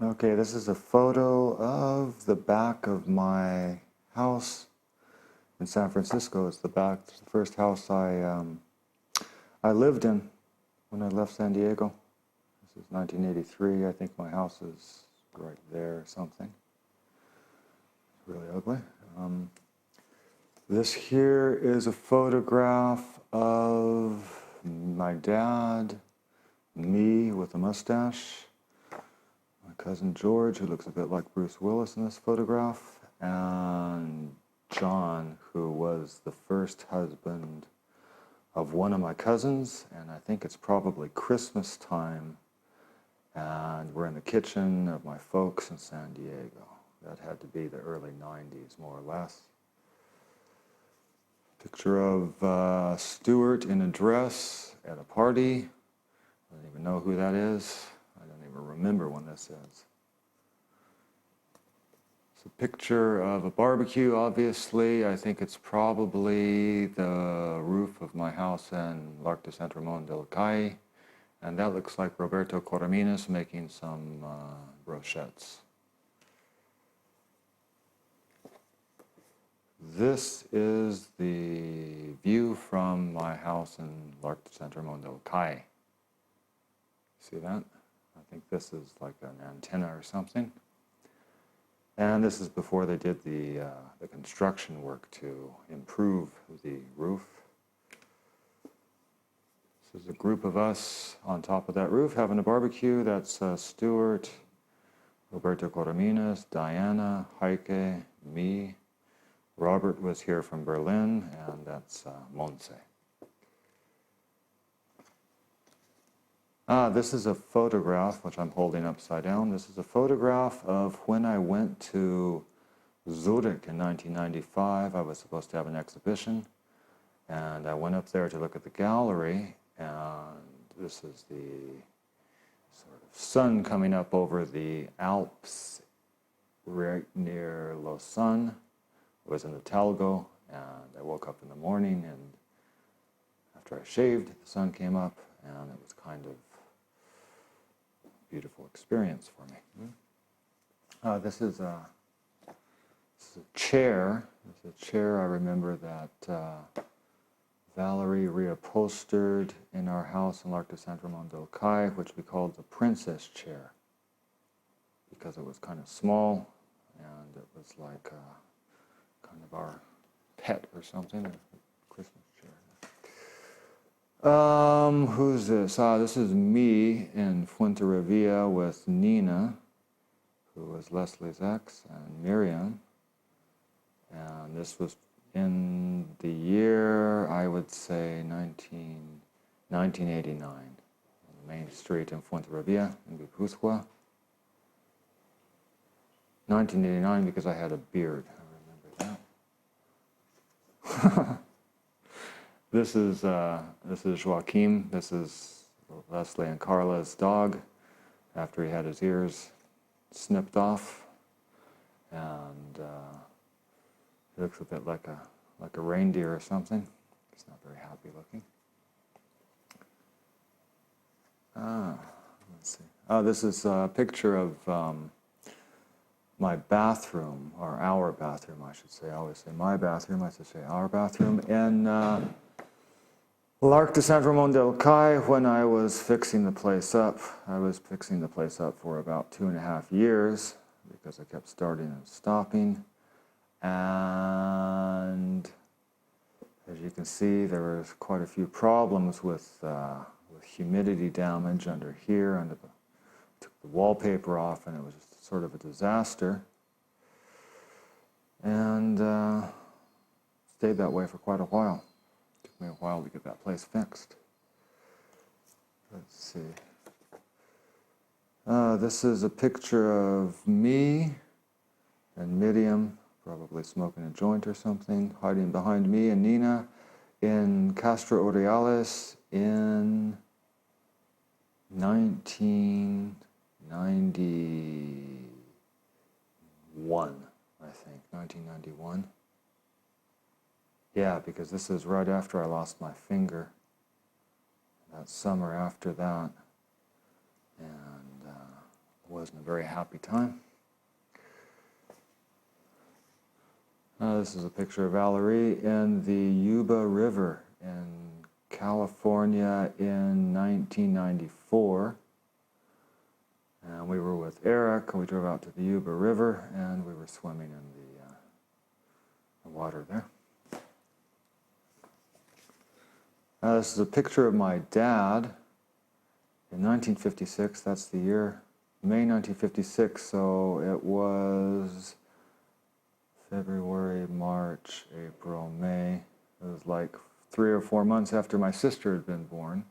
Okay, this is a photo of the back of my house in San Francisco. It's the first house I lived in when I left San Diego. This is 1983. I think my house is right there or something. Really ugly. This here is a photograph of my dad, me with a mustache, my cousin George, who looks a bit like Bruce Willis in this photograph, and John, who was the first husband of one of my cousins, and I think it's probably Christmas time, and we're in the kitchen of my folks in San Diego. That had to be the early 90s, more or less. Picture of Stuart in a dress at a party. I don't even know who that is. I don't even remember when this is. It's a picture of a barbecue, obviously. I think it's probably the roof of my house in L'Arc de Saint-Ramon del Cai. And that looks like Roberto Corominas making some brochettes. This is the view from my house in L'Arc de Saint-Ramon del Cai. See that? I think this is like an antenna or something. And this is before they did the construction work to improve the roof. This is a group of us on top of that roof having a barbecue. That's Stuart, Roberto Corominas, Diana, Heike, me. Robert was here from Berlin, and that's Monse. This is a photograph, which I'm holding upside down. This is a photograph of when I went to Zurich in 1995. I was supposed to have an exhibition, and I went up there to look at the gallery, and this is the sort of sun coming up over the Alps right near Lausanne. I was in the Talgo, and I woke up in the morning, and after I shaved, the sun came up, and it was kind of a beautiful experience for me. This is a chair. It's a chair I remember that Valerie reupholstered in our house in L'Arc de Saint-Ramon del Cai, which we called the princess chair, because it was kind of small, and it was like kind of our pet or something, a Christmas chair. Who's this? This is me in Fuenterrabía with Nina, who was Leslie's ex, and Miriam. And this was in the year, I would say, 1989, on the main street in Fuenterrabía in Guipúzcoa. 1989 because I had a beard. This is Joachim. This is Leslie and Carla's dog after he had his ears snipped off, and he looks a bit like a reindeer or something. He's not very happy looking. Let's see. This is a picture of my bathroom, or our bathroom, I should say. I always say my bathroom, I should say our bathroom, in L'Arc de Saint-Ramon del Cai when I was fixing the place up. I was fixing the place up for about 2.5 years because I kept starting and stopping. And as you can see, there was quite a few problems with humidity damage under here. And took the wallpaper off, and it was just sort of a disaster. And stayed that way for quite a while. Took me a while to get that place fixed. Let's see. This is a picture of me and Miriam, probably smoking a joint or something, hiding behind me and Nina in Castro Urdiales in 1991, I think, 1991. Yeah, because this is right after I lost my finger, that summer after that. And wasn't a very happy time. This is a picture of Valerie in the Yuba River in California in 1994. And we were with Eric, and we drove out to the Yuba River, and we were swimming in the water there. This is a picture of my dad in 1956. That's the year, May 1956, so it was February, March, April, May. It was like 3 or 4 months after my sister had been born.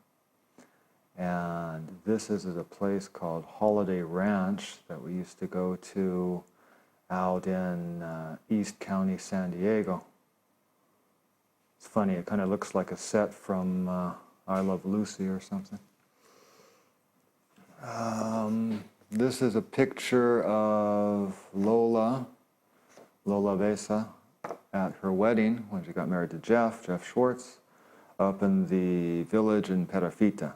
And this is at a place called Holiday Ranch that we used to go to out in East County, San Diego. It's funny, it kind of looks like a set from I Love Lucy or something. This is a picture of Lola Besa at her wedding when she got married to Jeff Schwartz, up in the village in Perafita.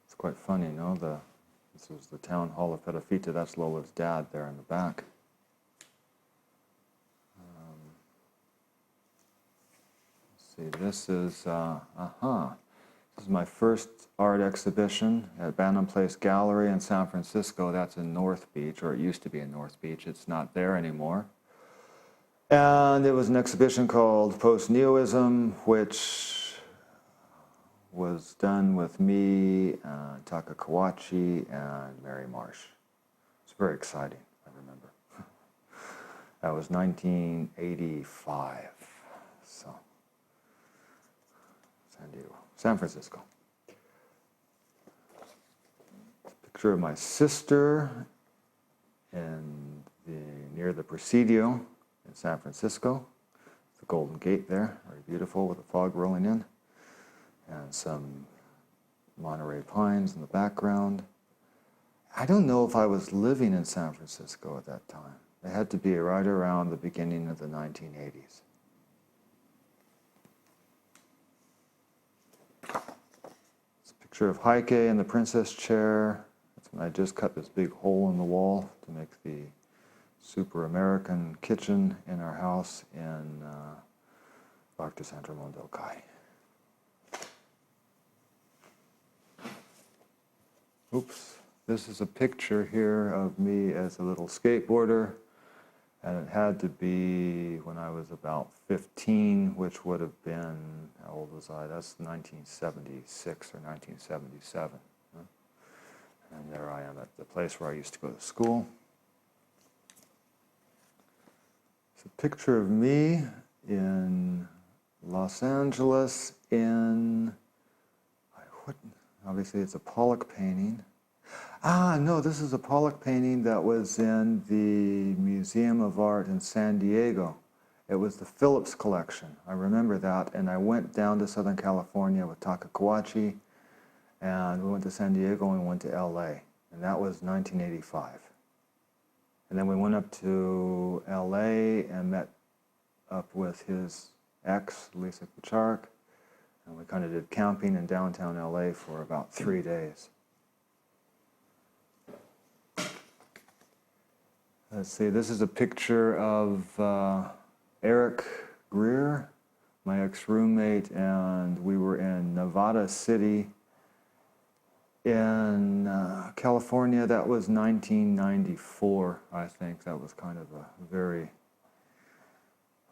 It's quite funny, no? This is the town hall of Perafita. That's Lola's dad there in the back. Let's see, this is my first art exhibition at Bantam Place Gallery in San Francisco. That's in North Beach, or it used to be in North Beach. It's not there anymore. And it was an exhibition called Post-Neoism, which was done with me, Taka Kawachi, and Mary Marsh. It's very exciting, I remember. That was 1985, so San Francisco. Picture of my sister near the Presidio in San Francisco. The Golden Gate there, very beautiful with the fog rolling in. And some Monterey Pines in the background. I don't know if I was living in San Francisco at that time. It had to be right around the beginning of the 1980s. It's a picture of Heike in the princess chair. I just cut this big hole in the wall to make the super American kitchen in our house in Dr. San Ramon del Cay. Oops, this is a picture here of me as a little skateboarder, and it had to be when I was about 15, which would have been, how old was I? That's 1976 or 1977. And there I am at the place where I used to go to school. It's a picture of me in Los Angeles obviously it's a Pollock painting. No, this is a Pollock painting that was in the Museum of Art in San Diego. It was the Phillips collection. I remember that, and I went down to Southern California with Taka Kawachi, and we went to San Diego and we went to LA, and that was 1985. And then we went up to LA and met up with his ex, Lisa Kucharek, and we kind of did camping in downtown LA for about 3 days. Let's see, this is a picture of Eric Greer, my ex-roommate, and we were in Nevada City in California. That was 1994, I think. That was kind of a very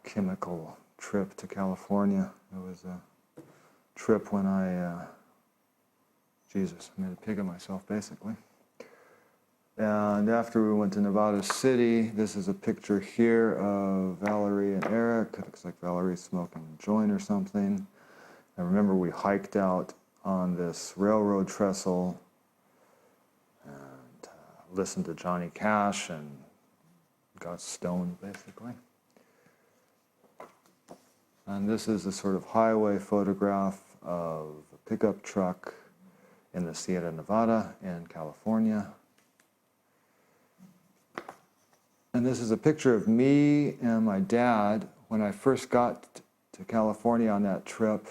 chemical trip to California. It was a trip when I made a pig of myself, basically. And after we went to Nevada City, this is a picture here of Valerie and Eric. It looks like Valerie's smoking a joint or something. I remember we hiked out on this railroad trestle and listened to Johnny Cash and got stoned, basically. And this is a sort of highway photograph of a pickup truck in the Sierra Nevada in California. And this is a picture of me and my dad when I first got to California on that trip.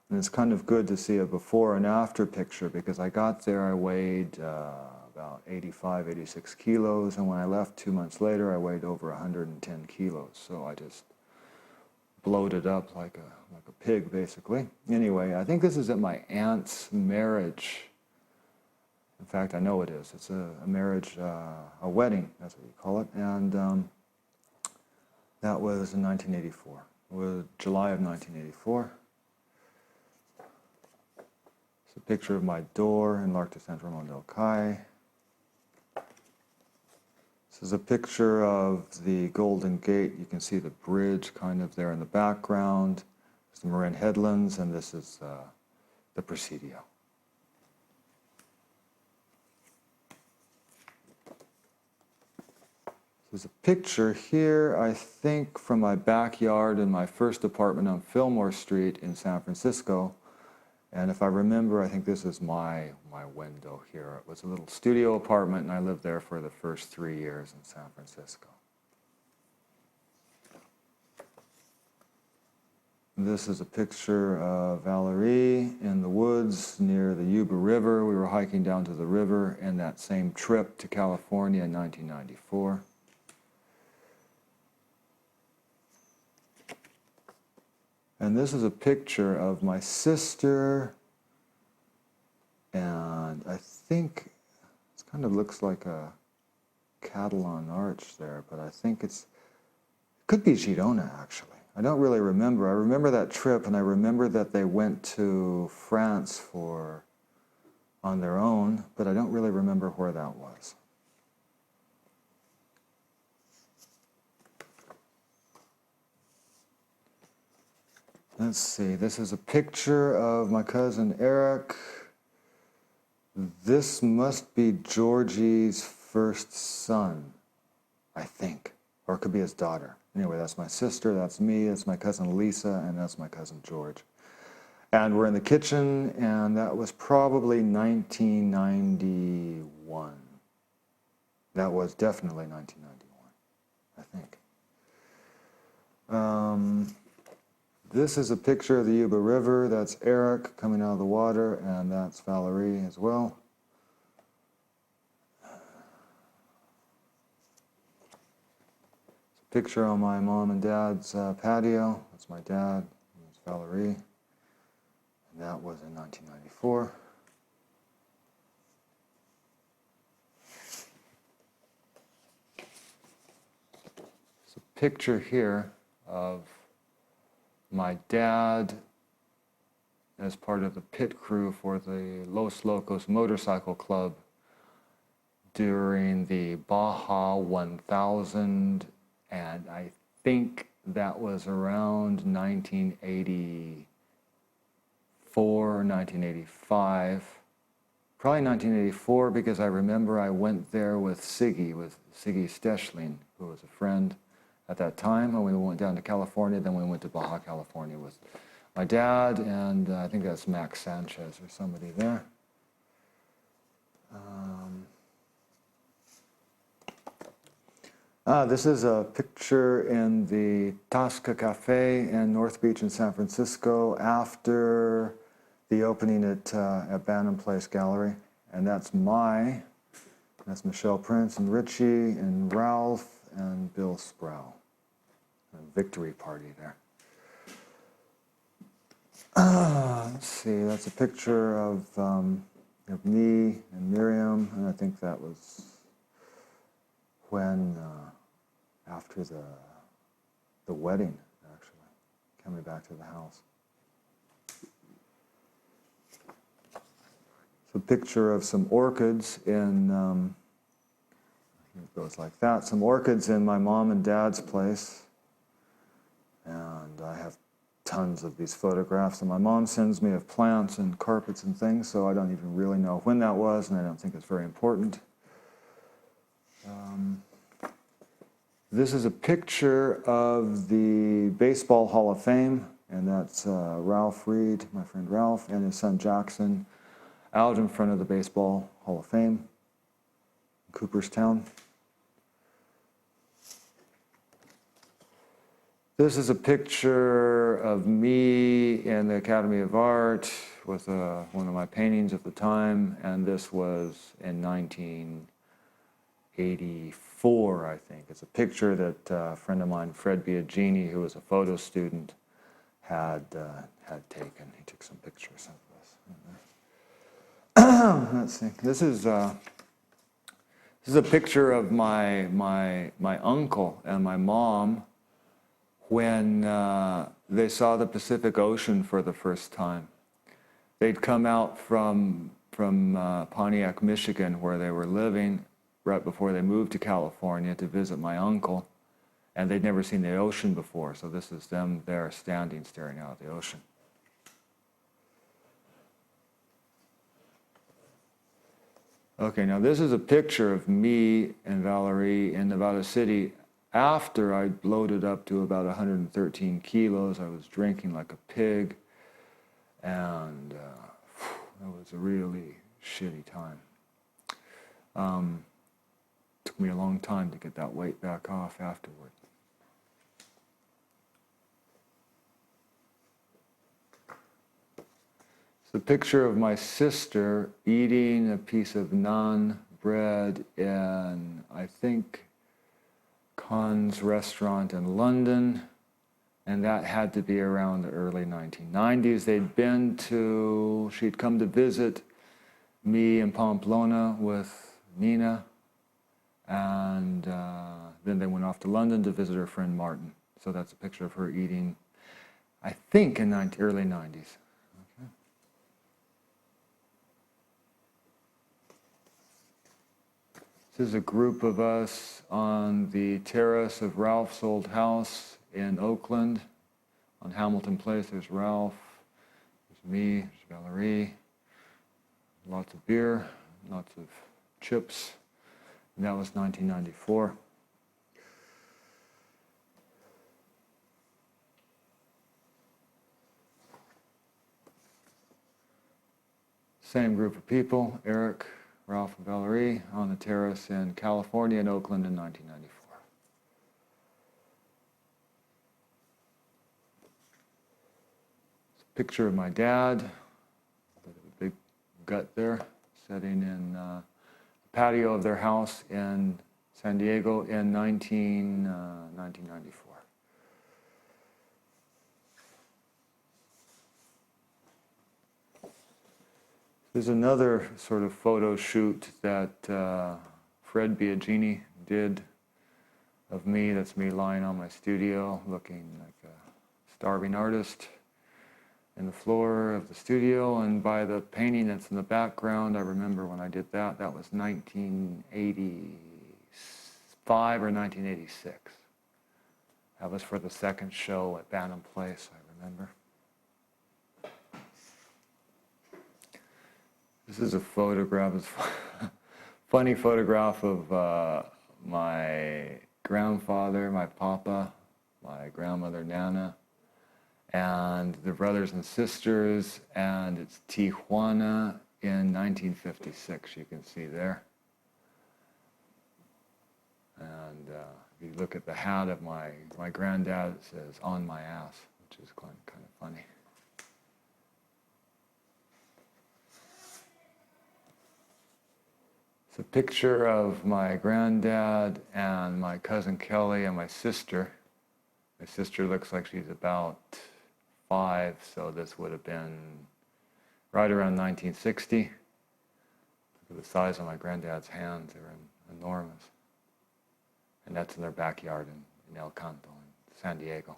And it's kind of good to see a before and after picture because I got there, I weighed about about 85, 86 kilos, and when I left 2 months later, I weighed over 110 kilos. So I just bloated up like a pig, basically. Anyway, I think this is at my aunt's marriage. In fact, I know it is. It's a marriage, a wedding, that's what you call it. And that was in 1984. It was July of 1984. It's a picture of my door in L'Arc de Saint-Ramon del Cai. This is a picture of the Golden Gate. You can see the bridge kind of there in the background. There's the Marin Headlands, and this is the Presidio. There's a picture here, I think, from my backyard in my first apartment on Fillmore Street in San Francisco. And if I remember, I think this is my window here. It was a little studio apartment, and I lived there for the first 3 years in San Francisco. This is a picture of Valerie in the woods near the Yuba River. We were hiking down to the river in that same trip to California in 1994. And this is a picture of my sister, and I think it kind of looks like a Catalan arch there, but I think it could be Girona, actually. I don't really remember. I remember that trip, and I remember that they went to France on their own, but I don't really remember where that was. Let's see, this is a picture of my cousin Eric. This must be Georgie's first son, I think, or it could be his daughter. Anyway, that's my sister, that's me, that's my cousin Lisa, and that's my cousin George. And we're in the kitchen, and that was probably 1991. That was definitely 1991, I think. This is a picture of the Yuba River. That's Eric coming out of the water, and that's Valerie as well. It's a picture on my mom and dad's patio. That's my dad, and that's Valerie. And that was in 1994. There's a picture here of my dad as part of the pit crew for the Los Locos Motorcycle Club during the Baja 1000, and I think that was around 1984 or 1985. Probably 1984, because I remember I went there with Siggy Stechlin, who was a friend at that time, and we went down to California. Then we went to Baja California with my dad, and I think that's Max Sanchez or somebody there. This is a picture in the Tasca Cafe in North Beach in San Francisco after the opening at Bannon Place Gallery, and that's Michelle Prince and Richie and Ralph and Bill Sproul. A victory party there. Let's see, that's a picture of me and Miriam, and I think that was when, after the wedding, actually, coming back to the house. It's a picture of some orchids in, it goes like that, some orchids in my mom and dad's place. And I have tons of these photographs, and my mom sends me of plants and carpets and things, so I don't even really know when that was, and I don't think it's very important. This is a picture of the Baseball Hall of Fame, and that's Ralph Reed, my friend Ralph, and his son Jackson, out in front of the Baseball Hall of Fame in Cooperstown. This is a picture of me in the Academy of Art with one of my paintings at the time, and this was in 1984, I think. It's a picture that a friend of mine, Fred Biagini, who was a photo student, had taken. He took some pictures of this. Let's see. This is a picture of my uncle and my mom when they saw the Pacific Ocean for the first time. They'd come out from Pontiac, Michigan, where they were living right before they moved to California to visit my uncle, and they'd never seen the ocean before, so this is them there standing, staring out at the ocean. Okay, now this is a picture of me and Valerie in Nevada City after I bloated up to about 113 kilos. I was drinking like a pig, and that was a really shitty time. Took me a long time to get that weight back off afterward. It's a picture of my sister eating a piece of naan bread in, I think, Khan's restaurant in London, and that had to be around the early 1990s. She'd come to visit me in Pamplona with Nina, and then they went off to London to visit her friend Martin. So that's a picture of her eating, I think, in early 90s. This is a group of us on the terrace of Ralph's old house in Oakland on Hamilton Place. There's Ralph, there's me, there's Valerie, lots of beer, lots of chips, and that was 1994. Same group of people, Eric, Ralph and Valerie on the terrace in California in Oakland in 1994. It's a picture of my dad, with a big gut there, sitting in the patio of their house in San Diego in 1994. There's another sort of photo shoot that Fred Biagini did of me. That's me lying on my studio looking like a starving artist in the floor of the studio. And by the painting that's in the background, I remember when I did that, that was 1985 or 1986. That was for the second show at Bantam Place, I remember. This is a photograph, it's a funny photograph of my grandfather, my papa, my grandmother Nana, and the brothers and sisters, and it's Tijuana in 1956, you can see there. And if you look at the hat of my granddad, it says, "On my ass," which is kind of funny. It's a picture of my granddad and my cousin Kelly and my sister. My sister looks like she's about 5, so this would have been right around 1960. Look at the size of my granddad's hands, they were enormous. And that's in their backyard in El Canto, in San Diego.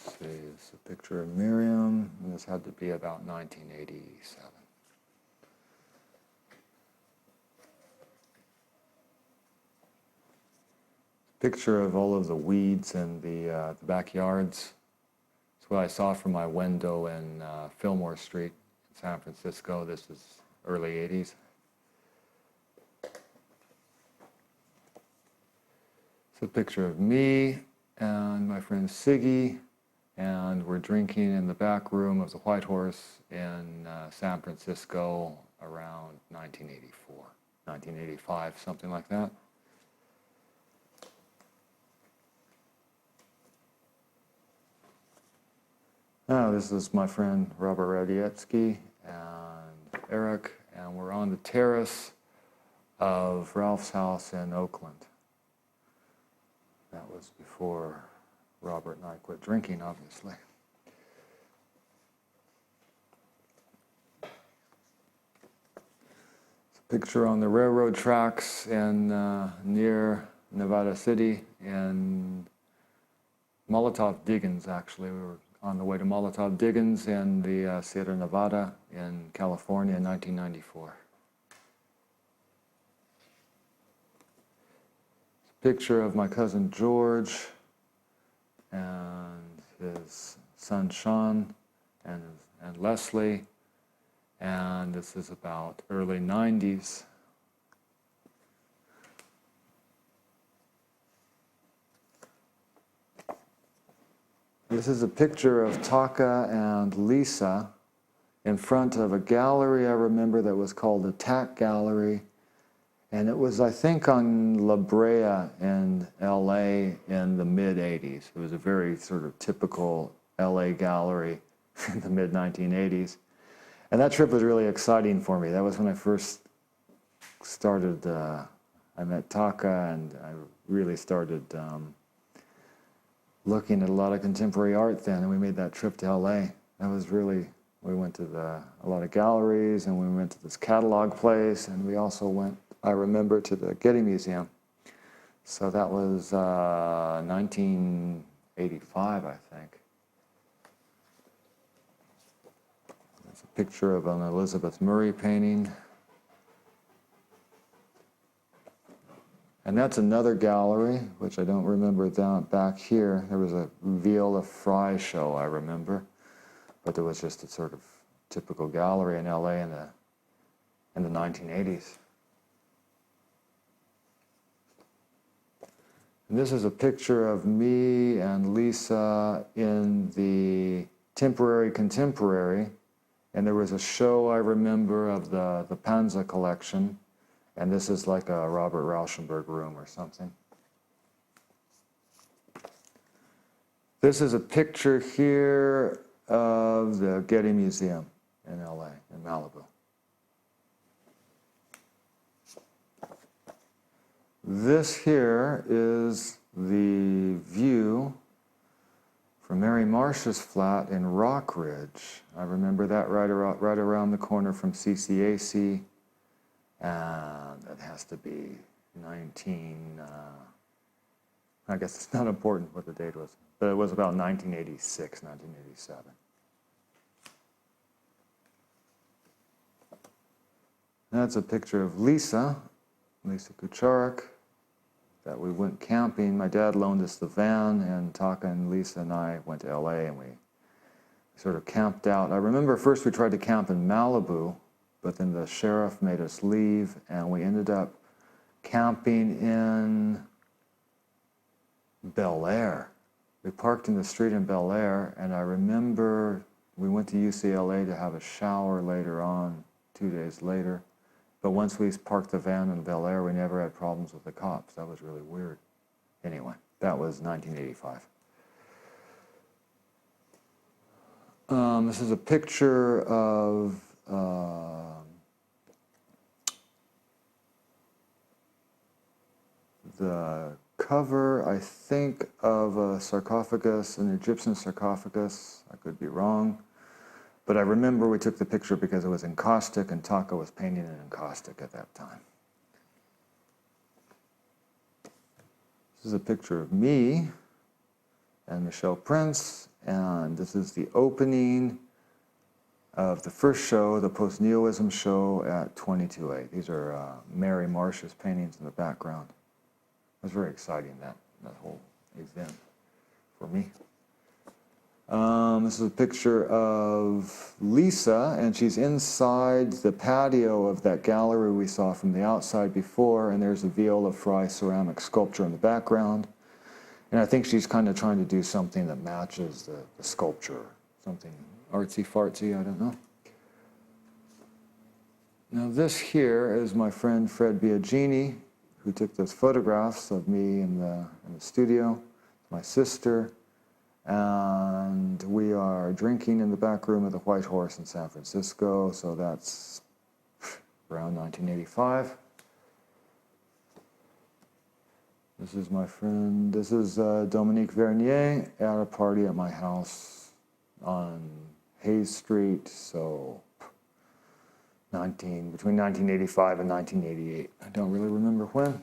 Let's see, it's a picture of Miriam, and this had to be about 1987. Picture of all of the weeds in the backyards. It's what I saw from my window in Fillmore Street in San Francisco. This is early 80s. It's a picture of me and my friend Siggy, and we're drinking in the back room of the White Horse in San Francisco around 1984. 1985, something like that. Now, this is my friend Robert Radziecki and Eric, and we're on the terrace of Ralph's house in Oakland. That was before Robert and I quit drinking, obviously. It's a picture on the railroad tracks in near Nevada City in Molotov-Diggins, actually. We were on the way to Molotov-Diggins in the Sierra Nevada in California in 1994. Picture of my cousin George and his son Sean and Leslie, and this is about early 90s. This is a picture of Taka and Lisa in front of a gallery I remember that was called the Tack Gallery. And it was, I think, on La Brea in LA in the mid-80s. It was a very sort of typical LA gallery in the mid-1980s. And that trip was really exciting for me. That was when I first started, I met Taka, and I really started looking at a lot of contemporary art then, and we made that trip to LA. That was really, we went to a lot of galleries, and we went to this catalog place, and we also went, I remember, to the Getty Museum. So that was 1985, I think. There's a picture of an Elizabeth Murray painting. And that's another gallery, which I don't remember down back here. There was a Viola Fry show, I remember. But there was just a sort of typical gallery in LA in the 1980s. And this is a picture of me and Lisa in the Temporary Contemporary. And there was a show, I remember, of the Panza collection. And this is like a Robert Rauschenberg room or something. This is a picture here of the Getty Museum in LA, in Malibu. This here is the view from Mary Marsh's flat in Rockridge. I remember that right around the corner from CCAC. And that has to be I guess it's not important what the date was, but it was about 1986, 1987. That's a picture of Lisa Kucharik, that we went camping. My dad loaned us the van, and Taka and Lisa and I went to LA, and we sort of camped out. I remember first we tried to camp in Malibu, but then the sheriff made us leave, and we ended up camping in Bel Air. We parked in the street in Bel Air, and I remember we went to UCLA to have a shower later on, 2 days later. But once we parked the van in Bel Air, we never had problems with the cops. That was really weird. Anyway, that was 1985. This is a picture of the cover, I think, of a sarcophagus, an Egyptian sarcophagus. I could be wrong. But I remember we took the picture because it was encaustic, and Taka was painting in encaustic at that time. This is a picture of me and Michelle Prince, and this is the opening of the first show, the Post-Neoism show at 22A. These are Mary Marsh's paintings in the background. It was very exciting, that whole event for me. This is a picture of Lisa, and she's inside the patio of that gallery we saw from the outside before, and there's a Viola Fry ceramic sculpture in the background. And I think she's kind of trying to do something that matches the sculpture, something artsy-fartsy, I don't know. Now this here is my friend Fred Biagini, who took those photographs of me in the studio, my sister, and we are drinking in the back room of the White Horse in San Francisco, so that's around 1985. This is my friend, this is Dominique Vernier at a party at my house on Hayes Street, so between 1985 and 1988. I don't really remember when.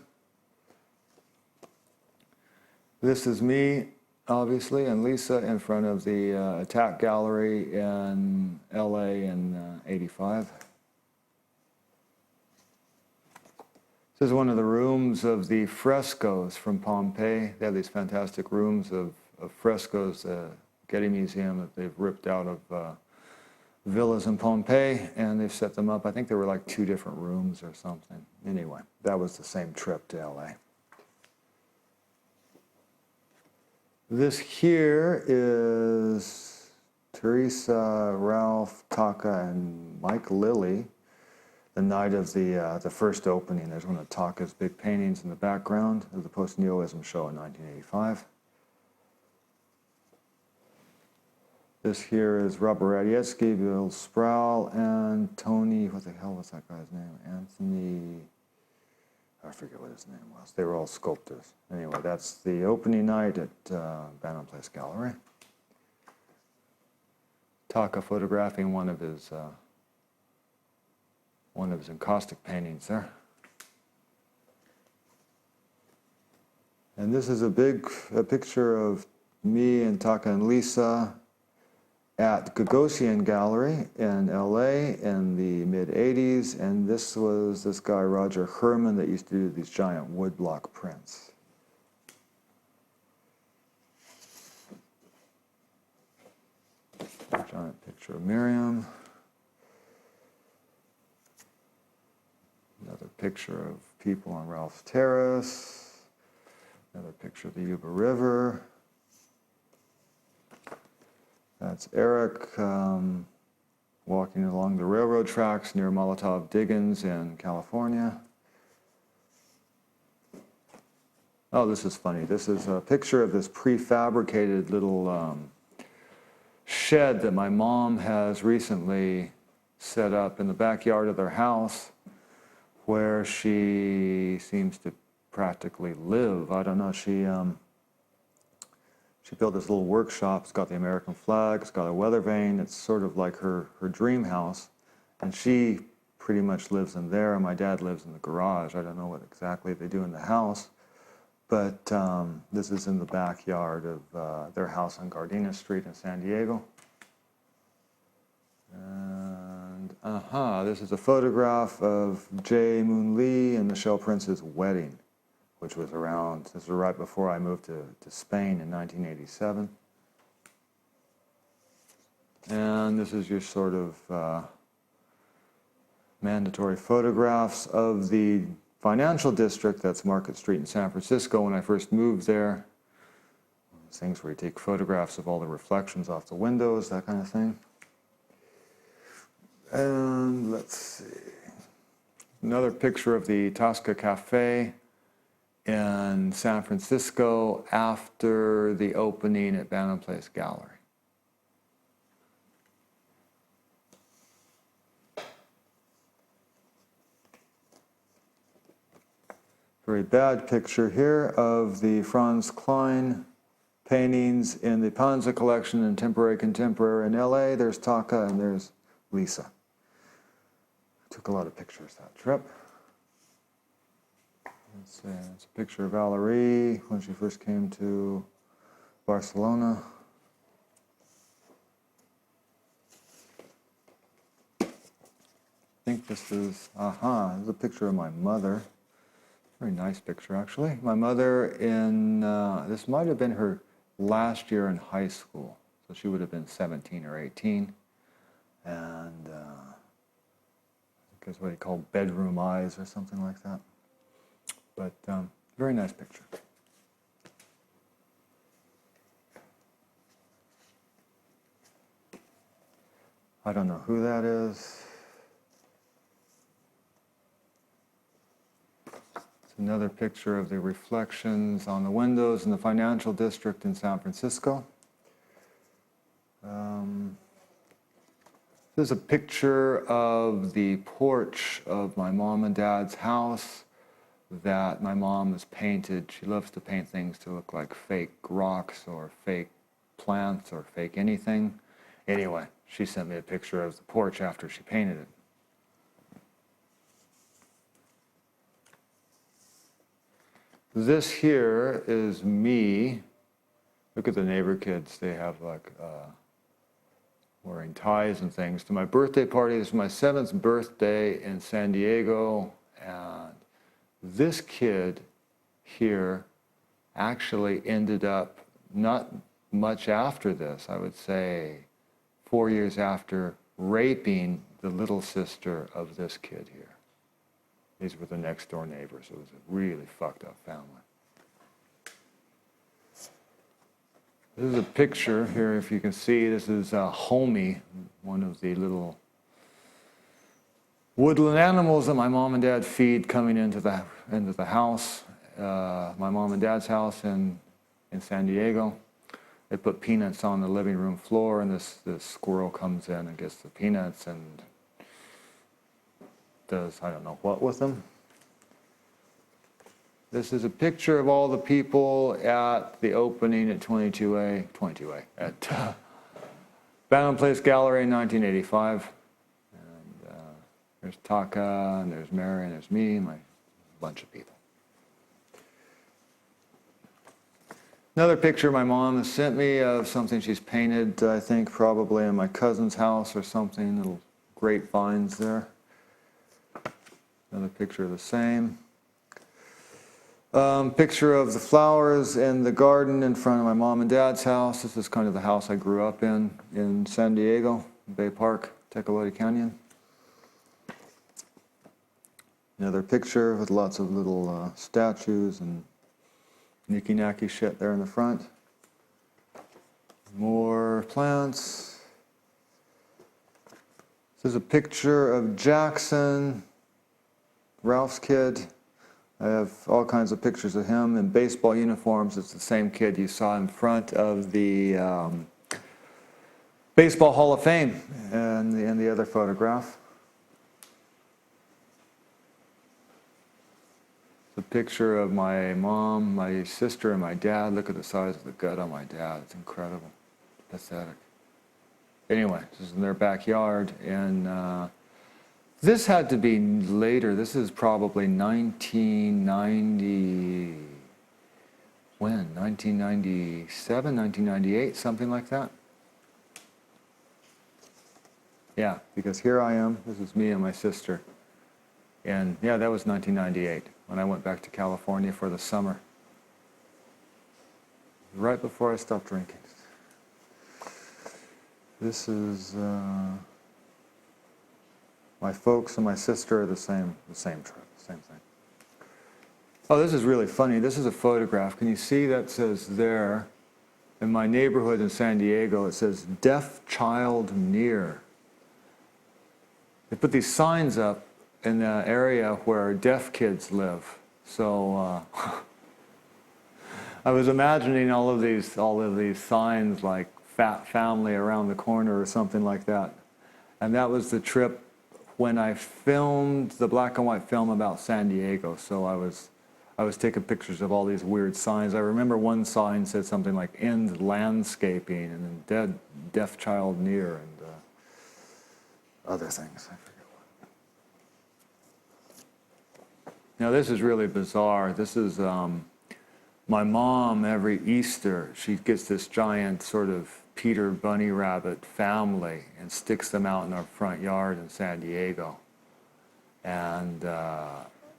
This is me, obviously, and Lisa in front of the Attack Gallery in LA in '85. This is one of the rooms of the frescoes from Pompeii. They have these fantastic rooms of frescoes, Getty Museum, that they've ripped out of villas in Pompeii, and they've set them up. I think there were like 2 different rooms or something. Anyway, that was the same trip to LA. This here is Teresa, Ralph, Taka, and Mike Lilly, the night of the first opening. There's one of Taka's big paintings in the background of the Post-Neoism show in 1985. This here is Robert Radziecki, Bill Sproul, and Tony, what the hell was that guy's name? Anthony, I forget what his name was. They were all sculptors. Anyway, that's the opening night at Bannon Place Gallery. Taka photographing one of his encaustic paintings there. And this is a picture of me and Taka and Lisa at Gagosian Gallery in LA in the mid-'80s, and this was this guy Roger Herman that used to do these giant woodblock prints. Giant picture of Miriam. Another picture of people on Ralph's Terrace. Another picture of the Yuba River. That's Eric walking along the railroad tracks near Molotov Diggins in California. Oh, this is funny. This is a picture of this prefabricated little shed that my mom has recently set up in the backyard of their house, where she seems to practically live. I don't know, she built this little workshop. It's got the American flag, it's got a weather vane. It's sort of like her dream house. And she pretty much lives in there, and my dad lives in the garage. I don't know what exactly they do in the house, but this is in the backyard of their house on Gardena Street in San Diego. And this is a photograph of Jae Moon Lee and Michelle Prince's wedding, which was this was right before I moved to Spain in 1987. And this is your sort of mandatory photographs of the financial district, that's Market Street in San Francisco when I first moved there. Those things where you take photographs of all the reflections off the windows, that kind of thing. And let's see, another picture of the Tosca Cafe in San Francisco after the opening at Bannon Place Gallery. Very bad picture here of the Franz Klein paintings in the Panza collection in Temporary Contemporary in LA. There's Taka and there's Lisa. I took a lot of pictures that trip. It's a picture of Valerie when she first came to Barcelona. I think this is a picture of my mother. Very nice picture, actually. My mother this might have been her last year in high school. So she would have been 17 or 18. And I guess what he called bedroom eyes or something like that. But very nice picture. I don't know who that is. It's another picture of the reflections on the windows in the financial district in San Francisco. This is a picture of the porch of my mom and dad's house that my mom has painted. She loves to paint things to look like fake rocks or fake plants or fake anything. Anyway, she sent me a picture of the porch after she painted it. This here is me. Look at the neighbor kids. They have like wearing ties and things. To my birthday party, this is my 7th birthday in San Diego, and this kid here actually ended up, not much after this, I would say 4 years after, raping the little sister of this kid here. These were the next door neighbors. It was a really fucked up family. This is a picture here, if you can see. This is Homie, one of the little woodland animals that my mom and dad feed coming into the house, my mom and dad's house in San Diego. They put peanuts on the living room floor, and this squirrel comes in and gets the peanuts and does I don't know what with them. This is a picture of all the people at the opening at 22A, at Bantam Place Gallery in 1985. And there's Taka, and there's Mary, and there's me, and a bunch of people. Another picture my mom has sent me of something she's painted, I think probably in my cousin's house or something, little grapevines there. Another picture of the same. Picture of the flowers in the garden in front of my mom and dad's house. This is kind of the house I grew up in San Diego, Bay Park, Tecolote Canyon. Another picture with lots of little statues and nicky-nacky shit there in the front. More plants. This is a picture of Jackson, Ralph's kid. I have all kinds of pictures of him in baseball uniforms. It's the same kid you saw in front of the Baseball Hall of Fame in the other photograph. It's a picture of my mom, my sister, and my dad. Look at the size of the gut on my dad. It's incredible. Pathetic. Anyway, this is in their backyard, and this had to be later. This is probably 1990, when? 1997, 1998, something like that. Yeah, because here I am. This is me and my sister. And yeah, that was 1998 when I went back to California for the summer. Right before I stopped drinking. This is... my folks and my sister are the same trip, same thing. Oh, this is really funny. This is a photograph. Can you see that says there, in my neighborhood in San Diego, it says, deaf child near. They put these signs up in the area where deaf kids live. So I was imagining all of these signs like fat family around the corner or something like that. And that was the trip when I filmed the black and white film about San Diego. So I was taking pictures of all these weird signs. I remember one sign said something like "End landscaping" and then "Deaf child near" and other things. I forget what. Now this is really bizarre. This is my mom. Every Easter, she gets this giant sort of Peter bunny rabbit family and sticks them out in our front yard in San Diego. And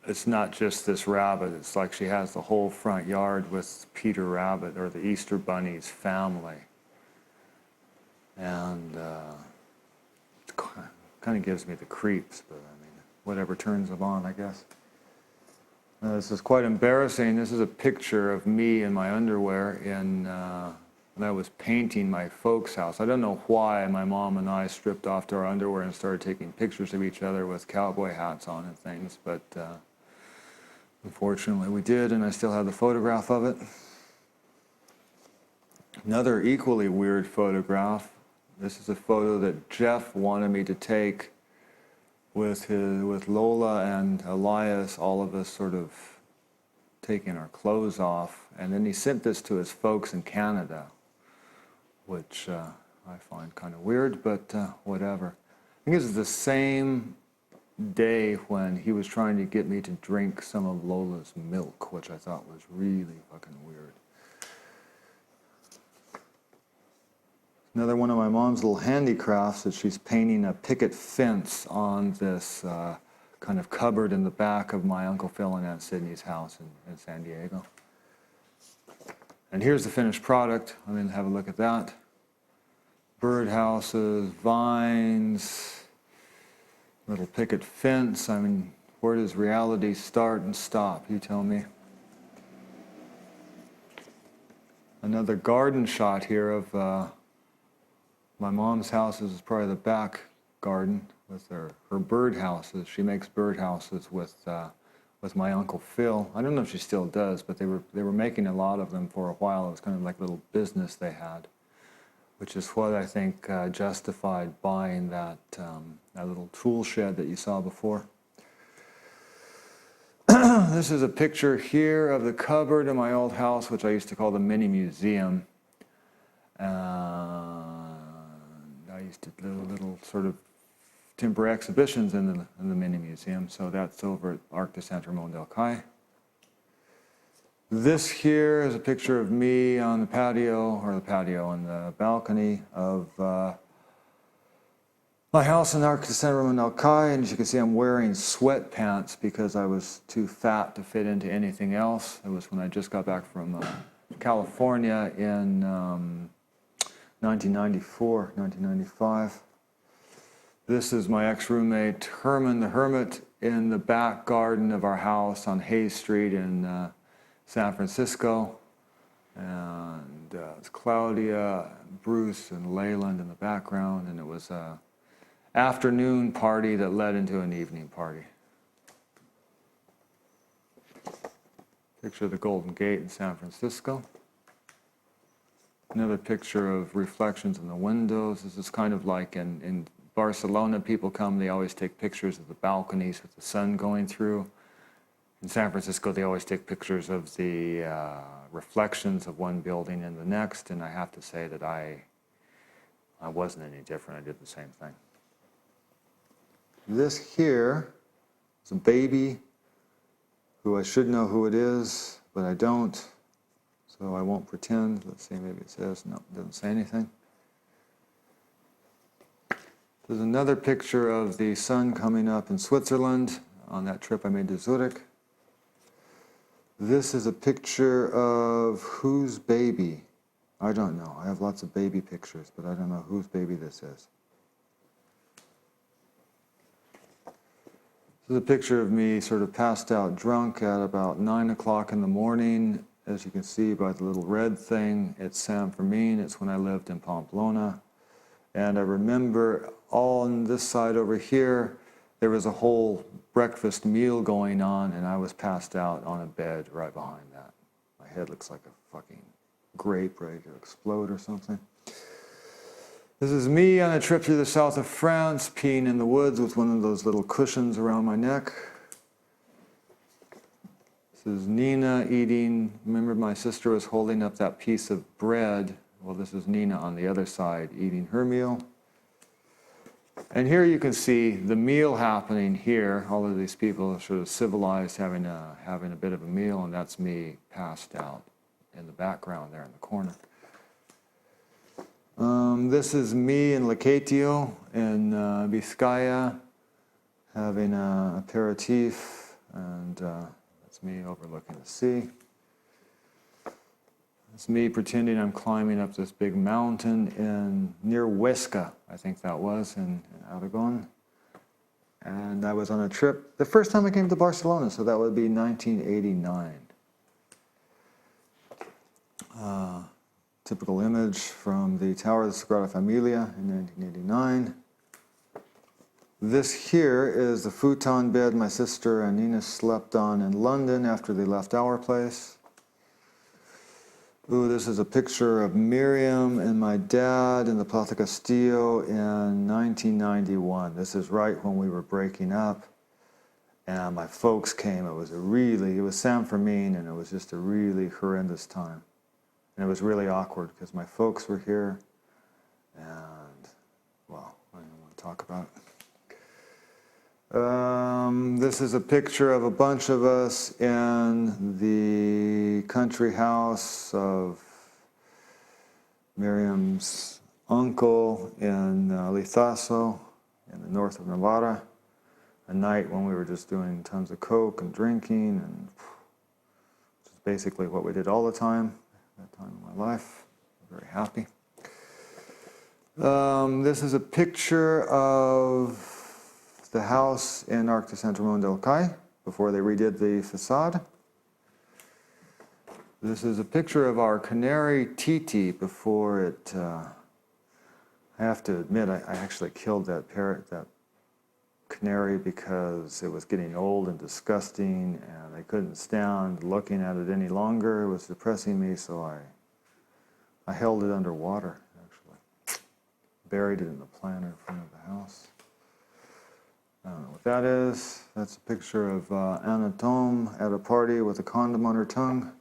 it's not just this rabbit, it's like she has the whole front yard with Peter Rabbit or the Easter Bunny's family. And it kind of gives me the creeps, but I mean, whatever turns them on, I guess. This is quite embarrassing. This is a picture of me in my underwear when I was painting my folks' house. I don't know why my mom and I stripped off to our underwear and started taking pictures of each other with cowboy hats on and things, but Unfortunately, we did, and I still have the photograph of it. Another equally weird photograph. This is a photo that Jeff wanted me to take with Lola and Elias, all of us sort of taking our clothes off. And then he sent this to his folks in Canada, which I find kind of weird, but whatever. I think this is the same day when he was trying to get me to drink some of Lola's milk, which I thought was really fucking weird. Another one of my mom's little handicrafts that she's painting a picket fence on this kind of cupboard in the back of my Uncle Phil and Aunt Sydney's house in San Diego. And here's the finished product. I mean, have a look at that. Birdhouses, vines, little picket fence. I mean, where does reality start and stop? You tell me. Another garden shot here of my mom's house. Is probably the back garden with her bird houses. She makes bird houses with my Uncle Phil. I don't know if she still does, but they were making a lot of them for a while. It was kind of like a little business they had, which is what I think justified buying that little tool shed that you saw before. This is a picture here of the cupboard in my old house, which I used to call the mini museum. I used to do little sort of temporary exhibitions in the mini museum, so that's over at Arc de Saint Ramon del Cai. This here is a picture of me on the patio, on the balcony of my house in Arc de Saint Ramon del Cai, and as you can see, I'm wearing sweatpants because I was too fat to fit into anything else. It was when I just got back from California in 1994, 1995. This is my ex-roommate Herman the Hermit in the back garden of our house on Hayes Street in San Francisco. And it's Claudia, Bruce, and Leyland in the background, and it was an afternoon party that led into an evening party. Picture of the Golden Gate in San Francisco. Another picture of reflections in the windows. This is kind of like in Barcelona, people come, they always take pictures of the balconies with the sun going through. In San Francisco, they always take pictures of the reflections of one building in the next, and I have to say that I wasn't any different. I did the same thing. This here is a baby who I should know who it is, but I don't. So I won't pretend. Let's see, maybe it says. No, it doesn't say anything. There's another picture of the sun coming up in Switzerland on that trip I made to Zurich. This is a picture of whose baby? I don't know. I have lots of baby pictures, but I don't know whose baby this is. This is a picture of me sort of passed out drunk at about 9 o'clock in the morning. As you can see by the little red thing, it's San Fermin. It's when I lived in Pamplona. And I remember on this side over here, there was a whole breakfast meal going on, and I was passed out on a bed right behind that. My head looks like a fucking grape ready to explode or something. This is me on a trip through the south of France, peeing in the woods with one of those little cushions around my neck. This is Nina eating. Remember, my sister was holding up that piece of bread. Well, this is Nina on the other side eating her meal. And here you can see the meal happening here. All of these people are sort of civilized, having a bit of a meal, and that's me passed out in the background there in the corner. This is me in Lacatio in Vizcaya having an aperitif, and that's me overlooking the sea. It's me pretending I'm climbing up this big mountain near Huesca, I think that was, in Aragon. And I was on a trip, the first time I came to Barcelona, so that would be 1989. Typical image from the Tower of the Sagrada Familia in 1989. This here is the futon bed my sister and Nina slept on in London after they left our place. Ooh, this is a picture of Miriam and my dad in the Plaza Castillo in 1991. This is right when we were breaking up. And my folks came. It was San Fermin, and it was just a really horrendous time. And it was really awkward because my folks were here. And, well, I don't want to talk about it. This is a picture of a bunch of us in the country house of Miriam's uncle in Lizaso in the north of Nevada. A night when we were just doing tons of coke and drinking, and which is basically what we did all the time at that time in my life. I'm very happy. This is a picture of the house in Arc de Saint-Ramon del Cai before they redid the facade. This is a picture of our canary Titi before it, I have to admit, I actually killed that canary because it was getting old and disgusting and I couldn't stand looking at it any longer. It was depressing me, so I held it underwater, actually. Buried it in the planter in front of the house. I don't know what that is. That's a picture of Anatome at a party with a condom on her tongue.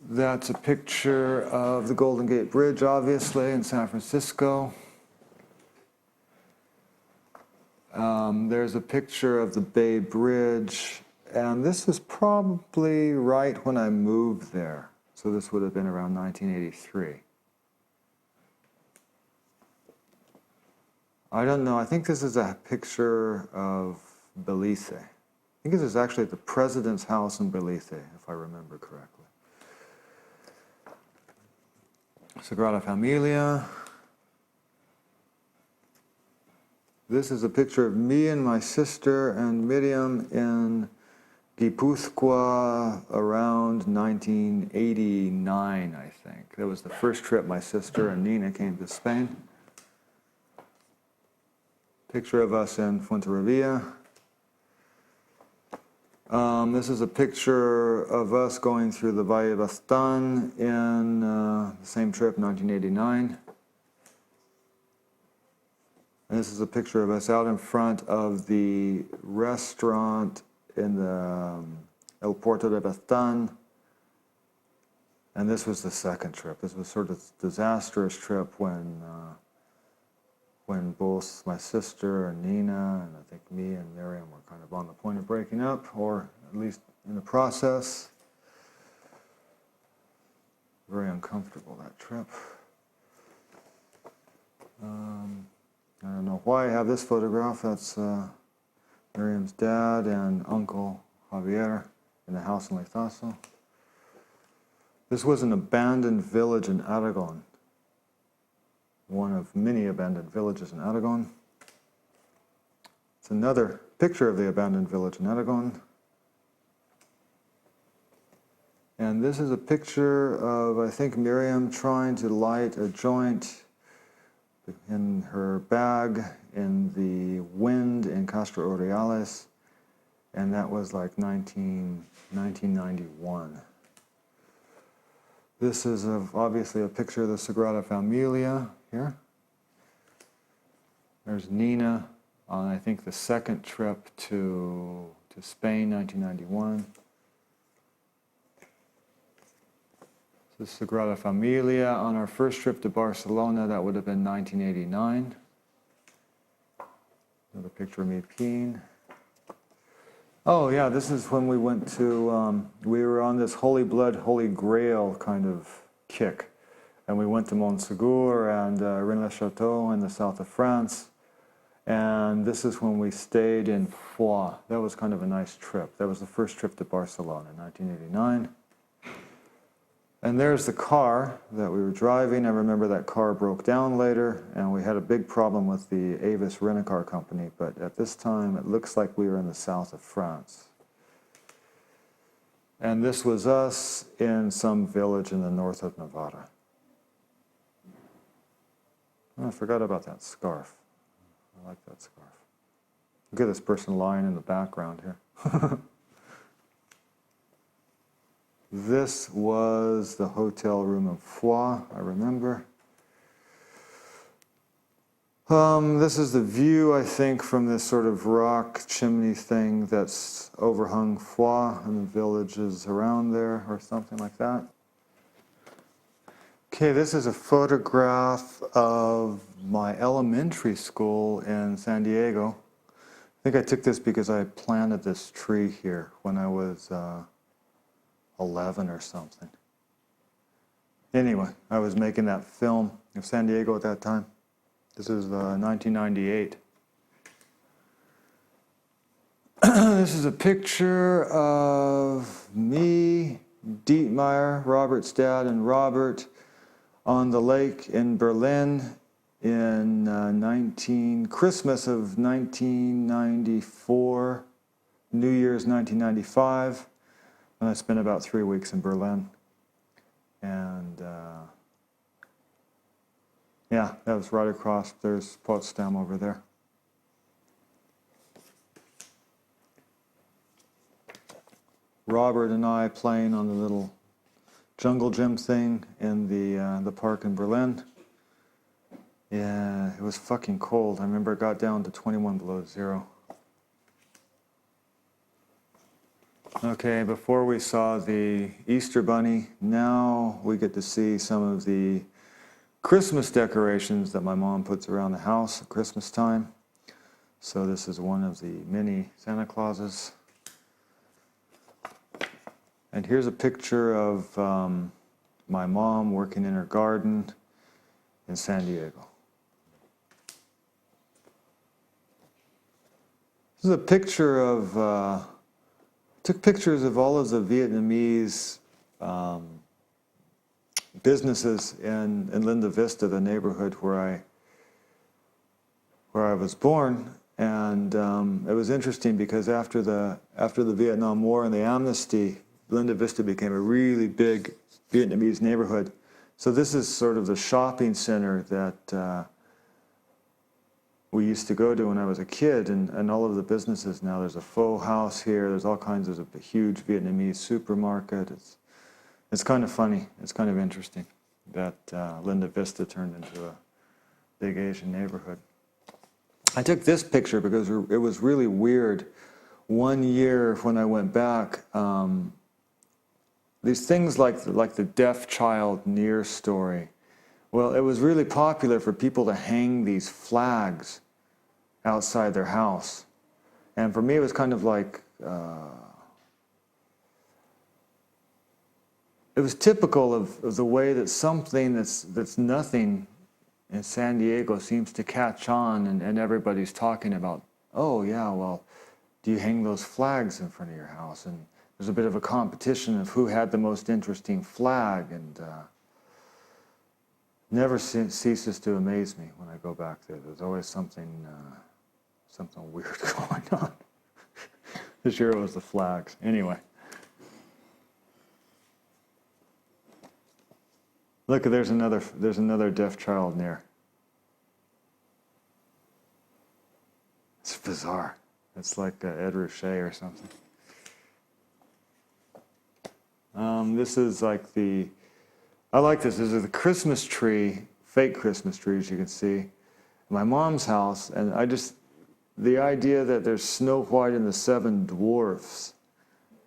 That's a picture of the Golden Gate Bridge, obviously, in San Francisco. There's a picture of the Bay Bridge, and this is probably right when I moved there. So this would have been around 1983. I don't know, I think this is a picture of Belize. I think this is actually the president's house in Belize, if I remember correctly. Sagrada Familia. This is a picture of me and my sister and Miriam in Gipuzkoa around 1989, I think. That was the first trip my sister and Nina came to Spain. Picture of us in Fuenterrabía. This is a picture of us going through the Valle Bastan in the same trip, 1989. And this is a picture of us out in front of the restaurant in the El Puerto de Bastan. And this was the second trip. This was sort of a disastrous trip when both my sister and Nina, and I think me and Miriam were kind of on the point of breaking up, or at least in the process. Very uncomfortable, that trip. I don't know why I have this photograph. That's Miriam's dad and Uncle Javier in the house in Lizaso. This was an abandoned village in Aragon. One of many abandoned villages in Aragon. It's another picture of the abandoned village in Aragon. And this is a picture of, I think, Miriam trying to light a joint in her bag in the wind in Castro Urdiales. And that was like 1991. This is obviously a picture of the Sagrada Familia here. There's Nina on, I think, the second trip to Spain, 1991. This is Sagrada Familia on our first trip to Barcelona. That would have been 1989. Another picture of me peeing. Oh yeah, this is when we went to, we were on this Holy Blood, Holy Grail kind of kick. And we went to Montsegur and Rennes-le-Château in the south of France. And this is when we stayed in Foix. That was kind of a nice trip. That was the first trip to Barcelona in 1989. And there's the car that we were driving. I remember that car broke down later, and we had a big problem with the Avis Rent-A-Car company, but at this time it looks like we were in the south of France. And this was us in some village in the north of Nevada. Oh, I forgot about that scarf. I like that scarf. Look at this person lying in the background here. This was the hotel room of Foix, I remember. This is the view, I think, from this sort of rock chimney thing that's overhung Foix and the villages around there, or something like that. Okay, this is a photograph of my elementary school in San Diego. I think I took this because I planted this tree here when I was 11 or something. Anyway, I was making that film of San Diego at that time. This is 1998. This is a picture of me, Dietmeier, Robert's dad, and Robert on the lake in Berlin in Christmas of 1994, New Year's 1995, and I spent about 3 weeks in Berlin. And yeah, that was right across. There's Potsdam over there. Robert and I playing on the little jungle gym thing in the park in Berlin. Yeah, it was fucking cold. I remember it got down to 21 below zero. Okay, before we saw the Easter Bunny, now we get to see some of the Christmas decorations that my mom puts around the house at Christmas time. So this is one of the mini Santa Clauses. And here's a picture of my mom working in her garden in San Diego. This is a picture of, took pictures of all of the Vietnamese businesses in Linda Vista, the neighborhood where I was born. And it was interesting because after the Vietnam War and the amnesty, Linda Vista became a really big Vietnamese neighborhood. So this is sort of the shopping center that we used to go to when I was a kid, and all of the businesses now. There's a Pho House here. There's all kinds of a huge Vietnamese supermarket. It's kind of funny. It's kind of interesting that Linda Vista turned into a big Asian neighborhood. I took this picture because it was really weird. One year when I went back, these things like the deaf child near story. Well, it was really popular for people to hang these flags outside their house. And for me, it was kind of like, it was typical of the way that something that's nothing in San Diego seems to catch on, and everybody's talking about, oh yeah, well, do you hang those flags in front of your house? And there's a bit of a competition of who had the most interesting flag, and never ceases to amaze me when I go back there. There's always something weird going on. This year it was the flags. Anyway. Look, there's another deaf child near. It's bizarre. It's like Ed Ruscha or something. This is like I like this. This is the Christmas tree, fake Christmas tree, as you can see, in my mom's house. And the idea that there's Snow White and the Seven Dwarfs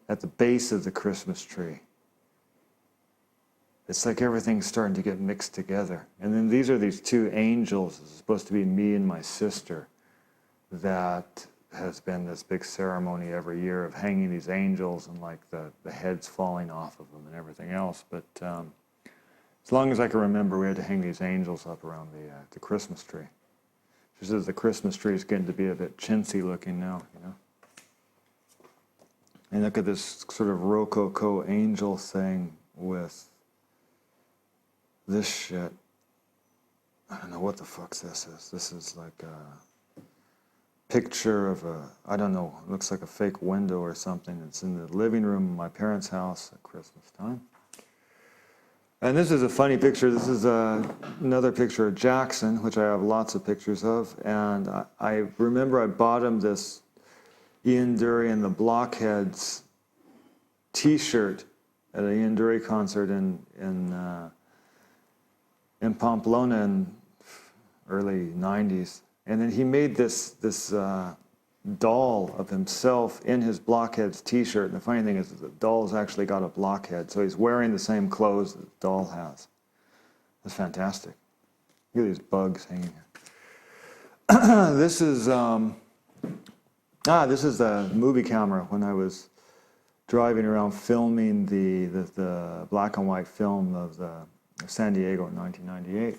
at the base of the Christmas tree. It's like everything's starting to get mixed together. And then these are these two angels. It's supposed to be me and my sister. That has been this big ceremony every year of hanging these angels and like the heads falling off of them and everything else. But as long as I can remember, we had to hang these angels up around the Christmas tree. She says the Christmas tree is getting to be a bit chintzy looking now, you know. And look at this sort of Rococo angel thing with this shit. I don't know what the fuck this is. This is like a picture of I don't know, it looks like a fake window or something. It's in the living room of my parents' house at Christmas time. And this is a funny picture. This is another picture of Jackson, which I have lots of pictures of. And I remember I bought him this Ian Dury and the Blockheads T-shirt at an Ian Dury concert in Pamplona in early '90s. And then he made this doll of himself in his Blockheads T-shirt. And the funny thing is the doll's actually got a blockhead, so he's wearing the same clothes that the doll has. That's fantastic. Look at these bugs hanging here. This is the movie camera when I was driving around filming the black and white film of San Diego in 1998.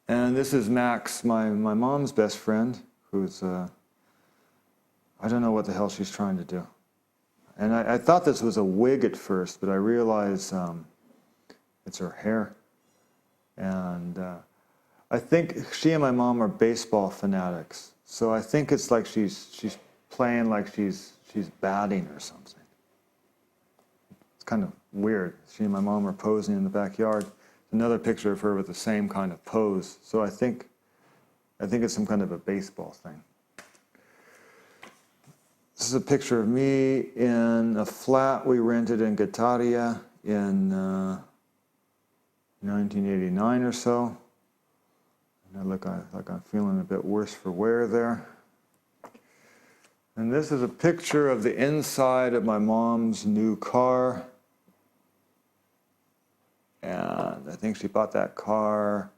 And this is Max, my mom's best friend, who's, I don't know what the hell she's trying to do. And I thought this was a wig at first, but I realized it's her hair. And I think she and my mom are baseball fanatics. So I think it's like she's playing like she's batting or something. It's kind of weird. She and my mom are posing in the backyard. Another picture of her with the same kind of pose. So I think it's some kind of a baseball thing. This is a picture of me in a flat we rented in Guetaria in 1989 or so. And I look like I'm feeling a bit worse for wear there. And this is a picture of the inside of my mom's new car. And I think she bought that car,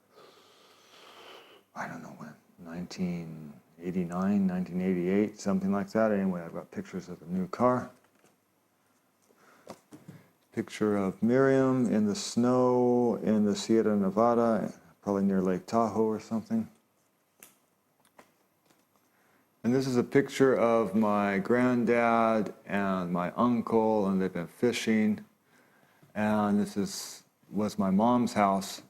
I don't know when, 1989, 1988, something like that. Anyway, I've got pictures of the new car. Picture of Miriam in the snow in the Sierra Nevada, probably near Lake Tahoe or something. And this is a picture of my granddad and my uncle, and they've been fishing. And this was my mom's house,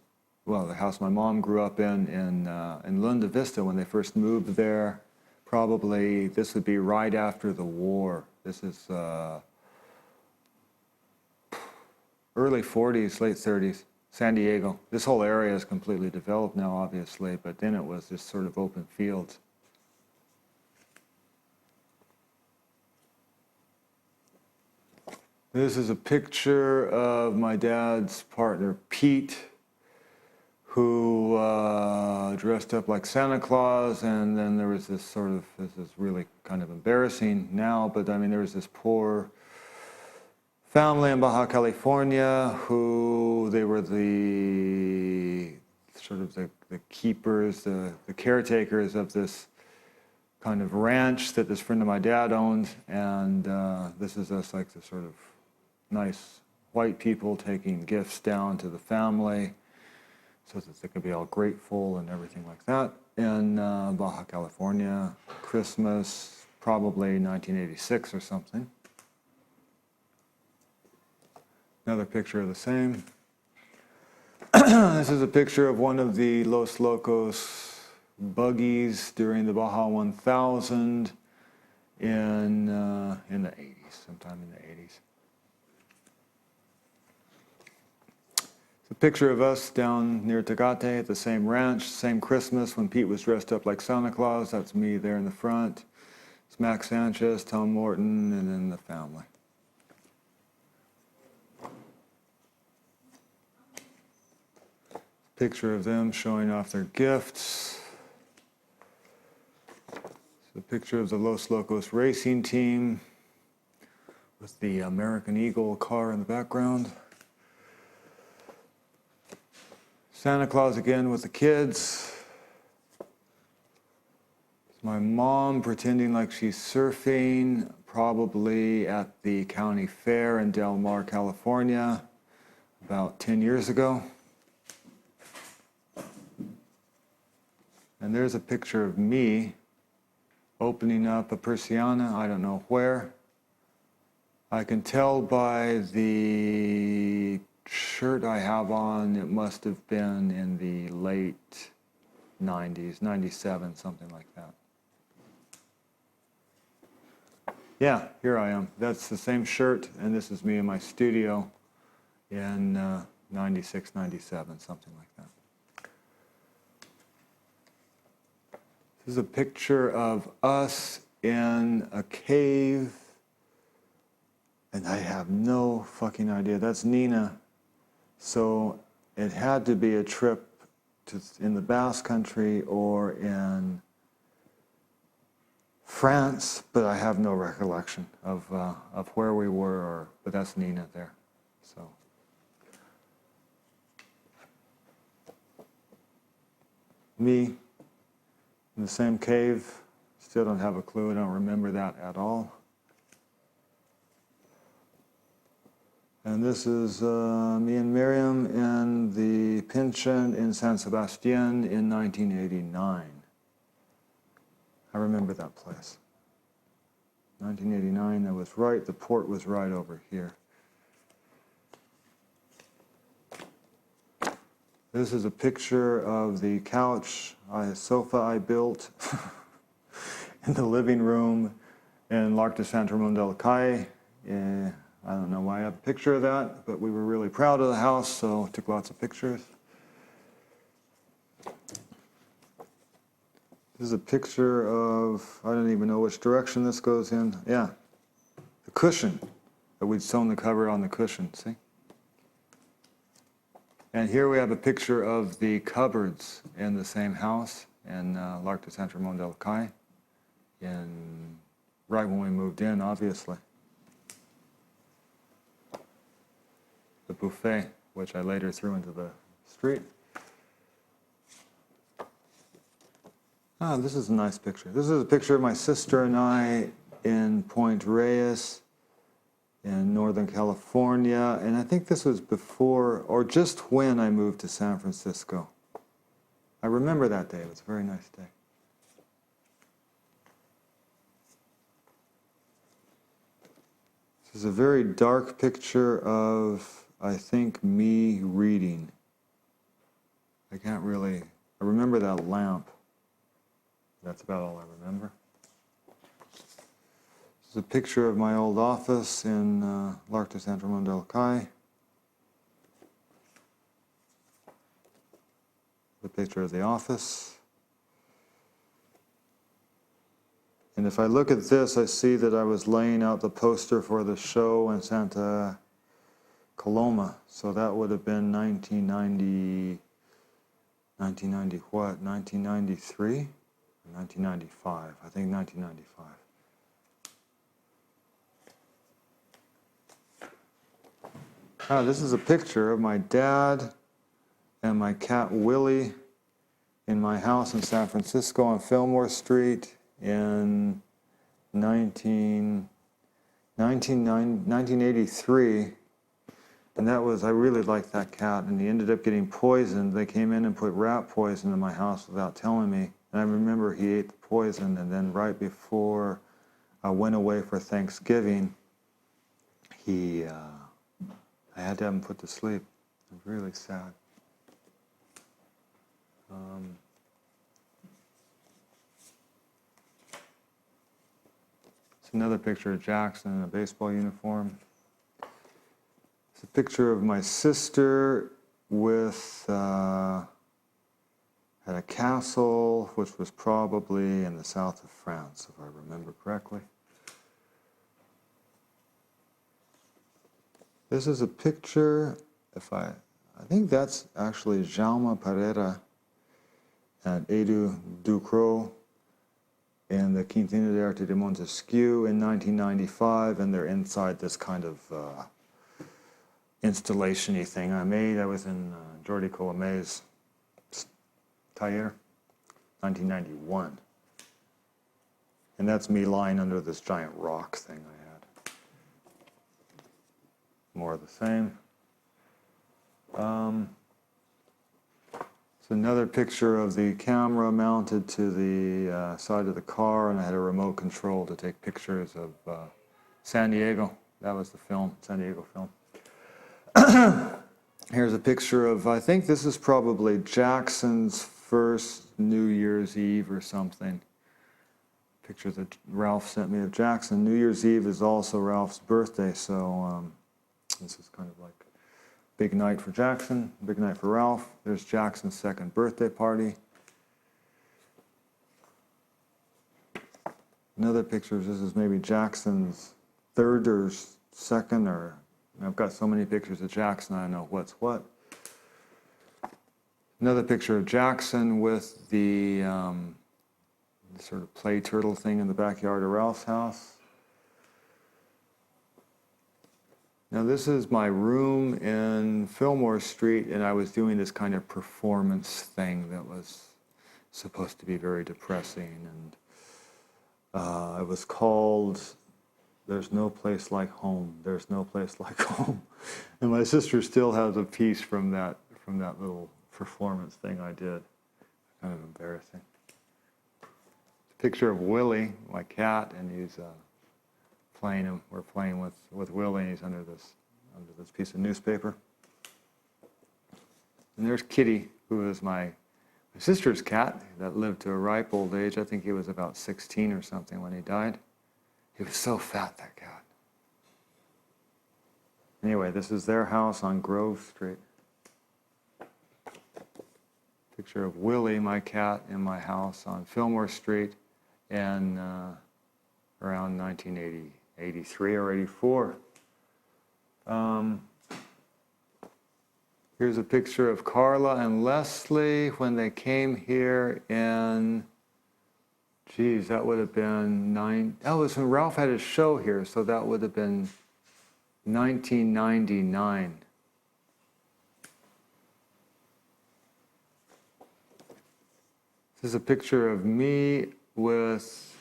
well, the house my mom grew up in Lunda Vista when they first moved there. Probably, this would be right after the war. This is early 40s, late 30s, San Diego. This whole area is completely developed now, obviously, but then it was just sort of open fields. This is a picture of my dad's partner, Pete, who dressed up like Santa Claus, and then there was this is really kind of embarrassing now, but I mean, there was this poor family in Baja California who they were the keepers, the caretakers of this kind of ranch that this friend of my dad owned, and this is us like the sort of nice white people taking gifts down to the family so that they could be all grateful and everything like that. In Baja California, Christmas, probably 1986 or something. Another picture of the same. This is a picture of one of the Los Locos buggies during the Baja 1000 in the 80s, sometime in the 80s. It's a picture of us down near Tecate at the same ranch, same Christmas when Pete was dressed up like Santa Claus. That's me there in the front. It's Max Sanchez, Tom Morton, and then the family. Picture of them showing off their gifts. It's a picture of the Los Locos racing team with the American Eagle car in the background. Santa Claus again with the kids. It's my mom pretending like she's surfing, probably at the county fair in Del Mar, California, about 10 years ago. And there's a picture of me opening up a persiana, I don't know where. I can tell by the shirt I have on, it must have been in the late 90s, 97, something like that. Yeah, here I am. That's the same shirt, and this is me in my studio in 96, 97, something like that. This is a picture of us in a cave, and I have no fucking idea. That's Nina. So it had to be a trip in the Basque Country or in France, but I have no recollection of where we were. But that's Nina there. So me in the same cave. Still don't have a clue. I don't remember that at all. And this is me and Miriam in the pension in San Sebastian in 1989. I remember that place. 1989, that was right, the port was right over here. This is a picture of the couch, sofa I built in the living room in l'Arc de Saint-Ramon del Cai. I don't know why I have a picture of that, but we were really proud of the house, so took lots of pictures. This is a picture of, I don't even know which direction this goes in. Yeah, the cushion that we'd sewn the cover on the cushion, see? And here we have a picture of the cupboards in the same house in l'Arc de Saint-Ramon del Cai, right when we moved in, obviously. The buffet, which I later threw into the street. Ah, this is a nice picture. This is a picture of my sister and I in Point Reyes in Northern California, and I think this was before or just when I moved to San Francisco. I remember that day. It was a very nice day. This is a very dark picture of, I think, me reading. I remember that lamp. That's about all I remember. This is a picture of my old office in l'Arc de Saint-Ramon del Cai. The picture of the office. And if I look at this, I see that I was laying out the poster for the show in Santa Coloma. So that would have been 1990 what? 1993? 1995. I think 1995. This is a picture of my dad and my cat Willie in my house in San Francisco on Fillmore Street in 1983. And that was, I really liked that cat, and he ended up getting poisoned. They came in and put rat poison in my house without telling me. And I remember he ate the poison, and then right before I went away for Thanksgiving, I had to have him put to sleep. It was really sad. It's another picture of Jackson in a baseball uniform. It's a picture of my sister with at a castle, which was probably in the south of France, if I remember correctly. This is a picture, I think that's actually Jaume Pereira and Edu Ducrot in the Quintina de Arte de Montesquieu in 1995, and they're inside this kind of installation-y thing I made. I was in Jordi Colomé's Taller, 1991. And that's me lying under this giant rock thing I had. More of the same. It's another picture of the camera mounted to the side of the car, and I had a remote control to take pictures of San Diego. That was the film, San Diego film. Here's a picture of, I think this is probably Jackson's first New Year's Eve or something. Picture that Ralph sent me of Jackson. New Year's Eve is also Ralph's birthday, so this is kind of like Big night for Jackson, big night for Ralph. There's Jackson's second birthday party. Another picture, this is maybe Jackson's third or second, or I've got so many pictures of Jackson, I don't know what's what. Another picture of Jackson with the sort of play turtle thing in the backyard of Ralph's house. Now this is my room in Fillmore Street, and I was doing this kind of performance thing that was supposed to be very depressing, and it was called There's No Place Like Home, There's No Place Like Home. And my sister still has a piece from that little performance thing I did. Kind of embarrassing. Picture of Willie, my cat, and he's playing. We're playing with Willie, and he's under this piece of newspaper. And there's Kitty, who is my sister's cat that lived to a ripe old age. I think he was about 16 or something when he died. He was so fat, that cat. Anyway, this is their house on Grove Street. Picture of Willie, my cat, in my house on Fillmore Street in around 1983 or 84. Here's a picture of Carla and Leslie when they came here in, geez, that would have been that was when Ralph had his show here, so that would have been 1999. This is a picture of me with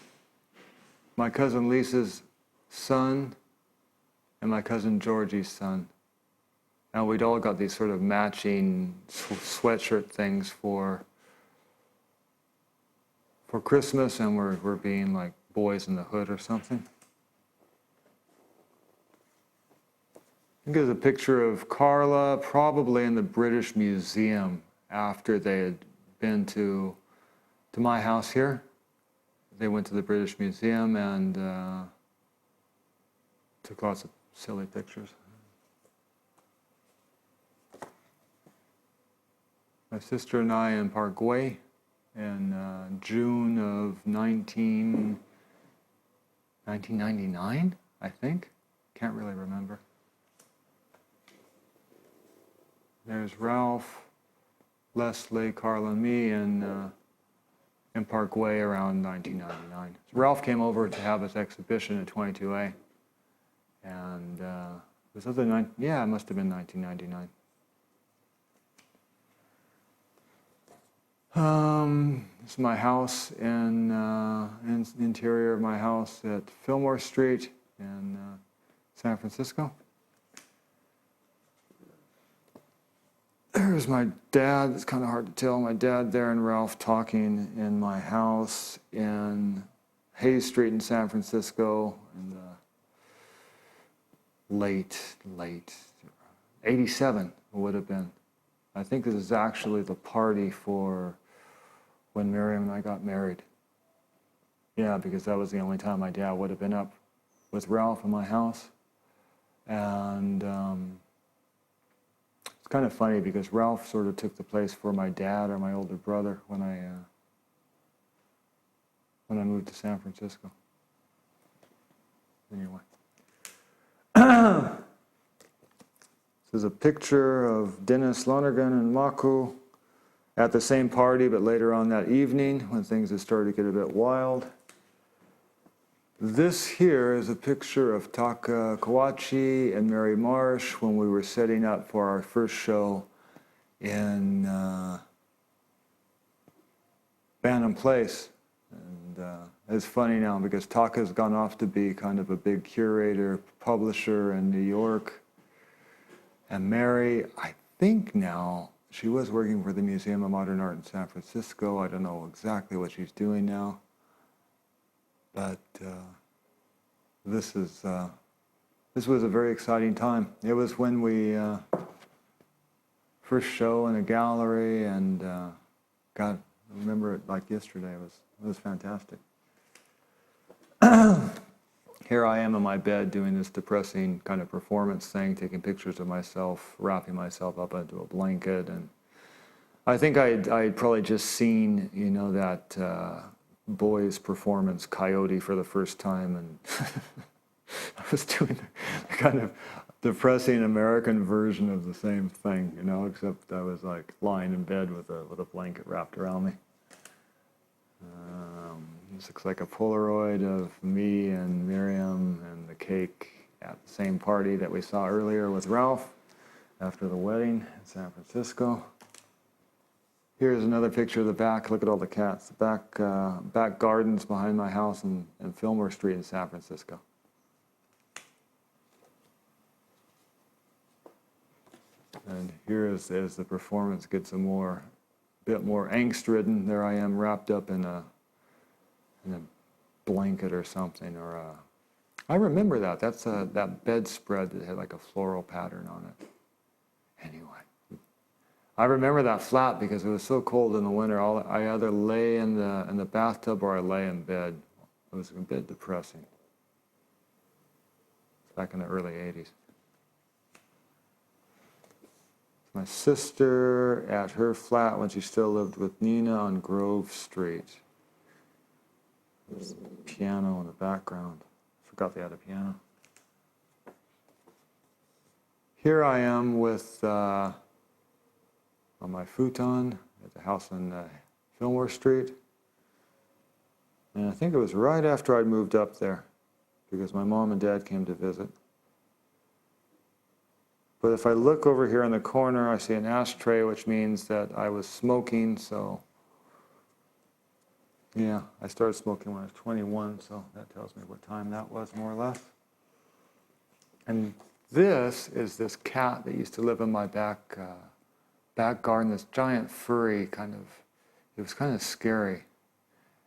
my cousin Lisa's son and my cousin Georgie's son. Now we'd all got these sort of matching sweatshirt things for Christmas, and we're being like boys in the hood or something. I think there's a picture of Carla probably in the British Museum after they had been to my house here. They went to the British Museum and took lots of silly pictures. My sister and I in Parkway in June of 1999, I think. Can't really remember. There's Ralph, Leslie, Carla, and me in Parkway around 1999. So Ralph came over to have his exhibition at 22A. And this was it must have been 1999. This is my house in the interior of my house at Fillmore Street in San Francisco. There's my dad. It's kind of hard to tell. My dad there and Ralph talking in my house in Hayes Street in San Francisco in the late 87 would have been. I think this is actually the party for when Miriam and I got married. Yeah, because that was the only time my dad would have been up with Ralph in my house. And it's kind of funny because Ralph sort of took the place for my dad or my older brother when I moved to San Francisco. Anyway. This is a picture of Dennis Lonergan and Maku at the same party, but later on that evening when things had started to get a bit wild. This here is a picture of Taka Kawachi and Mary Marsh when we were setting up for our first show in Bantam Place. And it's funny now because Taka's gone off to be kind of a big curator, publisher in New York. And Mary, I think now, she was working for the Museum of Modern Art in San Francisco. I don't know exactly what she's doing now. But this was a very exciting time. It was when we first show in a gallery, and God, I remember it like yesterday. It was fantastic. Here I am in my bed doing this depressing kind of performance thing, taking pictures of myself, wrapping myself up into a blanket. And I think I'd probably just seen, that boy's performance, Coyote, for the first time. And I was doing the kind of depressing American version of the same thing, except I was like lying in bed with a blanket wrapped around me. This looks like a Polaroid of me and Miriam and the cake at the same party that we saw earlier with Ralph after the wedding in San Francisco. Here's another picture of the back. Look at all the cats. The back gardens behind my house in Fillmore Street in San Francisco. And here as the performance gets a bit more angst-ridden, there I am wrapped up in a blanket or something, I remember that. That's that bedspread that had like a floral pattern on it. Anyway, I remember that flat because it was so cold in the winter. I either lay in the bathtub or I lay in bed. It was a bit depressing. Back in the early 80s. My sister at her flat when she still lived with Nina on Grove Street. There's a piano in the background. Forgot they had a piano. Here I am on my futon at the house on Fillmore Street. And I think it was right after I'd moved up there because my mom and dad came to visit. But if I look over here in the corner, I see an ashtray, which means that I was smoking, so yeah, I started smoking when I was 21, so that tells me what time that was, more or less. And this is this cat that used to live in my back garden, this giant furry it was kind of scary.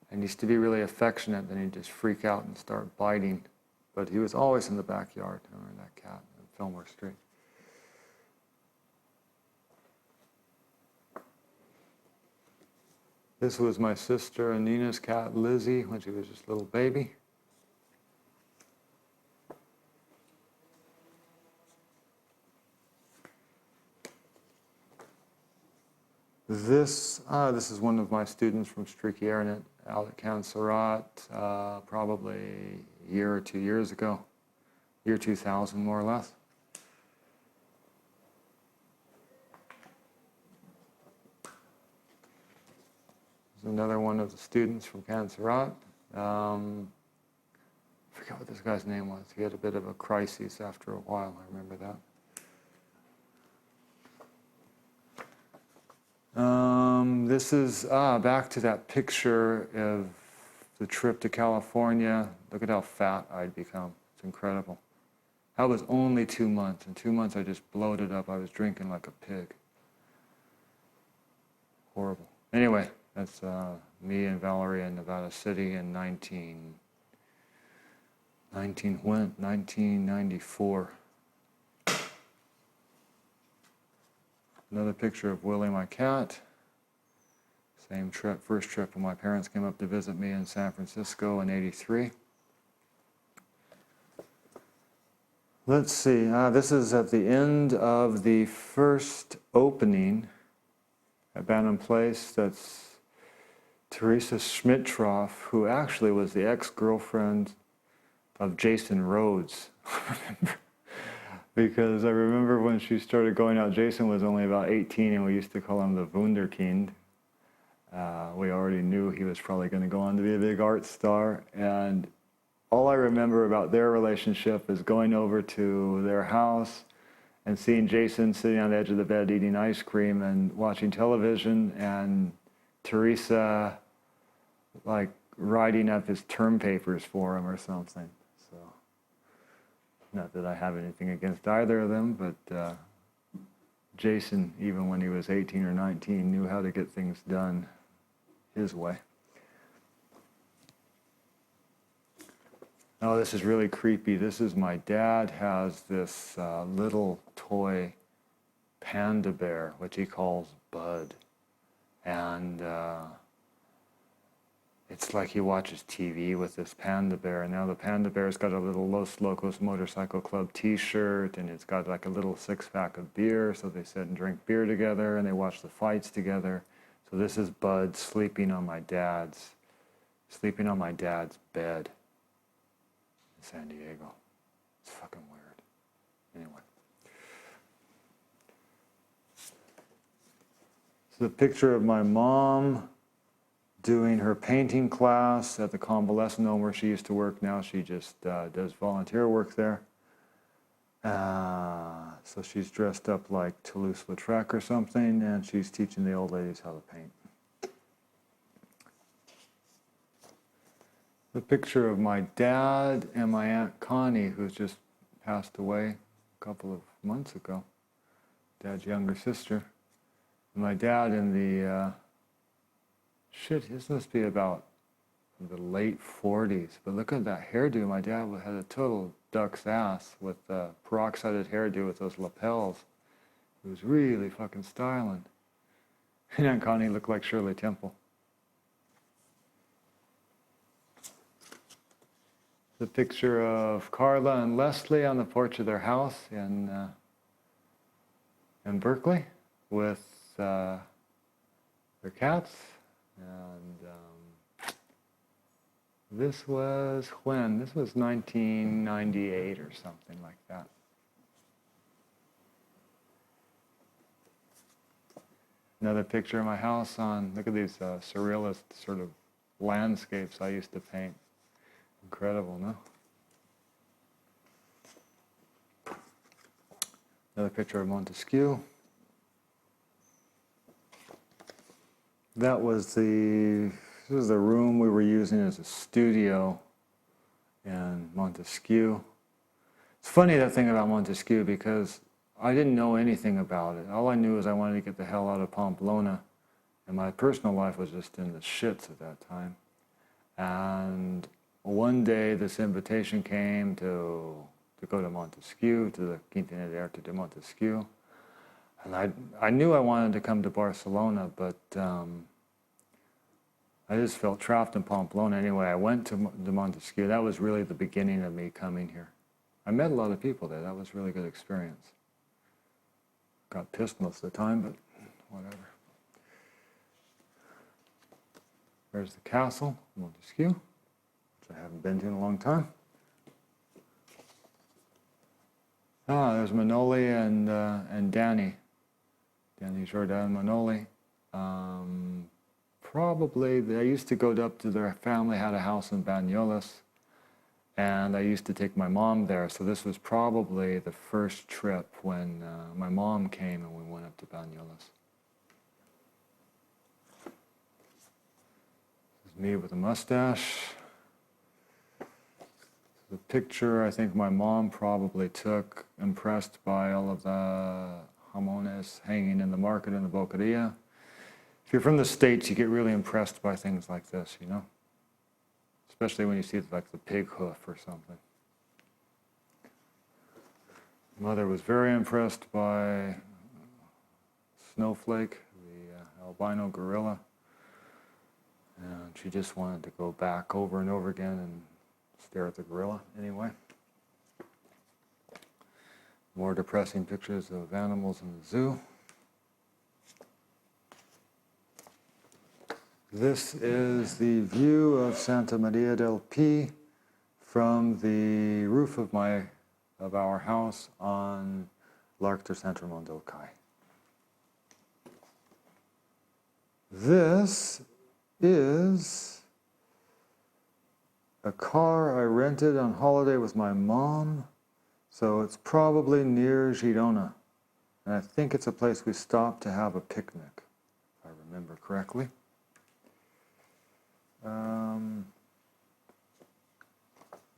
And used to be really affectionate, then he'd just freak out and start biting. But he was always in the backyard, that cat in Fillmore Street. This was my sister and Nina's cat, Lizzie, when she was just a little baby. This is one of my students from Streaky Airnet out at Camp Surat, probably a year or 2 years ago, year 2000 more or less. Another one of the students from Camp Surat. I forget what this guy's name was. He had a bit of a crisis after a while, I remember that. This is back to that picture of the trip to California. Look at how fat I'd become. It's incredible. That was only 2 months. In 2 months I just bloated up. I was drinking like a pig. Horrible. Anyway. That's me and Valerie in Nevada City in 1994. Another picture of Willie, my cat. Same trip, first trip when my parents came up to visit me in San Francisco in '83. Let's see, this is at the end of the first opening at Bannon Place. That's Teresa Schmidtroff, who actually was the ex-girlfriend of Jason Rhodes. Because I remember when she started going out, Jason was only about 18 and we used to call him the Wunderkind. We already knew he was probably going to go on to be a big art star. And all I remember about their relationship is going over to their house and seeing Jason sitting on the edge of the bed eating ice cream and watching television, and Teresa like writing up his term papers for him or something. So, not that I have anything against either of them, but Jason, even when he was 18 or 19, knew how to get things done his way. Oh, this is really creepy. This is my dad has this little toy panda bear, which he calls Bud. And it's like he watches TV with this panda bear. And now the panda bear's got a little Los Locos Motorcycle Club t-shirt, and it's got like a little 6-pack of beer, so they sit and drink beer together, and they watch the fights together. So this is Bud sleeping on my dad's bed in San Diego. It's fucking weird. Anyway. So the picture of my mom doing her painting class at the convalescent home where she used to work. Now she just does volunteer work there. So she's dressed up like Toulouse-Lautrec or something, and she's teaching the old ladies how to paint. The picture of my dad and my Aunt Connie, who's just passed away a couple of months ago. Dad's younger sister. And my dad in the this must be about the late 40s. But look at that hairdo. My dad had a total duck's ass with a peroxided hairdo with those lapels. It was really fucking styling. And Aunt Connie looked like Shirley Temple. The picture of Carla and Leslie on the porch of their house in Berkeley with their cats. And this was when? This was 1998 or something like that. Another picture of my house on, look at these surrealist sort of landscapes I used to paint. Incredible, no? Another picture of Montesquieu. This was the room we were using as a studio in Montesquieu. It's funny, that thing about Montesquieu, because I didn't know anything about it. All I knew was I wanted to get the hell out of Pamplona, and my personal life was just in the shits at that time. And one day this invitation came to go to Montesquieu, to the Quinta de Arte de Montesquieu. And I knew I wanted to come to Barcelona, but I just felt trapped in Pamplona anyway. I went to Montesquieu. That was really the beginning of me coming here. I met a lot of people there. That was a really good experience. Got pissed most of the time, but whatever. There's the castle, Montesquieu, which I haven't been to in a long time. There's Manoli and Danny. Danny Jordan Manoli. Probably, I used to go up to their family, had a house in Banyoles, and I used to take my mom there. So this was probably the first trip when my mom came and we went up to Banyoles. This is me with a mustache. The picture I think my mom probably took, impressed by all of the jamones hanging in the market in the Boqueria. If you're from the States, you get really impressed by things like this, you know? Especially when you see like the pig hoof or something. Mother was very impressed by Snowflake, the albino gorilla. And she just wanted to go back over and over again and stare at the gorilla anyway. More depressing pictures of animals in the zoo. This is the view of Santa Maria del Pi from the roof of our house on L'Arc de Saint-Ramon del Cai. This is a car I rented on holiday with my mom, so it's probably near Girona. And I think it's a place we stopped to have a picnic, if I remember correctly.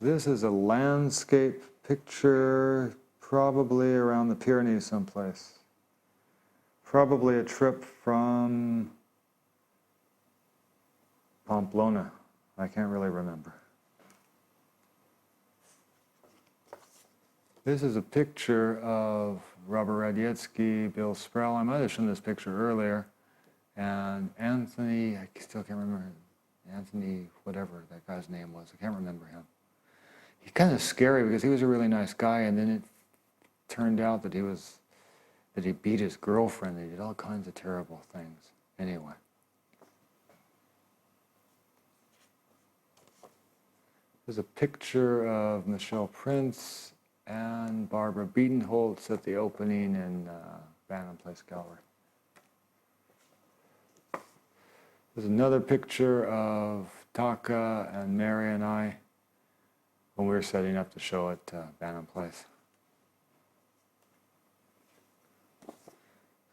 This is a landscape picture, probably around the Pyrenees someplace. Probably a trip from Pamplona. I can't really remember. This is a picture of Robert Radziecki, Bill Sproul. I might have shown this picture earlier. And Anthony, I still can't remember. Anthony, whatever that guy's name was. I can't remember him. He's kind of scary because he was a really nice guy, and then it turned out that he beat his girlfriend. He did all kinds of terrible things. Anyway. There's a picture of Michelle Prince and Barbara Biedenholtz at the opening in Bannon Place Gallery. There's another picture of Taka and Mary and I when we were setting up the show at Bannon Place.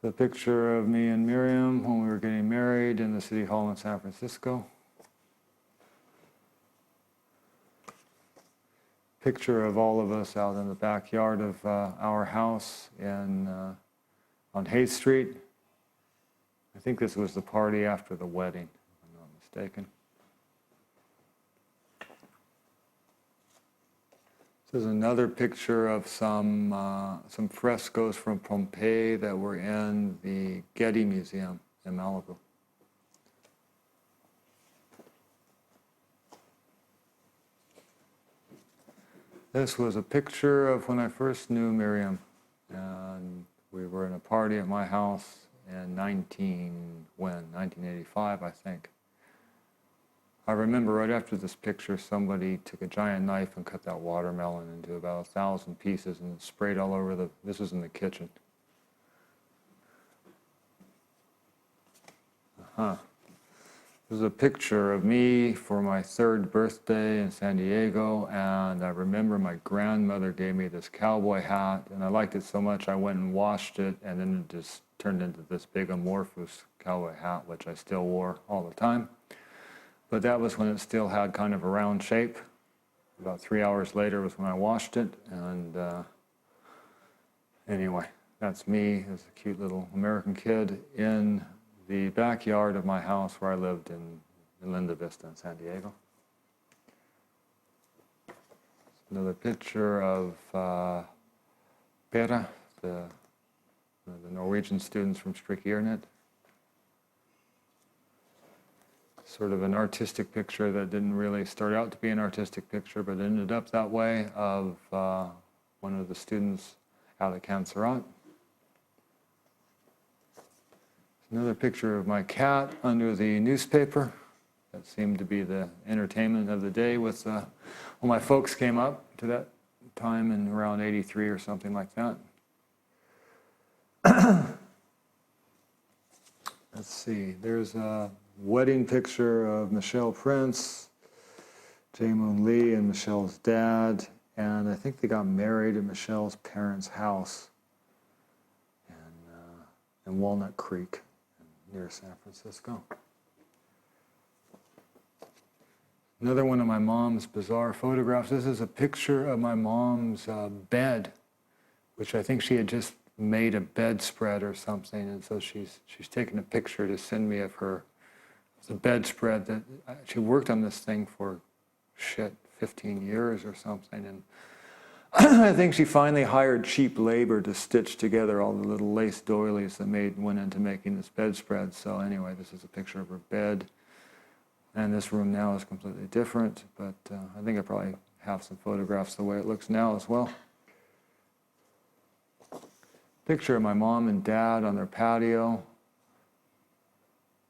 The picture of me and Miriam when we were getting married in the City Hall in San Francisco. Picture of all of us out in the backyard of our house on Hayes Street. I think this was the party after the wedding, if I'm not mistaken. This is another picture of some frescoes from Pompeii that were in the Getty Museum in Malibu. This was a picture of when I first knew Miriam, and we were in a party at my house in 1985, I think. I remember right after this picture, somebody took a giant knife and cut that watermelon into about 1,000 pieces and sprayed all over this was in the kitchen. There's a picture of me for my 3rd birthday in San Diego, and I remember my grandmother gave me this cowboy hat, and I liked it so much I went and washed it, and then it just turned into this big amorphous cowboy hat, which I still wore all the time. But that was when it still had kind of a round shape. About 3 hours later was when I washed it, and anyway, that's me as a cute little American kid in the backyard of my house where I lived in Linda Vista in San Diego. Another picture of Pera, the Norwegian students from Strykjærnet. Sort of an artistic picture that didn't really start out to be an artistic picture, but ended up that way, of one of the students out at Cancerat. Another picture of my cat under the newspaper. That seemed to be the entertainment of the day with when my folks came up to that time in around 83 or something like that. Let's see, there's a wedding picture of Michelle Prince, Jae-Moon Lee and Michelle's dad, and I think they got married at Michelle's parents' house in Walnut Creek near San Francisco. Another one of my mom's bizarre photographs. This is a picture of my mom's bed, which I think she had just made a bedspread or something, and so she's taken a picture to send me of the bedspread that she worked on this thing for 15 years or something, and I think she finally hired cheap labor to stitch together all the little lace doilies that went into making this bedspread. So anyway, this is a picture of her bed. And this room now is completely different, but I think I probably have some photographs the way it looks now as well. Picture of my mom and dad on their patio.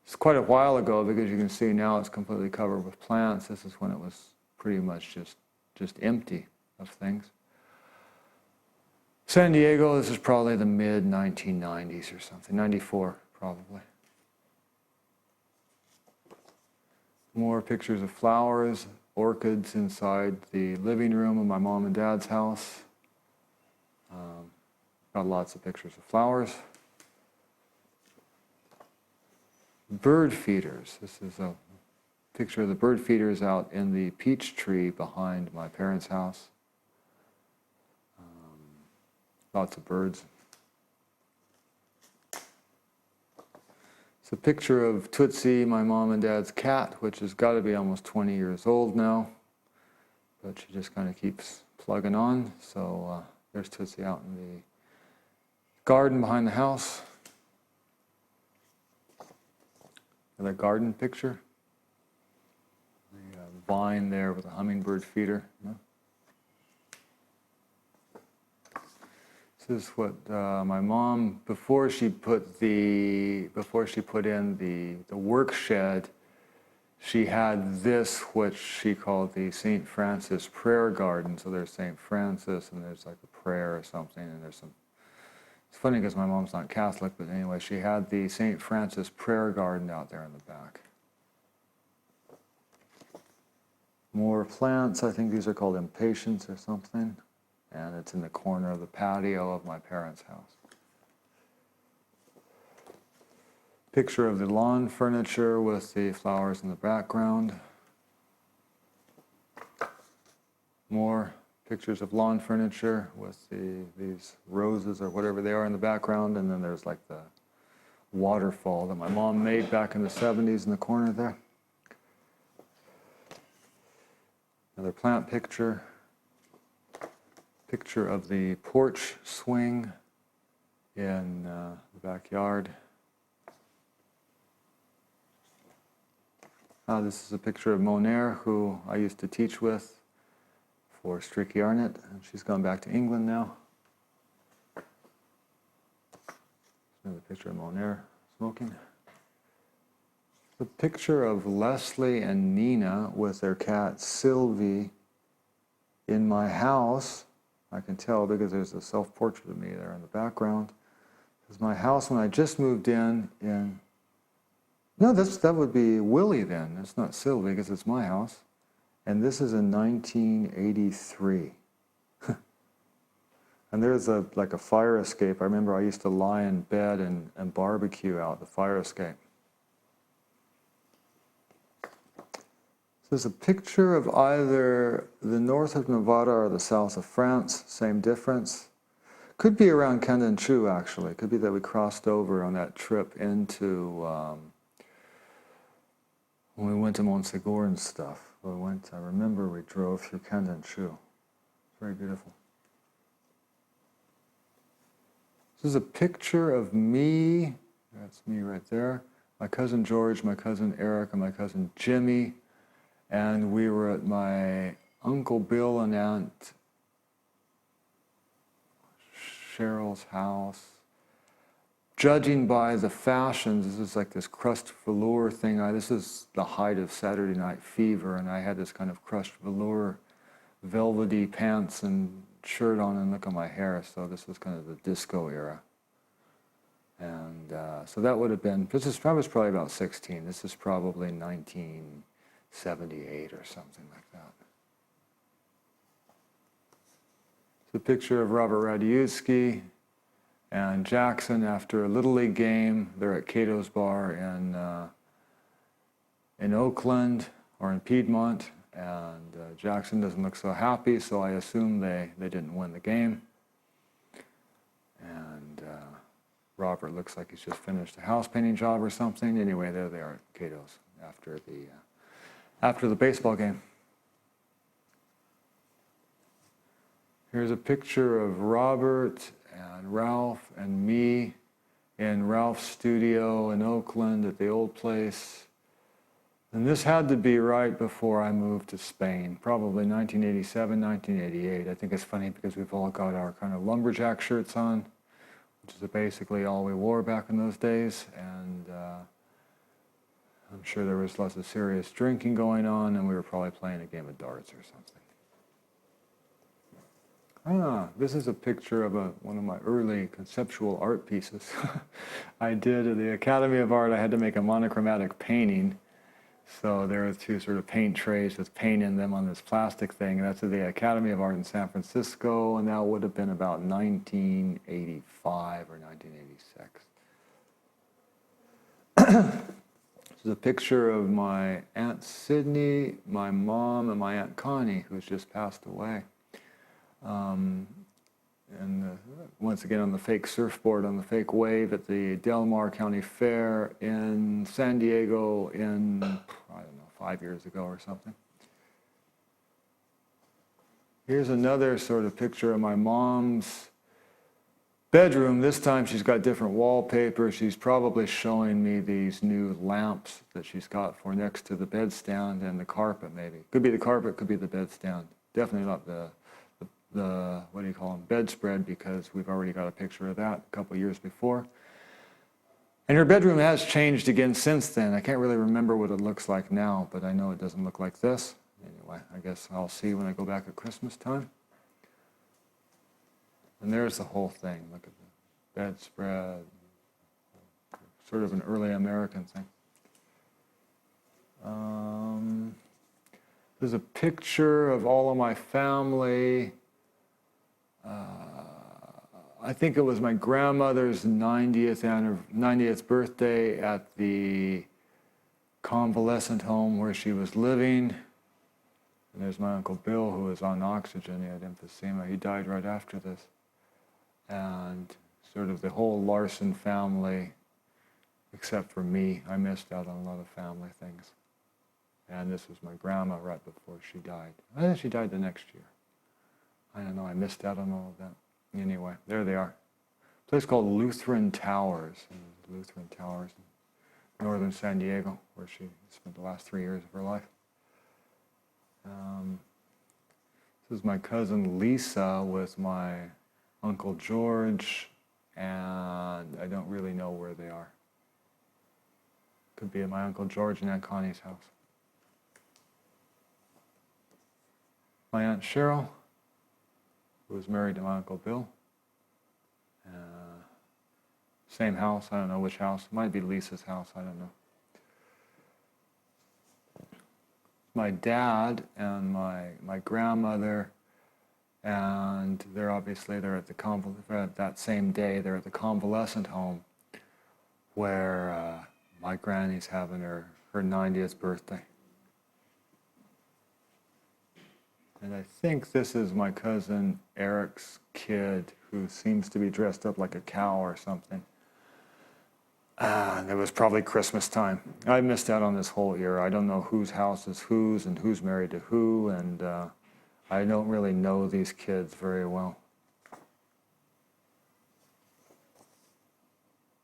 It's quite a while ago because you can see now it's completely covered with plants. This is when it was pretty much just empty of things. San Diego, this is probably the mid-1990s or something, 94 probably. More pictures of flowers, orchids inside the living room of my mom and dad's house. Got lots of pictures of flowers. Bird feeders. This is a picture of the bird feeders out in the peach tree behind my parents' house. Lots of birds. It's a picture of Tootsie, my mom and dad's cat, which has got to be almost 20 years old now, but she just kind of keeps plugging on. So there's Tootsie out in the garden behind the house. Another garden picture. vine there with a hummingbird feeder. This is what my mom, before she put in the work shed, she had this, which she called the St. Francis Prayer Garden. So there's St. Francis, and there's like a prayer or something, and there's some. It's funny because my mom's not Catholic, but anyway, she had the St. Francis Prayer Garden out there in the back. More plants. I think these are called impatiens or something. And it's in the corner of the patio of my parents' house. Picture of the lawn furniture with the flowers in the background. More pictures of lawn furniture with these roses or whatever they are in the background. And then there's like the waterfall that my mom made back in the 70s in the corner there. Another plant picture. Picture of the porch swing in the backyard. This is a picture of Monair, who I used to teach with for Stricky Arnott, and she's gone back to England now. Another picture of Monair smoking. The picture of Leslie and Nina with their cat Sylvie in my house. I can tell because there's a self-portrait of me there in the background. This is my house when I just moved in. No, that would be Willie then. That's not Sylvie because it's my house. And this is in 1983. And there's like a fire escape. I remember I used to lie in bed and barbecue out the fire escape. There's a picture of either the north of Nevada or the south of France, same difference. Could be around Kandanchu, actually. Could be that we crossed over on that trip into, when we went to Montsegur and stuff. I remember we drove through Kandanchu. Very beautiful. This is a picture of me, that's me right there, my cousin George, my cousin Eric, and my cousin Jimmy. And we were at my Uncle Bill and Aunt Cheryl's house. Judging by the fashions, this is like this crushed velour thing. This is the height of Saturday Night Fever, and I had this kind of crushed velour, velvety pants and shirt on, and look at my hair. So this was kind of the disco era. And so that would have been, I was probably about 16. This is probably 1978 or something like that. It's a picture of Robert Radiuski and Jackson after a Little League game. They're at Cato's Bar in Oakland or in Piedmont, and Jackson doesn't look so happy, so I assume they didn't win the game. And Robert looks like he's just finished a house painting job or something. Anyway, there they are at Cato's after the baseball game. Here's a picture of Robert and Ralph and me in Ralph's studio in Oakland at the old place. And this had to be right before I moved to Spain, probably 1987, 1988. I think it's funny because we've all got our kind of lumberjack shirts on, which is basically all we wore back in those days. And I'm sure there was lots of serious drinking going on, and we were probably playing a game of darts or something. This is a picture of one of my early conceptual art pieces. I did at the Academy of Art. I had to make a monochromatic painting. So there are two sort of paint trays with paint in them on this plastic thing. That's at the Academy of Art in San Francisco, and that would have been about 1985 or 1986. This is a picture of my Aunt Sydney, my mom, and my Aunt Connie, who's just passed away. Once again on the fake surfboard, on the fake wave at the Del Mar County Fair in San Diego in, I don't know, 5 years ago or something. Here's another sort of picture of my mom's bedroom. This time she's got different wallpaper. She's probably showing me these new lamps that she's got for next to the bedstand and the carpet maybe. Could be the carpet, could be the bedstand. Definitely not the what do you call them, bedspread, because we've already got a picture of that a couple years before. And her bedroom has changed again since then. I can't really remember what it looks like now, but I know it doesn't look like this. Anyway, I guess I'll see when I go back at Christmas time. And there's the whole thing. Look at the bedspread. Sort of an early American thing. There's a picture of all of my family. I think it was my grandmother's 90th birthday at the convalescent home where she was living. And there's my Uncle Bill, who was on oxygen. He had emphysema. He died right after this. And sort of the whole Larson family, except for me, I missed out on a lot of family things. And this was my grandma right before she died. I think she died the next year. I don't know, I missed out on all of that. Anyway, there they are. A place called Lutheran Towers. Lutheran Towers in northern San Diego, where she spent the last 3 years of her life. This is my cousin Lisa with my Uncle George, and I don't really know where they are. Could be at my Uncle George and Aunt Connie's house. My Aunt Cheryl, who was married to my Uncle Bill. Same house, I don't know which house. It might be Lisa's house, I don't know. My dad and my grandmother, and they're at the that same day, they're at the convalescent home where my granny's having her 90th birthday. And I think this is my cousin Eric's kid, who seems to be dressed up like a cow or something. And it was probably Christmas time. I missed out on this whole era. I don't know whose house is whose and who's married to who, and I don't really know these kids very well.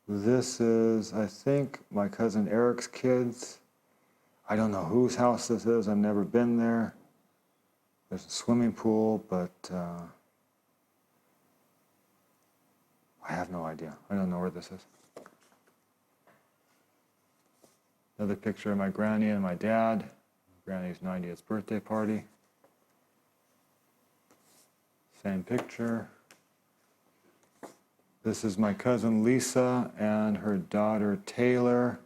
This is, I think, my cousin Eric's kids. I don't know whose house this is. I've never been there. There's a swimming pool, but I have no idea. I don't know where this is. Another picture of my granny and my dad. Granny's 90th birthday party. Same picture. This is my cousin Lisa and her daughter Taylor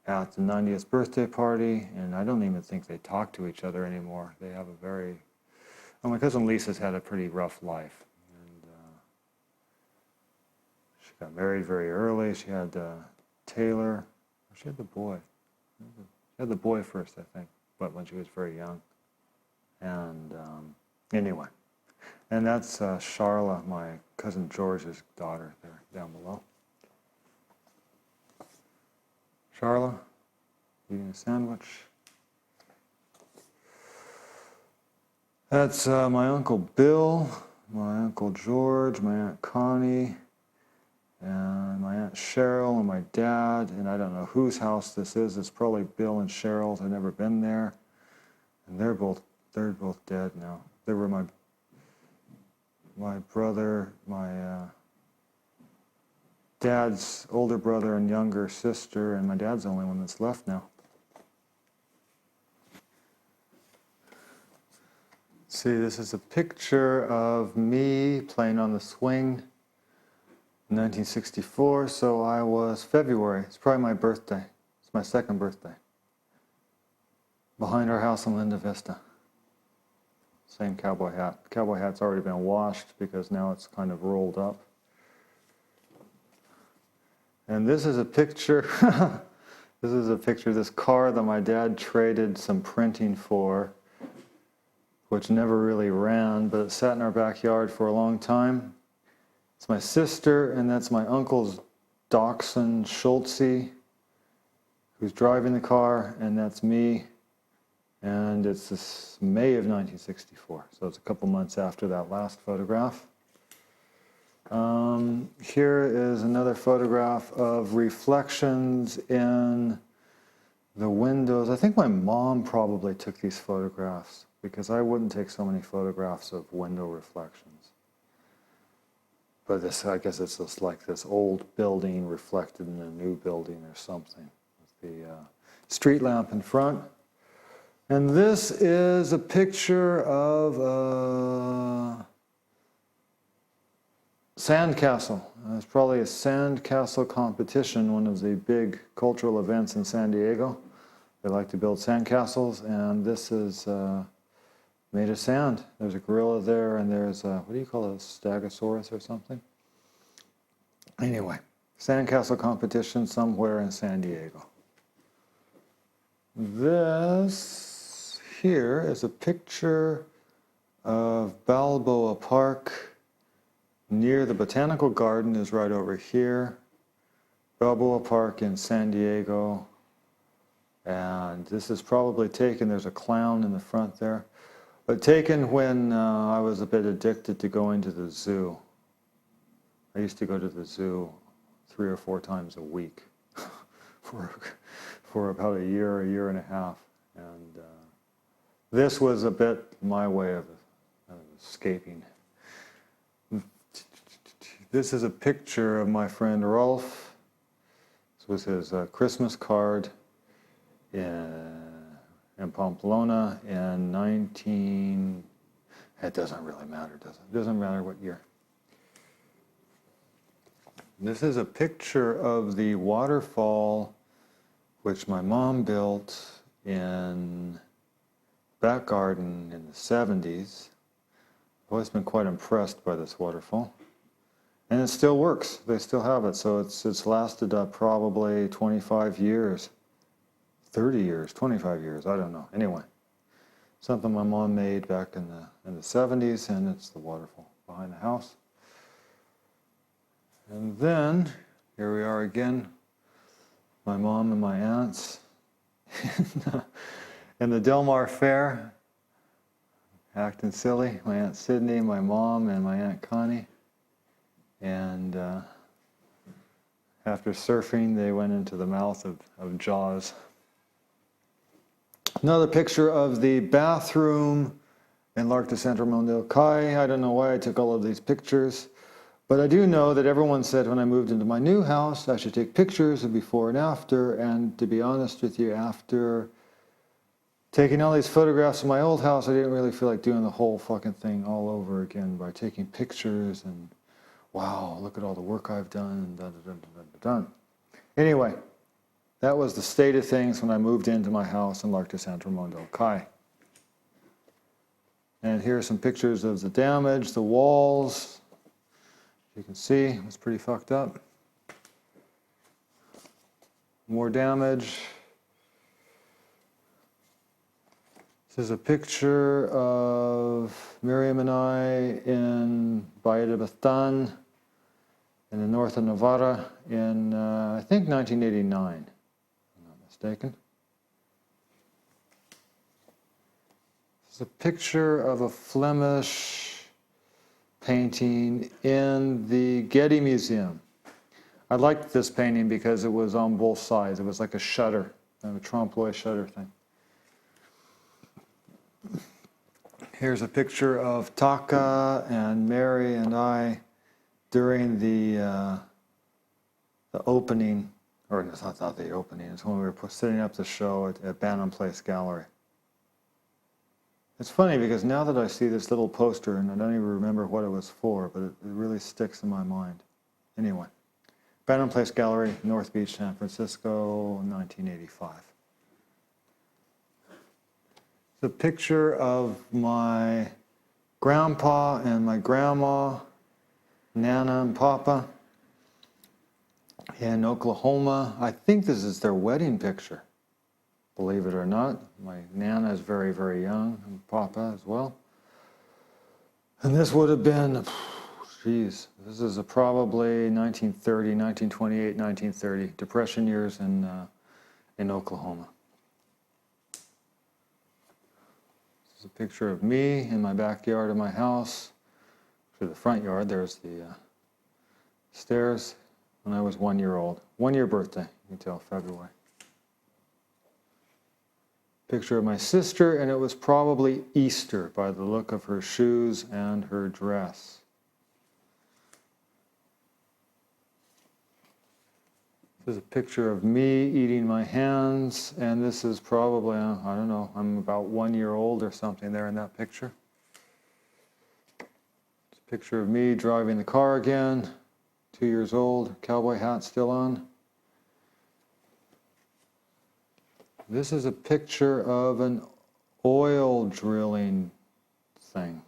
at the 90th birthday party, and I don't even think they talk to each other anymore. They have well, my cousin Lisa's had a pretty rough life. And she got married very early. She had Taylor. She had the boy. She had the boy first, I think, but when she was very young. And anyway, and that's Charla, my cousin George's daughter, there down below. Charla, eating a sandwich. That's my Uncle Bill, my Uncle George, my Aunt Connie, and my Aunt Cheryl and my dad, and I don't know whose house this is. It's probably Bill and Cheryl's. I've never been there. And they're both dead now. They were my brother, my dad's older brother and younger sister, and my dad's the only one that's left now. See, this is a picture of me playing on the swing in 1964, so I was February. It's probably my birthday. It's my second birthday. Behind our house in Linda Vista. Same cowboy hat. Cowboy hat's already been washed because now it's kind of rolled up. And this is a picture, this is a picture of this car that my dad traded some printing for, which never really ran, but it sat in our backyard for a long time. It's my sister, and that's my uncle's Dachshund Schultze, who's driving the car, and that's me. And it's this May of 1964, so it's a couple months after that last photograph. Here is another photograph of reflections in the windows. I think my mom probably took these photographs because I wouldn't take so many photographs of window reflections. But this, I guess it's just like this old building reflected in a new building or something. With the street lamp in front. And this is a picture of a sandcastle. It's probably a sandcastle competition, one of the big cultural events in San Diego. They like to build sandcastles, and this is made of sand. There's a gorilla there, and there's a, what do you call it, a stegosaurus or something? Anyway, sandcastle competition somewhere in San Diego. This here is a picture of Balboa Park near the Botanical Garden is right over here. Balboa Park in San Diego. And this is probably taken, there's a clown in the front there, but taken when I was a bit addicted to going to the zoo. I used to go to the zoo 3 or 4 times a week for about a year and a half. And this was a bit my way of escaping. This is a picture of my friend Rolf. This was his Christmas card in Pamplona in it doesn't really matter, does it? It doesn't matter what year. This is a picture of the waterfall which my mom built in back garden in the 70s. I've always been quite impressed by this waterfall. And it still works. They still have it. So it's lasted probably 25 years. 30 years, 25 years, I don't know. Anyway, something my mom made back in the 70s, and it's the waterfall behind the house. And then, here we are again, my mom and my aunts in the Del Mar Fair, acting silly. My Aunt Sydney, my mom, and my Aunt Connie. And after surfing, they went into the mouth of Jaws. Another picture of the bathroom in L'Arc de Saint-Raymond-del-Cay. I don't know why I took all of these pictures, but I do know that everyone said when I moved into my new house, I should take pictures of before and after, and to be honest with you, after taking all these photographs of my old house, I didn't really feel like doing the whole fucking thing all over again by taking pictures and, wow, look at all the work I've done, and done. Anyway, that was the state of things when I moved into my house in L'Arc de Saint-Raymond-del-Cay. And here are some pictures of the damage, the walls. You can see it's pretty fucked up. More damage. This is a picture of Miriam and I in Valle de Baztán in the north of Navarra in, I think, 1989. Mistaken. This is a picture of a Flemish painting in the Getty Museum. I liked this painting because it was on both sides. It was like a shutter, a trompe-l'oeil shutter thing. Here's a picture of Taka and Mary and I during the opening. Or it's not the opening, it's when we were setting up the show at Bannon Place Gallery. It's funny because now that I see this little poster, and I don't even remember what it was for, but it really sticks in my mind. Anyway, Bannon Place Gallery, North Beach, San Francisco, 1985. It's a picture of my grandpa and my grandma, Nana and Papa, in Oklahoma. I think this is their wedding picture, believe it or not. My Nana is very, very young, and Papa as well. And this would have been, geez, this is probably 1930, 1928, 1930, Depression years in Oklahoma. This is a picture of me in my backyard of my house. To the front yard, there's the stairs when I was 1 year old. 1 year birthday, you can tell, February. Picture of my sister, and it was probably Easter by the look of her shoes and her dress. This is a picture of me eating my hands, and this is probably, I don't know, I'm about 1 year old or something there in that picture. It's a picture of me driving the car again, 2 years old, cowboy hat still on. This is a picture of an oil drilling thing.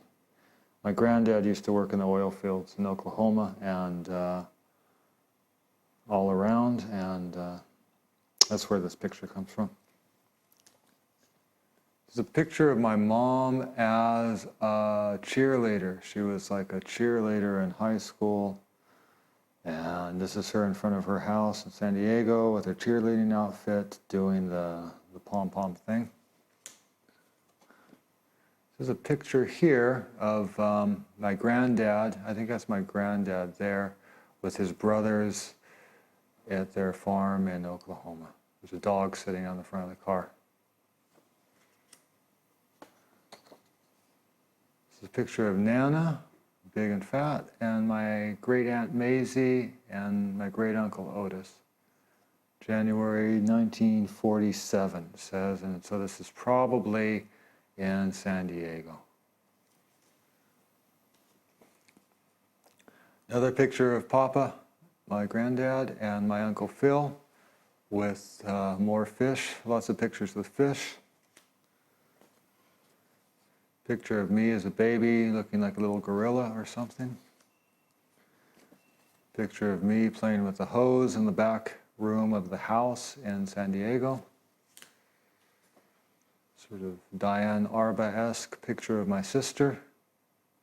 My granddad used to work in the oil fields in Oklahoma and all around, and that's where this picture comes from. It's a picture of my mom as a cheerleader. She was like a cheerleader in high school, and this is her in front of her house in San Diego with her cheerleading outfit doing the pom-pom thing. There's a picture here of my granddad. I think that's my granddad there with his brothers at their farm in Oklahoma. There's a dog sitting on the front of the car. This is a picture of Nana, big and fat, and my great aunt Maisie and my great uncle Otis. January 1947 it says, and so this is probably in San Diego. Another picture of Papa, my granddad, and my Uncle Phil with more fish, lots of pictures with fish. Picture of me as a baby looking like a little gorilla or something. Picture of me playing with the hose in the back room of the house in San Diego. Sort of Diane Arba-esque picture of my sister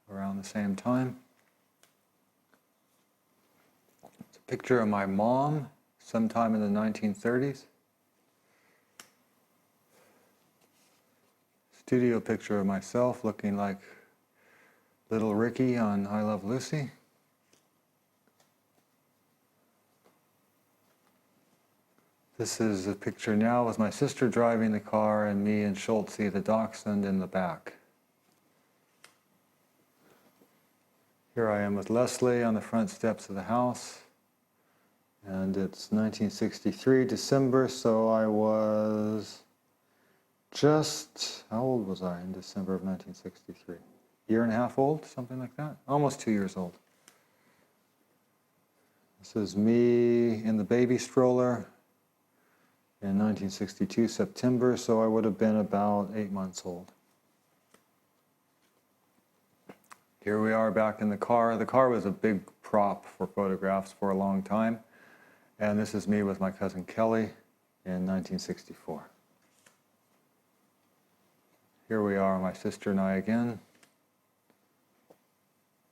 around the same time. It's a picture of my mom sometime in the 1930s. Studio picture of myself looking like little Ricky on I Love Lucy. This is a picture now with my sister driving the car and me and Schultze the dachshund in the back. Here I am with Leslie on the front steps of the house. And it's 1963, December, so I was just, how old was I in December of 1963? Year and a half old, something like that? Almost 2 years old. This is me in the baby stroller in 1962, September, so I would have been about 8 months old. Here we are back in the car. The car was a big prop for photographs for a long time. And this is me with my cousin Kelly in 1964. Here we are, my sister and I again.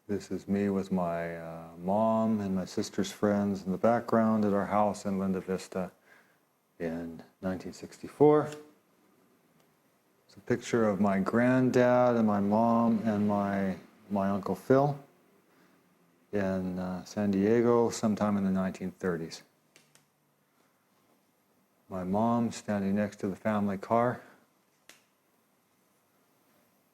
This is me with my mom and my sister's friends in the background at our house in Linda Vista in 1964. It's a picture of my granddad and my mom and my Uncle Phil in San Diego sometime in the 1930s. My mom standing next to the family car.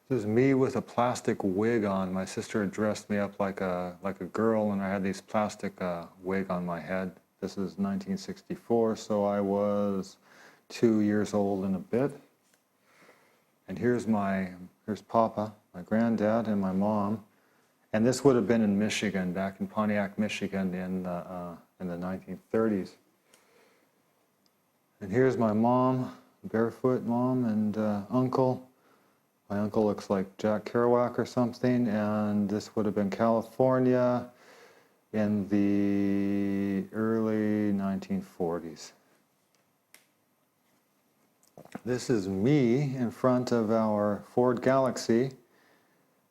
This is me with a plastic wig on. My sister had dressed me up like a girl, and I had these plastic wig on my head. This is 1964, so I was 2 years old and a bit. And here's Papa, my granddad, and my mom. And this would have been in Michigan, back in Pontiac, Michigan, in the 1930s. And here's my mom, barefoot mom, and uncle. My uncle looks like Jack Kerouac or something, and this would have been California in the early 1940s. This is me in front of our Ford Galaxy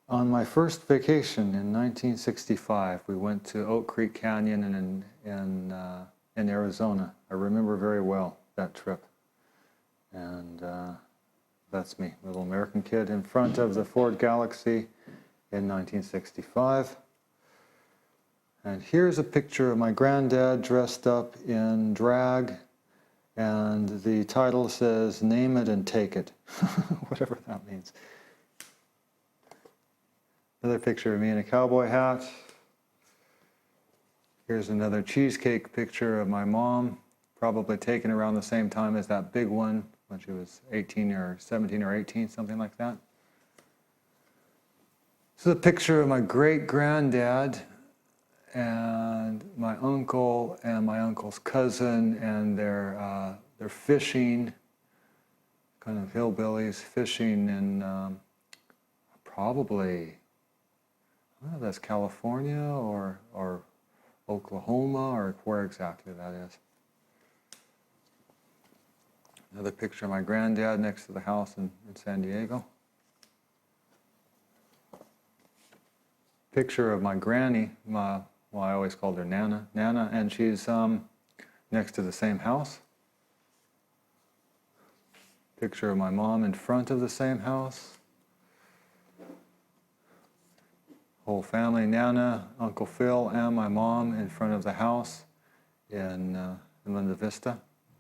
on my first vacation in 1965. We went to Oak Creek Canyon in Arizona. I remember very well that trip. And that's me, little American kid in front of the Ford Galaxy in 1965. And here's a picture of my granddad dressed up in drag, and the title says, "Name it and take it," whatever that means. Another picture of me in a cowboy hat. Here's another cheesecake picture of my mom, probably taken around the same time as that big one when she was 18 or 17 or 18, something like that. This is a picture of my great-granddad and my uncle and my uncle's cousin, and they're fishing, kind of hillbillies fishing in probably, I don't know if that's California or Oklahoma, or where exactly that is. Another picture of my granddad next to the house in San Diego. Picture of my granny, well, I always called her Nana, and she's next to the same house. Picture of my mom in front of the same house. Whole family, Nana, Uncle Phil, and my mom in front of the house in Linda Vista,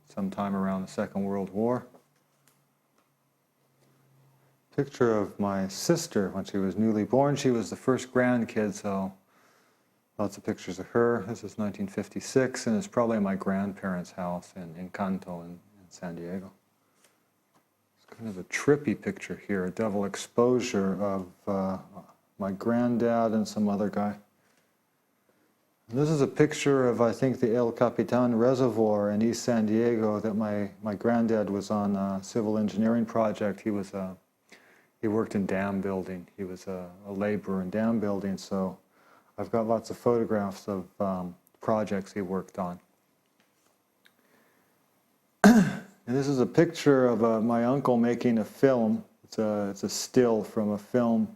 sometime around the Second World War. Picture of my sister when she was newly born. She was the first grandkid, so lots of pictures of her. This is 1956, and it's probably my grandparents' house in Encanto in San Diego. It's kind of a trippy picture here, a double exposure of my granddad and some other guy. And this is a picture of, I think, the El Capitan Reservoir in East San Diego that my granddad was on a civil engineering project. He worked in dam building. He was a laborer in dam building, so I've got lots of photographs of projects he worked on. And this is a picture of my uncle making a film. It's a still from a film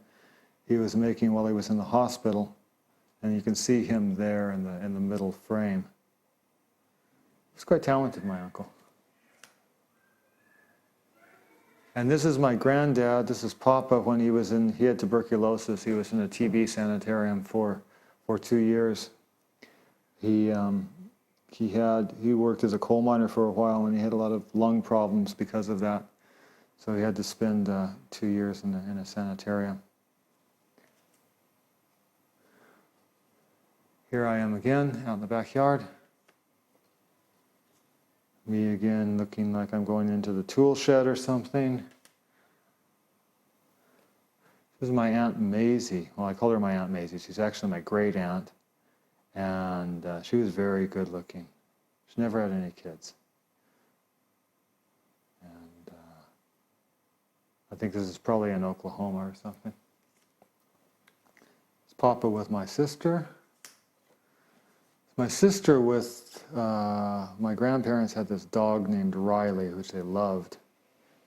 he was making while he was in the hospital, and you can see him there in the middle frame. He's quite talented, my uncle. And this is my granddad. This is Papa when he had tuberculosis. He was in a TB sanitarium for 2 years. He worked as a coal miner for a while, and he had a lot of lung problems because of that. So he had to spend 2 years in a sanitarium. Here I am again, out in the backyard. Me again, looking like I'm going into the tool shed or something. This is my Aunt Maisie. Well, I call her my Aunt Maisie. She's actually my great aunt. And she was very good looking. She never had any kids. And I think this is probably in Oklahoma or something. It's Papa with my sister. My sister with my grandparents had this dog named Riley, which they loved.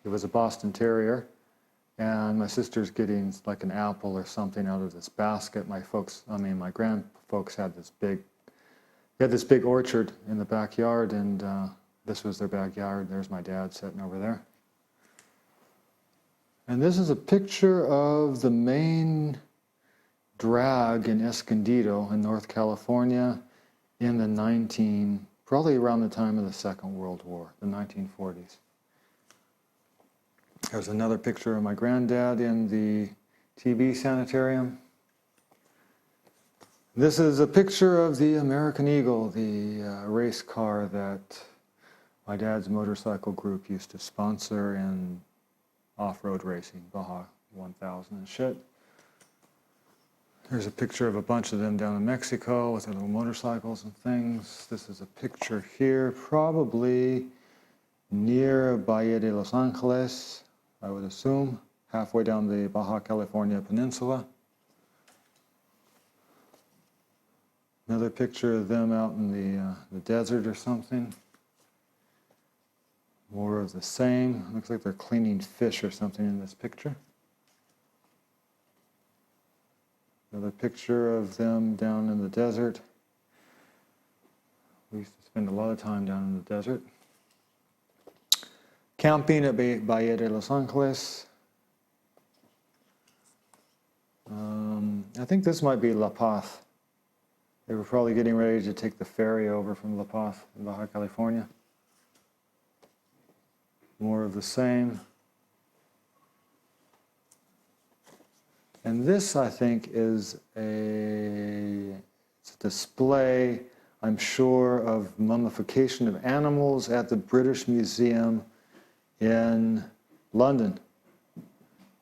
It was a Boston Terrier, and my sister's getting like an apple or something out of this basket. My grandfolks had this big orchard in the backyard, and this was their backyard. There's my dad sitting over there. And this is a picture of the main drag in Escondido in North California in the probably around the time of the Second World War, the 1940s. There's another picture of my granddad in the TB sanitarium. This is a picture of the American Eagle, the race car that my dad's motorcycle group used to sponsor in off-road racing, Baja 1000 and shit. There's a picture of a bunch of them down in Mexico with their little motorcycles and things. This is a picture here, probably near Bahia de Los Angeles, I would assume, halfway down the Baja California Peninsula. Another picture of them out in the desert or something. More of the same. Looks like they're cleaning fish or something in this picture. Another picture of them down in the desert. We used to spend a lot of time down in the desert. Camping at Bahia de Los Angeles. I think this might be La Paz. They were probably getting ready to take the ferry over from La Paz in Baja California. More of the same. And this, I think, is it's a display, I'm sure, of mummification of animals at the British Museum in London.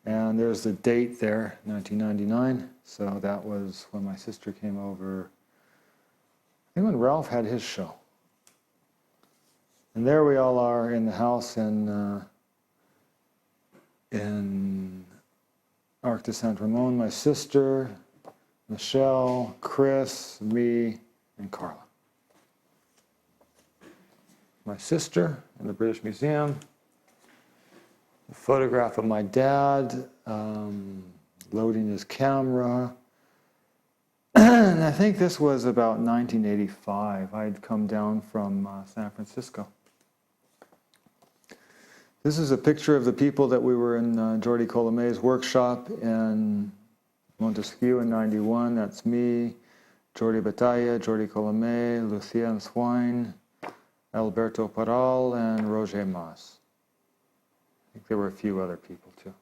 And there's the date there, 1999. So that was when my sister came over. I think when Ralph had his show. And there we all are in the house in Arc de San Ramon, my sister, Michelle, Chris, me, and Carla. My sister in the British Museum. A photograph of my dad loading his camera. And I think this was about 1985. I'd come down from San Francisco. This is a picture of the people that we were in Jordi Colomé's workshop in Montesquieu in 91. That's me, Jordi Batalla, Jordi Colomé, Lucien Swine, Alberto Paral, and Roger Mas. I think there were a few other people too.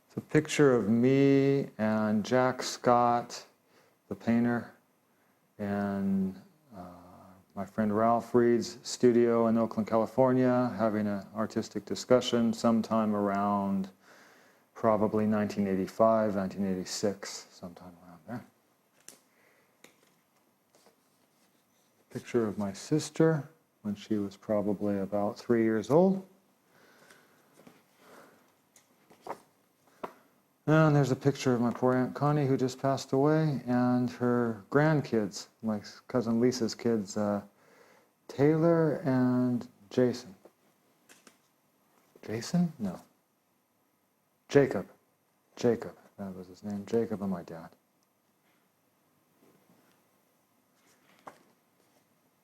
It's a picture of me and Jack Scott, the painter, and my friend Ralph Reed's studio in Oakland, California, having an artistic discussion sometime around probably 1985, 1986, sometime around there. Picture of my sister when she was probably about 3 years old. And there's a picture of my poor Aunt Connie who just passed away and her grandkids, my cousin Lisa's kids, Taylor and Jason. Jason? No. Jacob. Jacob. That was his name. Jacob and my dad.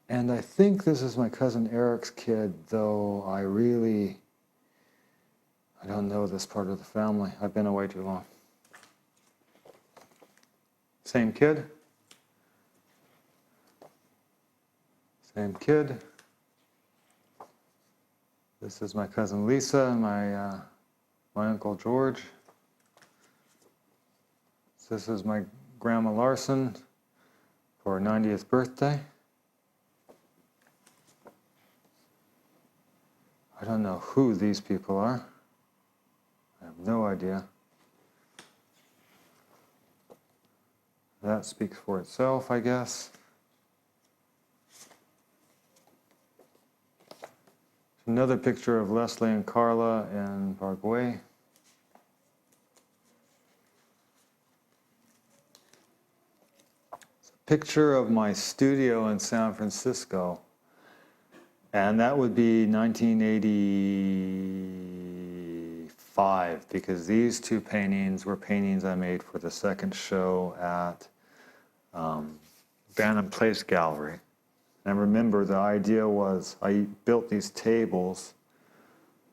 And I think this is my cousin Eric's kid, though I don't know this part of the family. I've been away too long. Same kid. Same kid. This is my cousin Lisa and my uncle George. This is my grandma Larson for her 90th birthday. I don't know who these people are. I have no idea. That speaks for itself, I guess. Another picture of Leslie and Carla in Barguay. It's a picture of my studio in San Francisco. And that would be 1985, because these two paintings were paintings I made for the second show at Banham Place Gallery. And remember, the idea was I built these tables,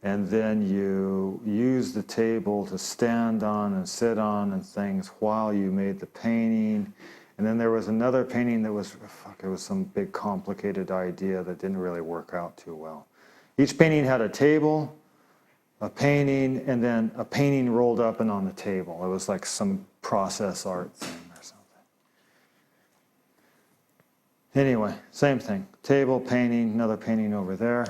and then you use the table to stand on and sit on and things while you made the painting. And then there was another painting that was, it was some big complicated idea that didn't really work out too well. Each painting had a table, a painting, and then a painting rolled up and on the table. It was like some process art thing or something. Anyway, same thing. Table, painting, another painting over there.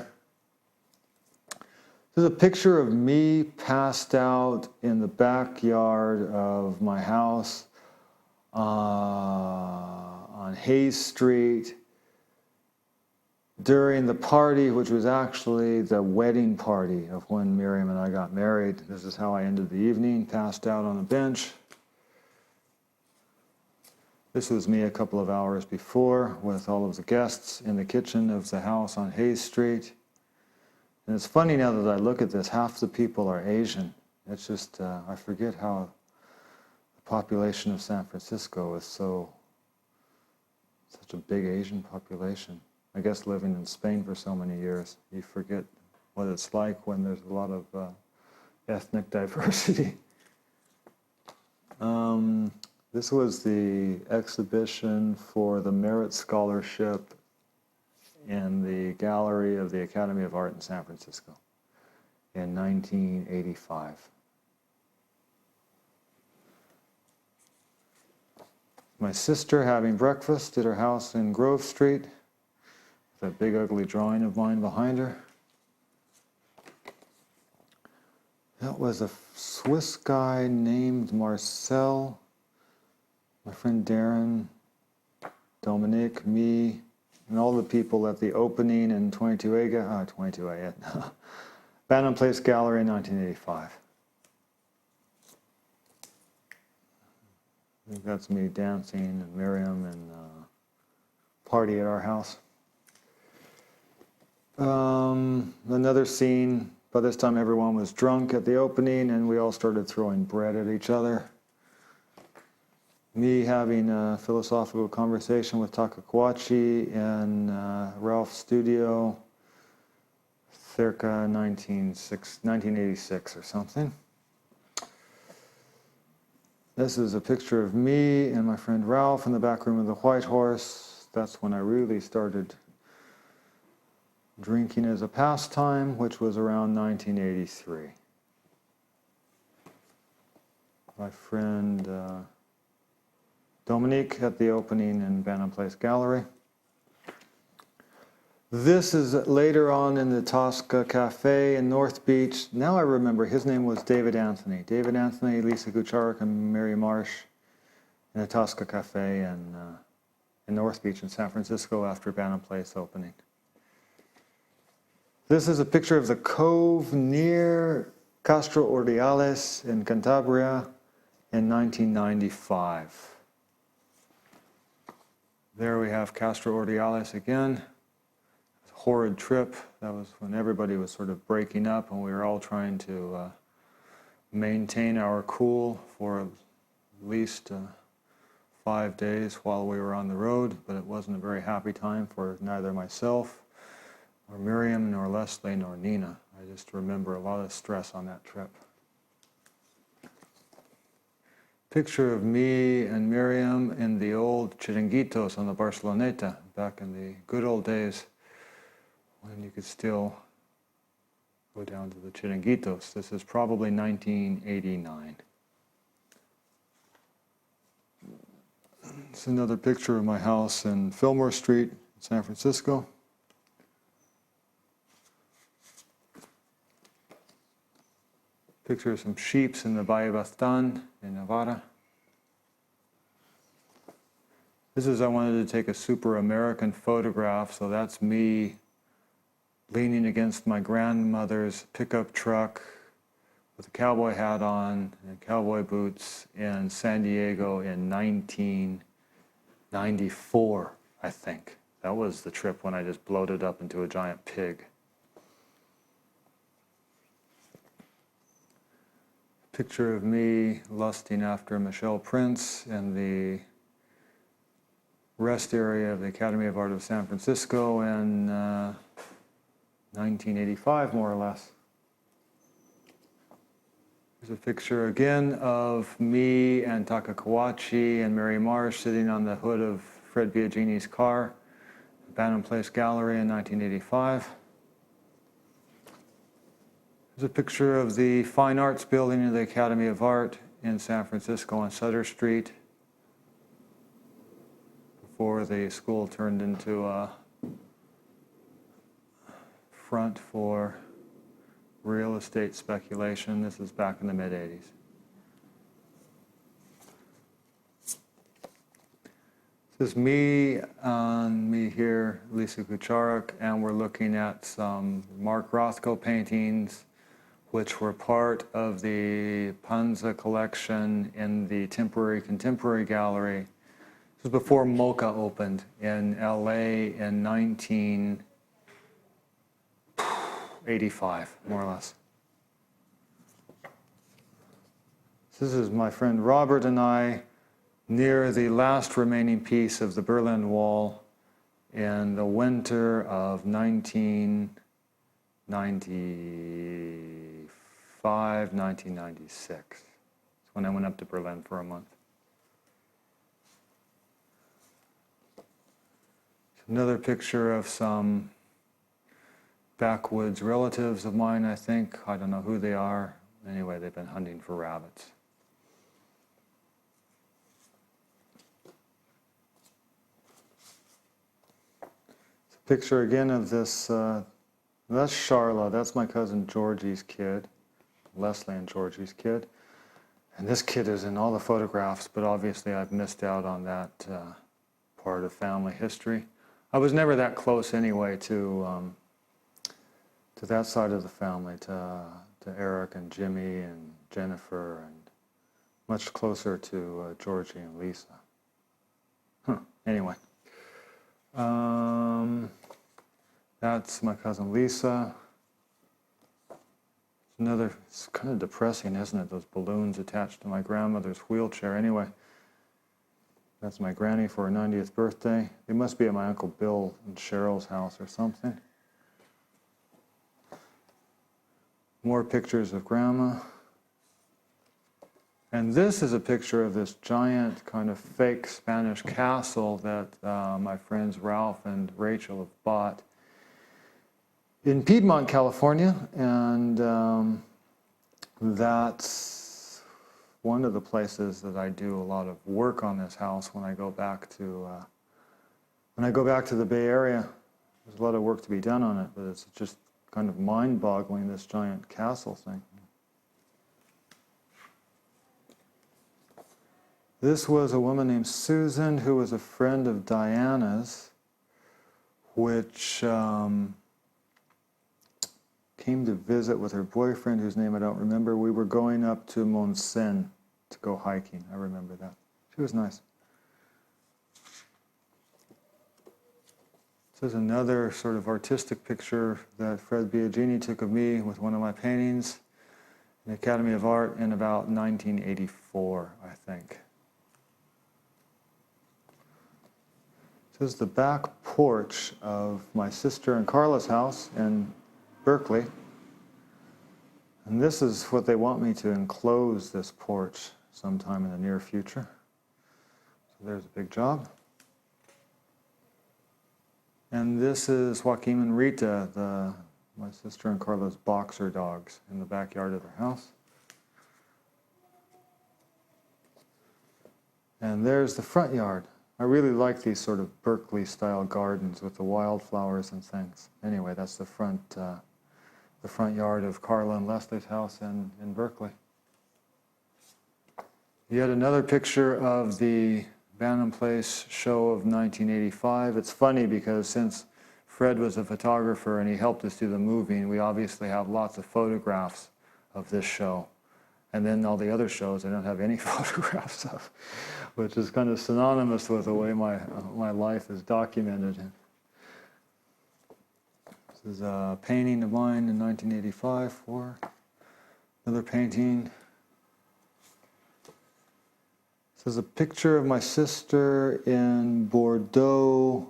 There's a picture of me passed out in the backyard of my house on Hayes Street during the party, which was actually the wedding party of when Miriam and I got married. This is how I ended the evening, passed out on a bench. This was me a couple of hours before with all of the guests in the kitchen of the house on Hayes Street. And it's funny now that I look at this, half the people are Asian. It's just, I forget how the population of San Francisco is such a big Asian population. I guess living in Spain for so many years, you forget what it's like when there's a lot of ethnic diversity. This was the exhibition for the Merit Scholarship in the Gallery of the Academy of Art in San Francisco in 1985. My sister having breakfast at her house in Grove Street, with a big ugly drawing of mine behind her. That was a Swiss guy named Marcel, my friend Darren, Dominique, me, and all the people at the opening in 22A, Bantam Place Gallery in 1985. I think that's me dancing and Miriam and party at our house. Another scene, by this time everyone was drunk at the opening and we all started throwing bread at each other. Me having a philosophical conversation with Takakoachi in Ralph's studio, circa 1986 or something. This is a picture of me and my friend Ralph in the back room of the White Horse. That's when I really started drinking as a pastime, which was around 1983. My friend Dominique at the opening in Bantam Place Gallery. This is later on in the Tosca Cafe in North Beach. Now I remember, his name was David Anthony. David Anthony, Lisa Kucharik, and Mary Marsh in the Tosca Cafe in North Beach in San Francisco after Bantam Place opening. This is a picture of the cove near Castro Ordiales in Cantabria in 1995. There we have Castro Ordiales again. Horrid trip. That was when everybody was sort of breaking up and we were all trying to maintain our cool for at least 5 days while we were on the road, but it wasn't a very happy time for neither myself or Miriam nor Leslie nor Nina. I just remember a lot of stress on that trip. Picture of me and Miriam in the old Chiringuitos on the Barceloneta back in the good old days when you could still go down to the Chiringuitos. This is probably 1989. It's another picture of my house in Fillmore Street, San Francisco. Picture of some sheeps in the Valle Bastan in Nevada. This is, I wanted to take a super American photograph, so that's me leaning against my grandmother's pickup truck with a cowboy hat on and cowboy boots in San Diego in 1994, I think. That was the trip when I just bloated up into a giant pig. Picture of me lusting after Michelle Prince in the rest area of the Academy of Art of San Francisco in 1985, more or less. There's a picture again of me and Takakoachi and Mary Marsh sitting on the hood of Fred Biagini's car, Bantam Place Gallery in 1985. There's a picture of the Fine Arts Building of the Academy of Art in San Francisco on Sutter Street before the school turned into a front for real estate speculation. This is back in the mid-'80s. This is me and me here, Lisa Kucharik, and we're looking at some Mark Rothko paintings which were part of the Panza collection in the Temporary Contemporary Gallery. This was before MoCA opened in LA in 1985, more or less. This is my friend Robert and I near the last remaining piece of the Berlin Wall in the winter of 1995, 1996. That's when I went up to Berlin for a month. Another picture of some backwoods relatives of mine, I think. I don't know who they are. Anyway, they've been hunting for rabbits. It's a picture again of this, that's Charla, that's my cousin Georgie's kid, Leslie and Georgie's kid. And this kid is in all the photographs, but obviously I've missed out on that part of family history. I was never that close anyway to that side of the family, to Eric and Jimmy and Jennifer, and much closer to Georgie and Lisa. Anyway, that's my cousin Lisa. Another, it's kind of depressing, isn't it? Those balloons attached to my grandmother's wheelchair. Anyway, that's my granny for her 90th birthday. They must be at my Uncle Bill and Cheryl's house or something. More pictures of Grandma. And this is a picture of this giant kind of fake Spanish castle that my friends Ralph and Rachel have bought in Piedmont, California, and that's one of the places that I do a lot of work on this house when I go back to the Bay Area. There's a lot of work to be done on it, but it's just kind of mind-boggling, this giant castle thing. This was a woman named Susan who was a friend of Diana's, which came to visit with her boyfriend, whose name I don't remember. We were going up to Monsen to go hiking. I remember that. She was nice. This is another sort of artistic picture that Fred Biagini took of me with one of my paintings in the Academy of Art in about 1984, I think. This is the back porch of my sister and Carla's house in Berkeley. And this is what they want me to enclose this porch sometime in the near future. So there's a big job. And this is Joaquin and Rita, my sister and Carla's boxer dogs, in the backyard of their house. And there's the front yard. I really like these sort of Berkeley-style gardens with the wildflowers and things. Anyway, that's the front yard of Carla and Leslie's house in Berkeley. Yet another picture of the Bantam Place show of 1985. It's funny because since Fred was a photographer and he helped us do the moving, we obviously have lots of photographs of this show. And then all the other shows I don't have any photographs of, which is kind of synonymous with the way my life is documented. This is a painting of mine in 1985 for another painting. This is a picture of my sister in Bordeaux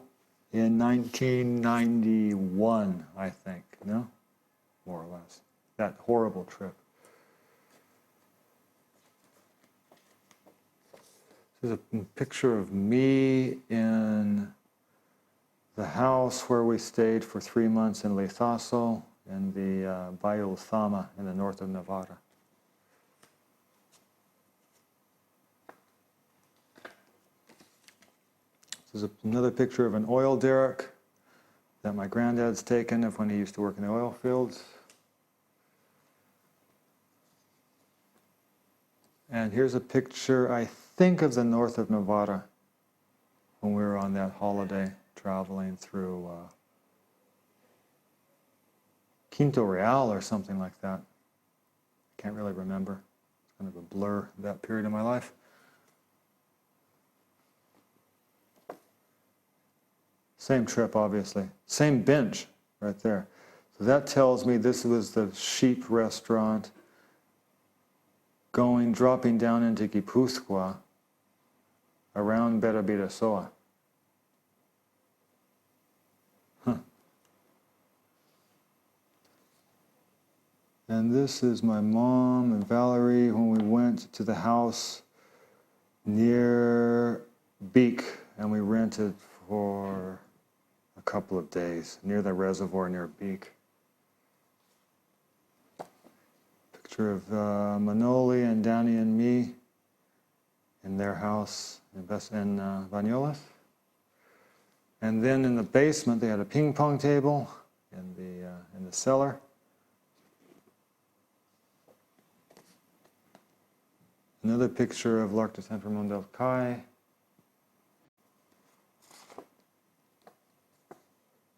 in 1991, I think, no? More or less. That horrible trip. This is a picture of me in the house where we stayed for 3 months in Lizaso in the Valle Zama in the north of Nevada. This is another picture of an oil derrick that my granddad's taken of when he used to work in the oil fields. And here's a picture, I think, of the north of Nevada when we were on that holiday traveling through Quinto Real or something like that. Can't really remember. It's kind of a blur, that period of my life. Same trip, obviously. Same bench right there. So that tells me this was the sheep restaurant dropping down into Gipuzkoa around Berabirasoa. And this is my mom and Valerie when we went to the house near Beek, and we rented for a couple of days near the reservoir near Beek. Picture of Manoli and Danny and me in their house in Banyoles. And then in the basement they had a ping pong table in the cellar. Another picture of L'Arc de Saint-Firmin-del-Cai.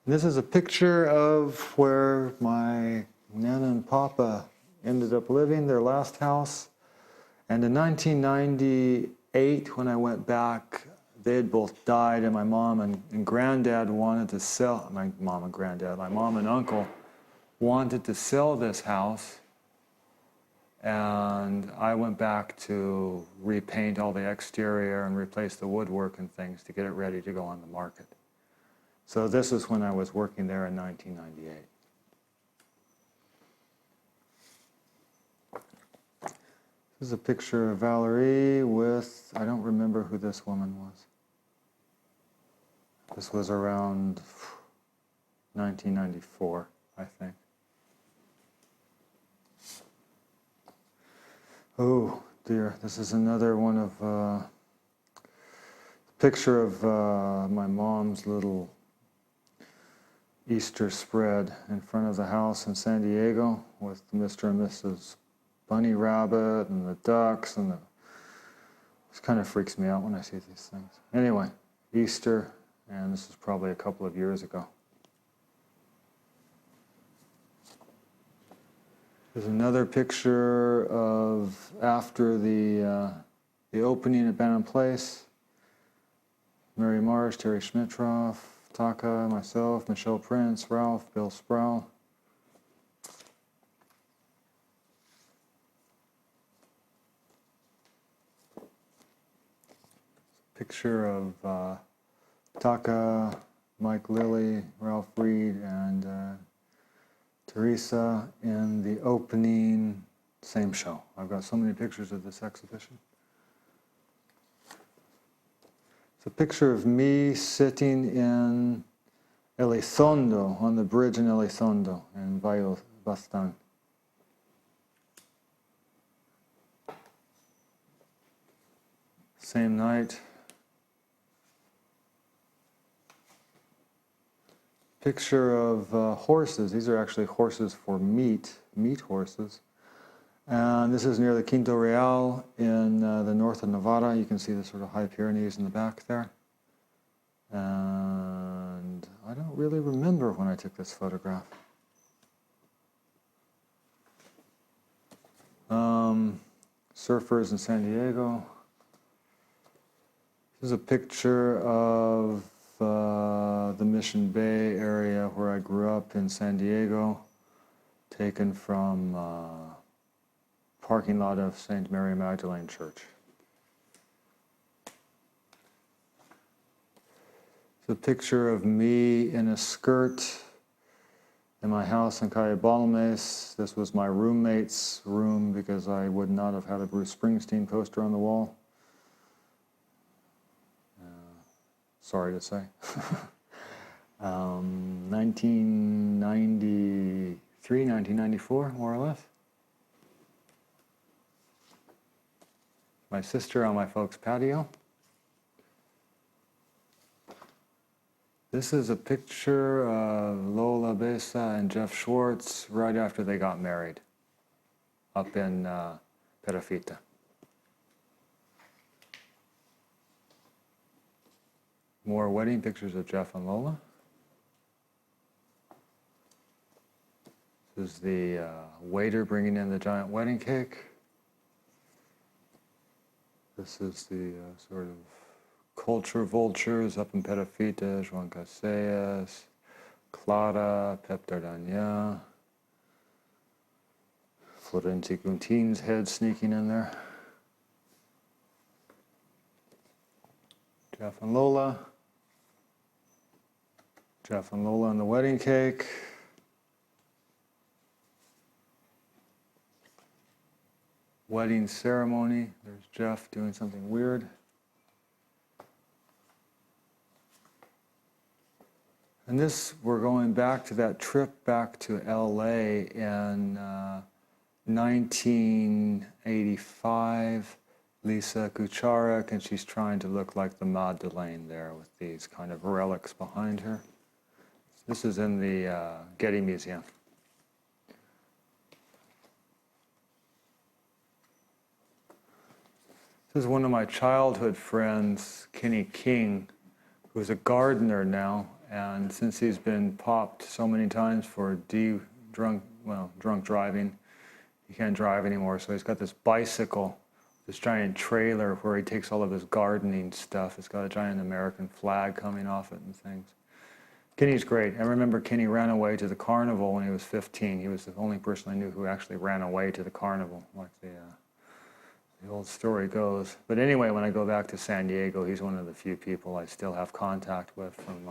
This is a picture of where my Nana and Papa ended up living, their last house. And in 1998, when I went back, they had both died, and my mom and granddad wanted to sell, my mom and uncle wanted to sell this house. And I went back to repaint all the exterior and replace the woodwork and things to get it ready to go on the market. So this is when I was working there in 1998. This is a picture of Valerie with, I don't remember who this woman was. This was around 1994, I think. Oh dear, this is another one of picture of my mom's little Easter spread in front of the house in San Diego with Mr. and Mrs. Bunny Rabbit and the ducks and this kind of freaks me out when I see these things. Anyway, Easter, and this is probably a couple of years ago. There's another picture of after the opening at Bannon Place. Mary Marsh, Terry Schmittroff, Taka, myself, Michelle Prince, Ralph, Bill Sproul. Picture of Taka, Mike Lilly, Ralph Reed, and Teresa in the opening, same show. I've got so many pictures of this exhibition. It's a picture of me sitting in Elizondo, on the bridge in Elizondo, in Valle Bastan. Same night. Picture of horses. These are actually horses for meat horses. And this is near the Quinto Real in the north of Nevada. You can see the sort of high Pyrenees in the back there. And I don't really remember when I took this photograph. Surfers in San Diego. This is a picture of the Mission Bay area where I grew up in San Diego, taken from parking lot of St. Mary Magdalene Church. It's a picture of me in a skirt in my house in Calle Balmes. This was my roommate's room because I would not have had a Bruce Springsteen poster on the wall. Sorry to say. 1993, 1994, more or less. My sister on my folks' patio. This is a picture of Lola Besa and Jeff Schwartz right after they got married up in Perafita. More wedding pictures of Jeff and Lola. This is the waiter bringing in the giant wedding cake. This is the sort of culture vultures up in Perafita, Juan Casillas, Clara, Pep Dardania, Florenzi Guntin's head sneaking in there. Jeff and Lola. Jeff and Lola on the wedding cake. Wedding ceremony. There's Jeff doing something weird. And this, we're going back to that trip back to LA in 1985. Lisa Kucharik, and she's trying to look like the Magdalene there with these kind of relics behind her. This is in the Getty Museum. This is one of my childhood friends, Kenny King, who's a gardener now, and since he's been popped so many times for drunk driving, he can't drive anymore, so he's got this bicycle, this giant trailer where he takes all of his gardening stuff. It's got a giant American flag coming off it and things. Kenny's great. I remember Kenny ran away to the carnival when he was 15. He was the only person I knew who actually ran away to the carnival, like the old story goes. But anyway, when I go back to San Diego, he's one of the few people I still have contact with from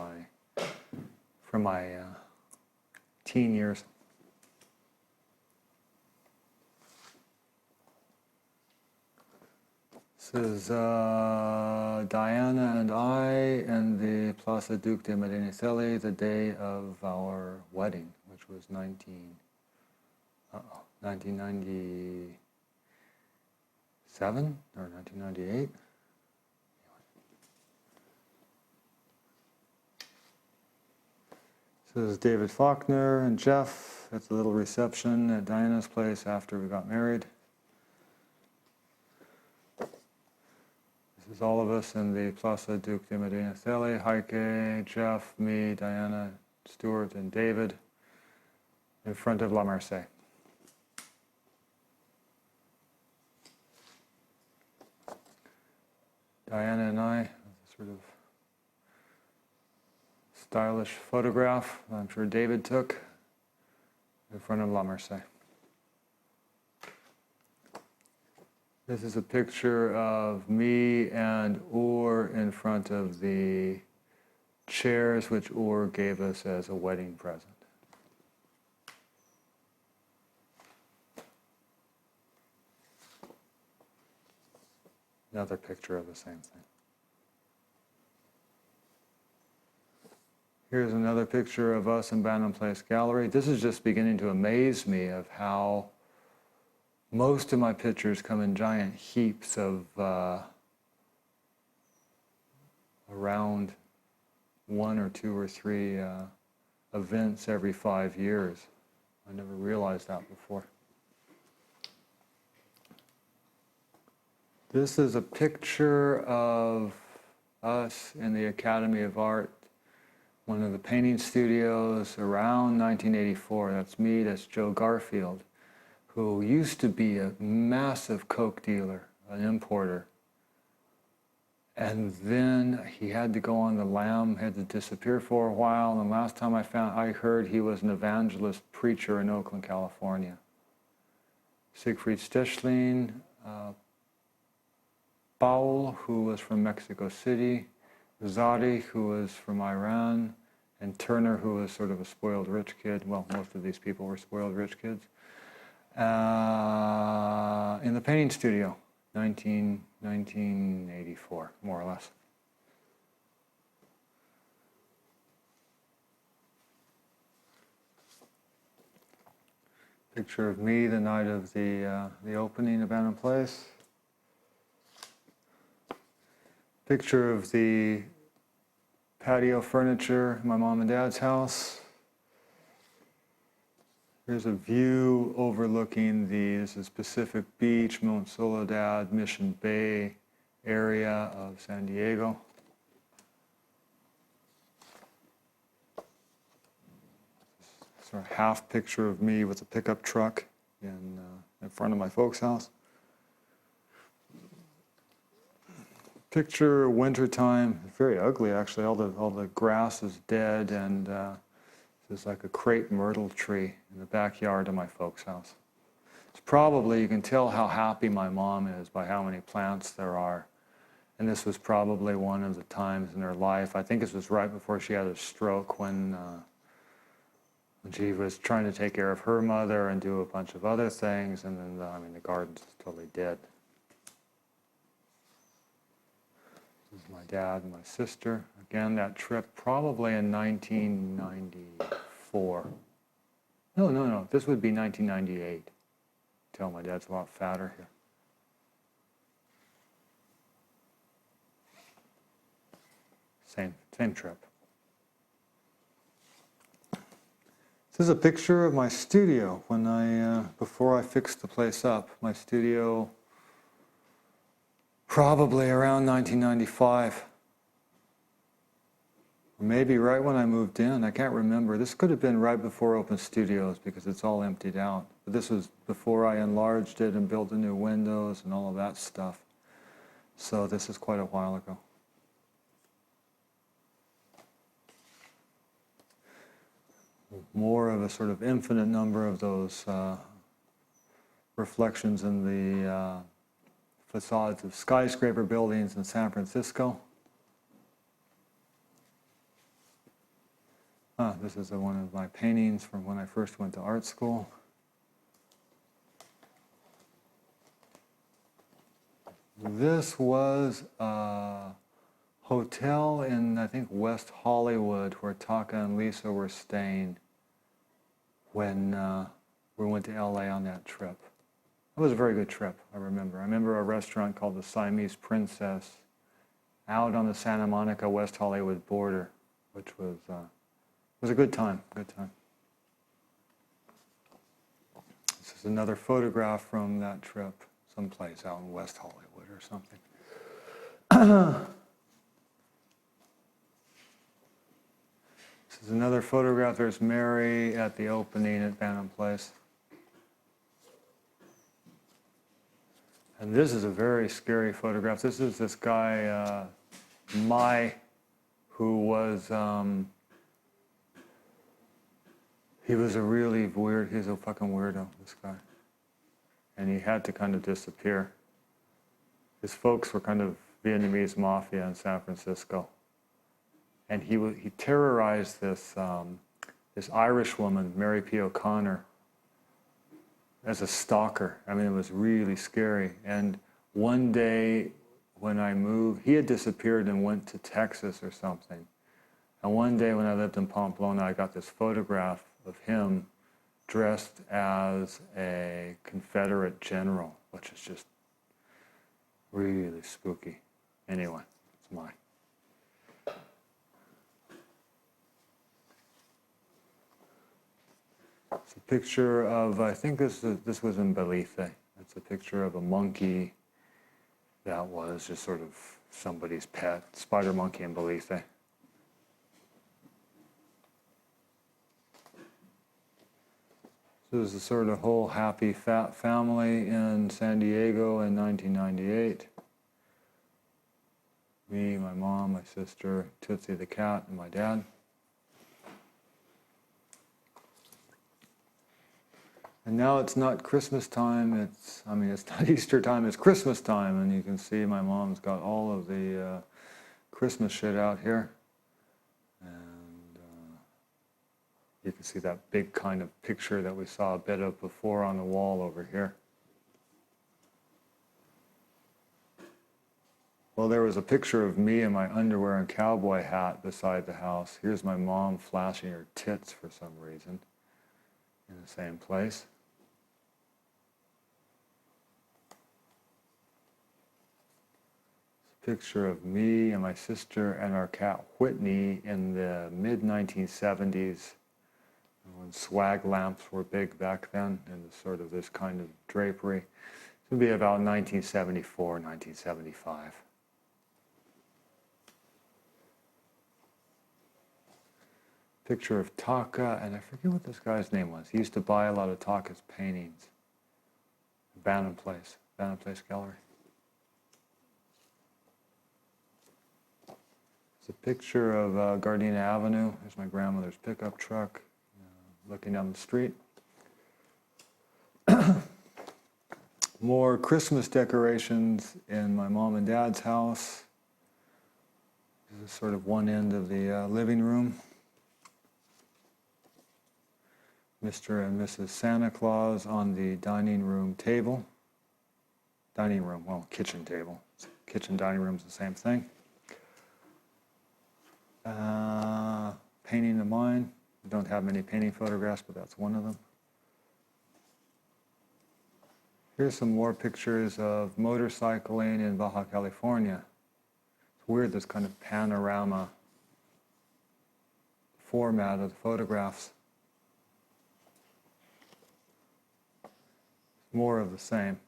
my teen years. This is Diana and I in the Plaza Duque de Medinaceli the day of our wedding, which was 1997 or 1998. This is David Faulkner and Jeff at the little reception at Diana's place after we got married. This is all of us in the Plaza Duque de Medinaceli, Heike, Jeff, me, Diana, Stuart, and David in front of La Marseille. Diana and I, sort of stylish photograph I'm sure David took in front of La Marseille. This is a picture of me and Ur in front of the chairs which Ur gave us as a wedding present. Another picture of the same thing. Here's another picture of us in Bantam Place Gallery. This is just beginning to amaze me of how most of my pictures come in giant heaps of around 1 or 2 or 3 events every 5 years. I never realized that before. This is a picture of us in the Academy of Art, one of the painting studios around 1984. That's me, that's Joe Garfield, who used to be a massive Coke dealer, an importer. And then he had to go on the lam, had to disappear for a while, and last time I heard he was an evangelist preacher in Oakland, California. Siegfried Stichling, Paul, who was from Mexico City, Zadi, who was from Iran, and Turner, who was sort of a spoiled rich kid. Well, most of these people were spoiled rich kids. In the painting studio, 1984, more or less. Picture of me the night of the opening of Bantam Place. Picture of the patio furniture in my mom and dad's house. Here's a view overlooking this is Pacific Beach, Mount Soledad, Mission Bay area of San Diego. Sort of half picture of me with a pickup truck in front of my folks' house. Picture wintertime, very ugly actually. All the grass is dead, and there's like a crepe myrtle tree in the backyard of my folks' house. It's probably, you can tell how happy my mom is by how many plants there are. And this was probably one of the times in her life. I think this was right before she had a stroke when she was trying to take care of her mother and do a bunch of other things, and then the garden's totally dead. My dad and my sister. Again, that trip probably in 1994. No. This would be 1998. Tell my dad's a lot fatter here. Same trip. This is a picture of my studio when before I fixed the place up. My studio, probably around 1995. Or maybe right when I moved in, I can't remember. This could have been right before Open Studios because it's all emptied out. But this was before I enlarged it and built the new windows and all of that stuff. So this is quite a while ago. More of a sort of infinite number of those reflections in the facades of skyscraper buildings in San Francisco. This is one of my paintings from when I first went to art school. This was a hotel in, I think, West Hollywood where Taka and Lisa were staying when we went to LA on that trip. It was a very good trip, I remember. I remember a restaurant called the Siamese Princess out on the Santa Monica, West Hollywood border, which was a good time, This is another photograph from that trip, someplace out in West Hollywood or something. This is another photograph. There's Mary at the opening at Bantam Place. And this is a very scary photograph. This is this guy, Mai, who was, he was a really weird, he's a fucking weirdo, this guy. And he had to kind of disappear. His folks were kind of Vietnamese mafia in San Francisco. And he terrorized this Irish woman, Mary P. O'Connor, as a stalker. I mean, it was really scary. And one day when I moved, he had disappeared and went to Texas or something. And one day when I lived in Pamplona, I got this photograph of him dressed as a Confederate general, which is just really spooky. Anyway, it's mine. It's a picture of, I think this was in Belize. It's a picture of a monkey that was just sort of somebody's pet, spider monkey in Belize. So this is sort of whole happy fat family in San Diego in 1998. Me, my mom, my sister, Tootsie the cat, and my dad. And now it's not Christmas time, it's not Easter time, it's Christmas time. And you can see my mom's got all of the Christmas shit out here. And you can see that big kind of picture that we saw a bit of before on the wall over here. Well, there was a picture of me in my underwear and cowboy hat beside the house. Here's my mom flashing her tits for some reason in the same place. Picture of me and my sister and our cat Whitney in the mid-1970s when swag lamps were big back then and sort of this kind of drapery. It would be about 1974, 1975. Picture of Taka, and I forget what this guy's name was. He used to buy a lot of Taka's paintings. Bantam Place Gallery. It's a picture of Gardena Avenue. There's my grandmother's pickup truck looking down the street. More Christmas decorations in my mom and dad's house. This is sort of one end of the living room. Mr. and Mrs. Santa Claus on the dining room table. Kitchen table. Kitchen, dining room's the same thing. Painting of mine. I don't have many painting photographs, but that's one of them. Here's some more pictures of motorcycling in Baja California. It's weird, this kind of panorama format of the photographs. More of the same.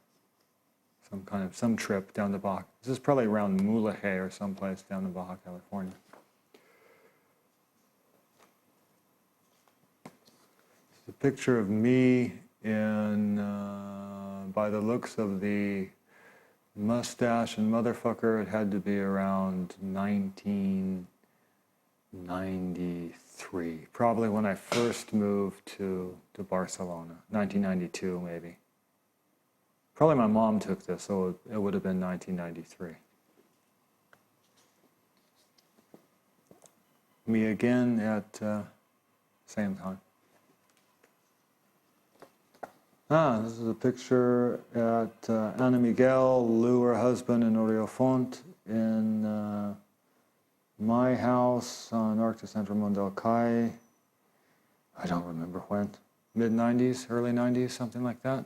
Some trip down to Baja. This is probably around Mulegé or someplace down in Baja California. It's a picture of me in, by the looks of the mustache and motherfucker, it had to be around 1993. Probably when I first moved to Barcelona, 1992 maybe. Probably my mom took this, so it would have been 1993. Me again at same time. This is a picture at Ana Miguel, Lou, her husband, and Oriol Font in my house on Arc de Centro Mondelcai. I don't remember when. Mid-90s, early 90s, something like that.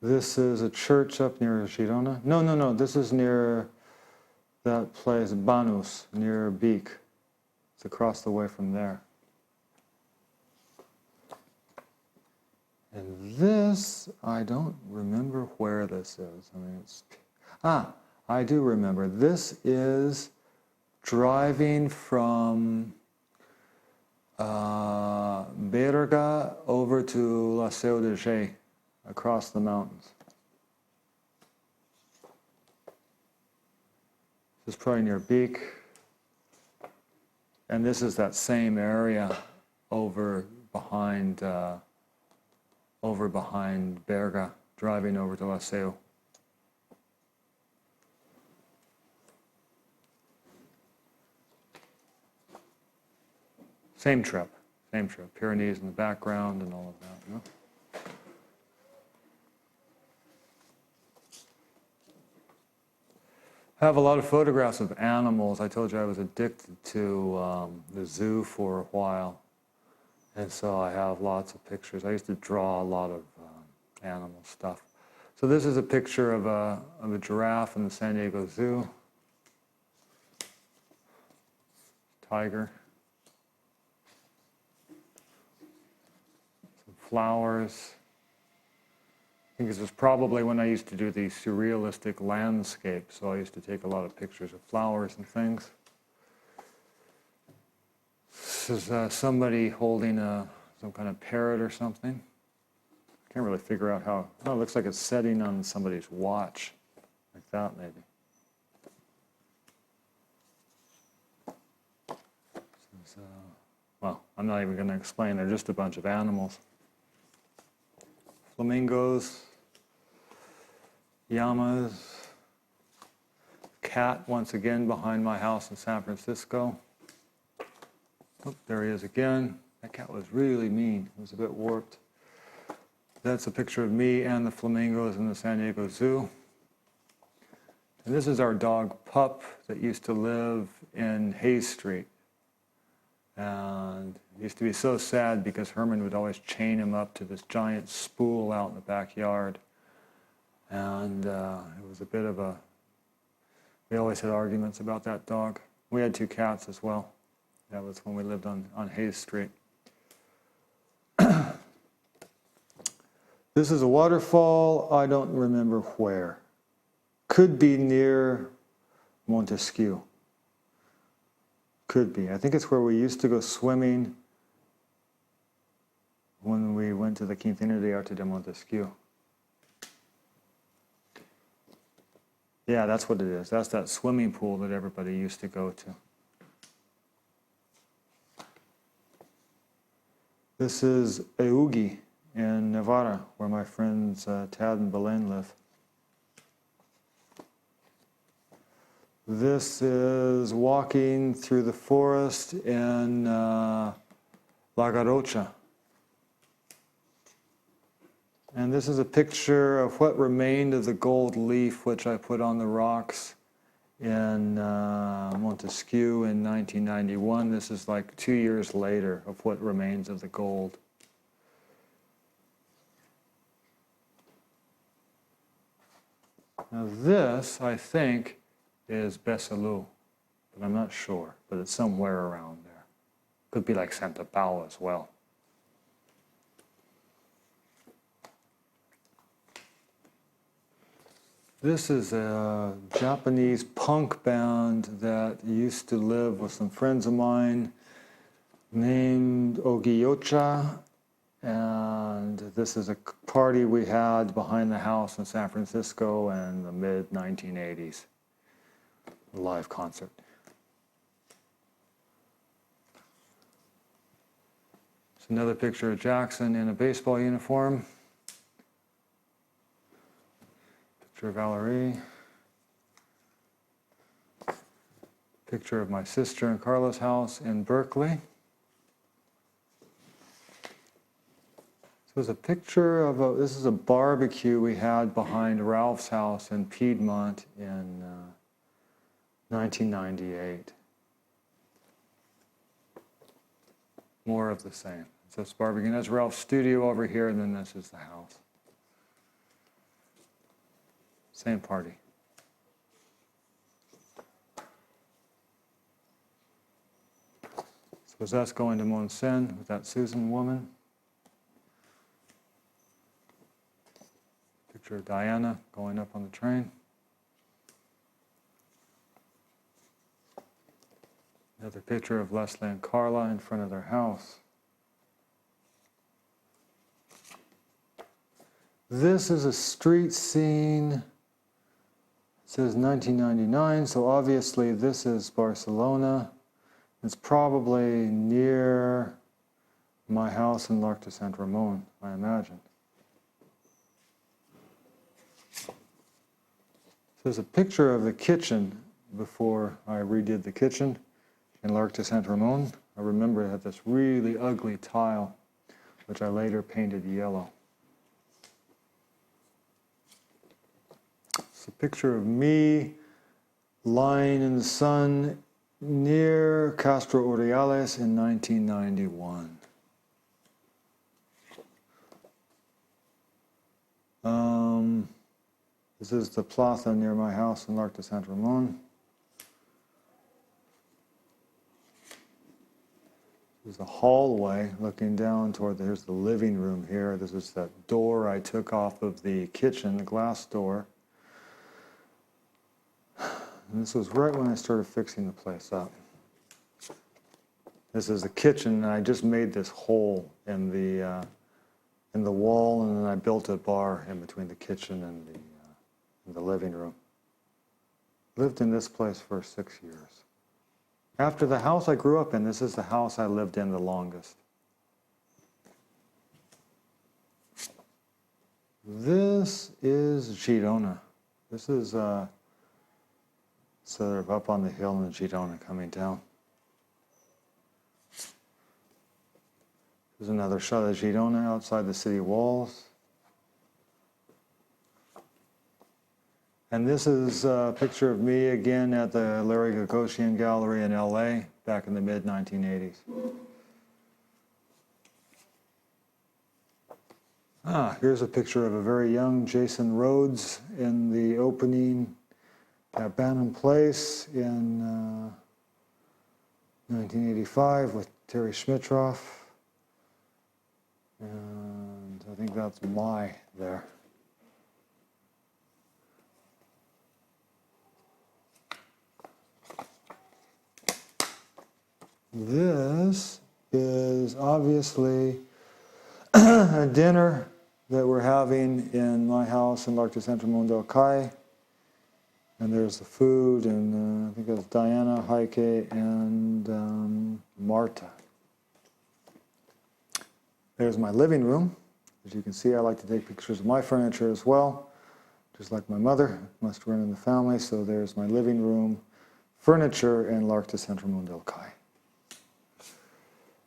This is a church up near Girona. No, this is near that place, Banús, near Beek. It's across the way from there. And this, I don't remember where this is. I mean, I do remember. This is driving from Berga over to La Seu d'Urgell, across the mountains. This is probably near Beek. And this is that same area over behind Berga, driving over to La Seu. Same trip. Pyrenees in the background and all of that, you know? I have a lot of photographs of animals. I told you I was addicted to the zoo for a while. And so I have lots of pictures. I used to draw a lot of animal stuff. So this is a picture of a giraffe in the San Diego Zoo. Tiger. Some flowers. I think this was probably when I used to do the surrealistic landscape, so I used to take a lot of pictures of flowers and things. This is somebody holding some kind of parrot or something. I can't really figure out how. Oh, it looks like it's setting on somebody's watch, like that maybe. This is, well, I'm not even going to explain. They're just a bunch of animals. Flamingos, llamas, cat once again behind my house in San Francisco. Oh, there he is again. That cat was really mean. It was a bit warped. That's a picture of me and the flamingos in the San Diego Zoo. And this is our dog Pup that used to live in Hayes Street. And it used to be so sad because Herman would always chain him up to this giant spool out in the backyard. And it was a bit of a... We always had arguments about that dog. We had 2 cats as well. That was when we lived on Hayes Street. This is a waterfall. I don't remember where. Could be near Montesquieu. Could be. I think it's where we used to go swimming when we went to the Quintana de Arte de Montesquieu. Yeah, that's what it is. That's that swimming pool that everybody used to go to. This is Eugi in Navarra, where my friends Tad and Belen live. This is walking through the forest in La Garrocha. And this is a picture of what remained of the gold leaf which I put on the rocks in Montesquieu in 1991. This is like 2 years later of what remains of the gold. Now this, I think, is Besalú, but I'm not sure, but it's somewhere around there. Could be like Santa Paula as well. This is a Japanese punk band that used to live with some friends of mine named Ogiyocha, and this is a party we had behind the house in San Francisco in the mid-1980s, a live concert. It's another picture of Jackson in a baseball uniform. Picture of Valerie. Picture of my sister and Carla's house in Berkeley. This is a picture of this is a barbecue we had behind Ralph's house in Piedmont in 1998. More of the same. So it's barbecue. And that's Ralph's studio over here, and then this is the house. Same party. So was us going to Mon Sen with that Susan woman. Picture of Diana going up on the train. Another picture of Leslie and Carla in front of their house. This is a street scene. It says 1999, so obviously this is Barcelona. It's probably near my house in l'Arc de Saint Ramon, I imagine. There's a picture of the kitchen before I redid the kitchen in l'Arc de Saint Ramon. I remember it had this really ugly tile, which I later painted yellow. It's a picture of me lying in the sun near Castro Urdiales in 1991. This is the plaza near my house in l'Arc de Saint Ramon. There's a hallway looking down toward here's the living room here. This is that door I took off of the kitchen, the glass door. And this was right when I started fixing the place up. This is the kitchen, and I just made this hole in the wall, and then I built a bar in between the kitchen and the living room. Lived in this place for 6 years. After the house I grew up in, this is the house I lived in the longest. This is Girona. This is sort of up on the hill in Girona coming down. There's another shot of Girona outside the city walls. And this is a picture of me again at the Larry Gagosian Gallery in LA back in the mid-1980s. Here's a picture of a very young Jason Rhodes in the opening at Bannon Place in 1985 with Terry Schmitroff. And I think that's my there. This is obviously a dinner that we're having in my house in l'Arc de Saint Ramon del Cai. And there's the food, and I think it's Diana, Heike, and Marta. There's my living room. As you can see, I like to take pictures of my furniture as well, just like my mother, must run in the family. So there's my living room furniture in l'Arc de Saint Ramon del Cai.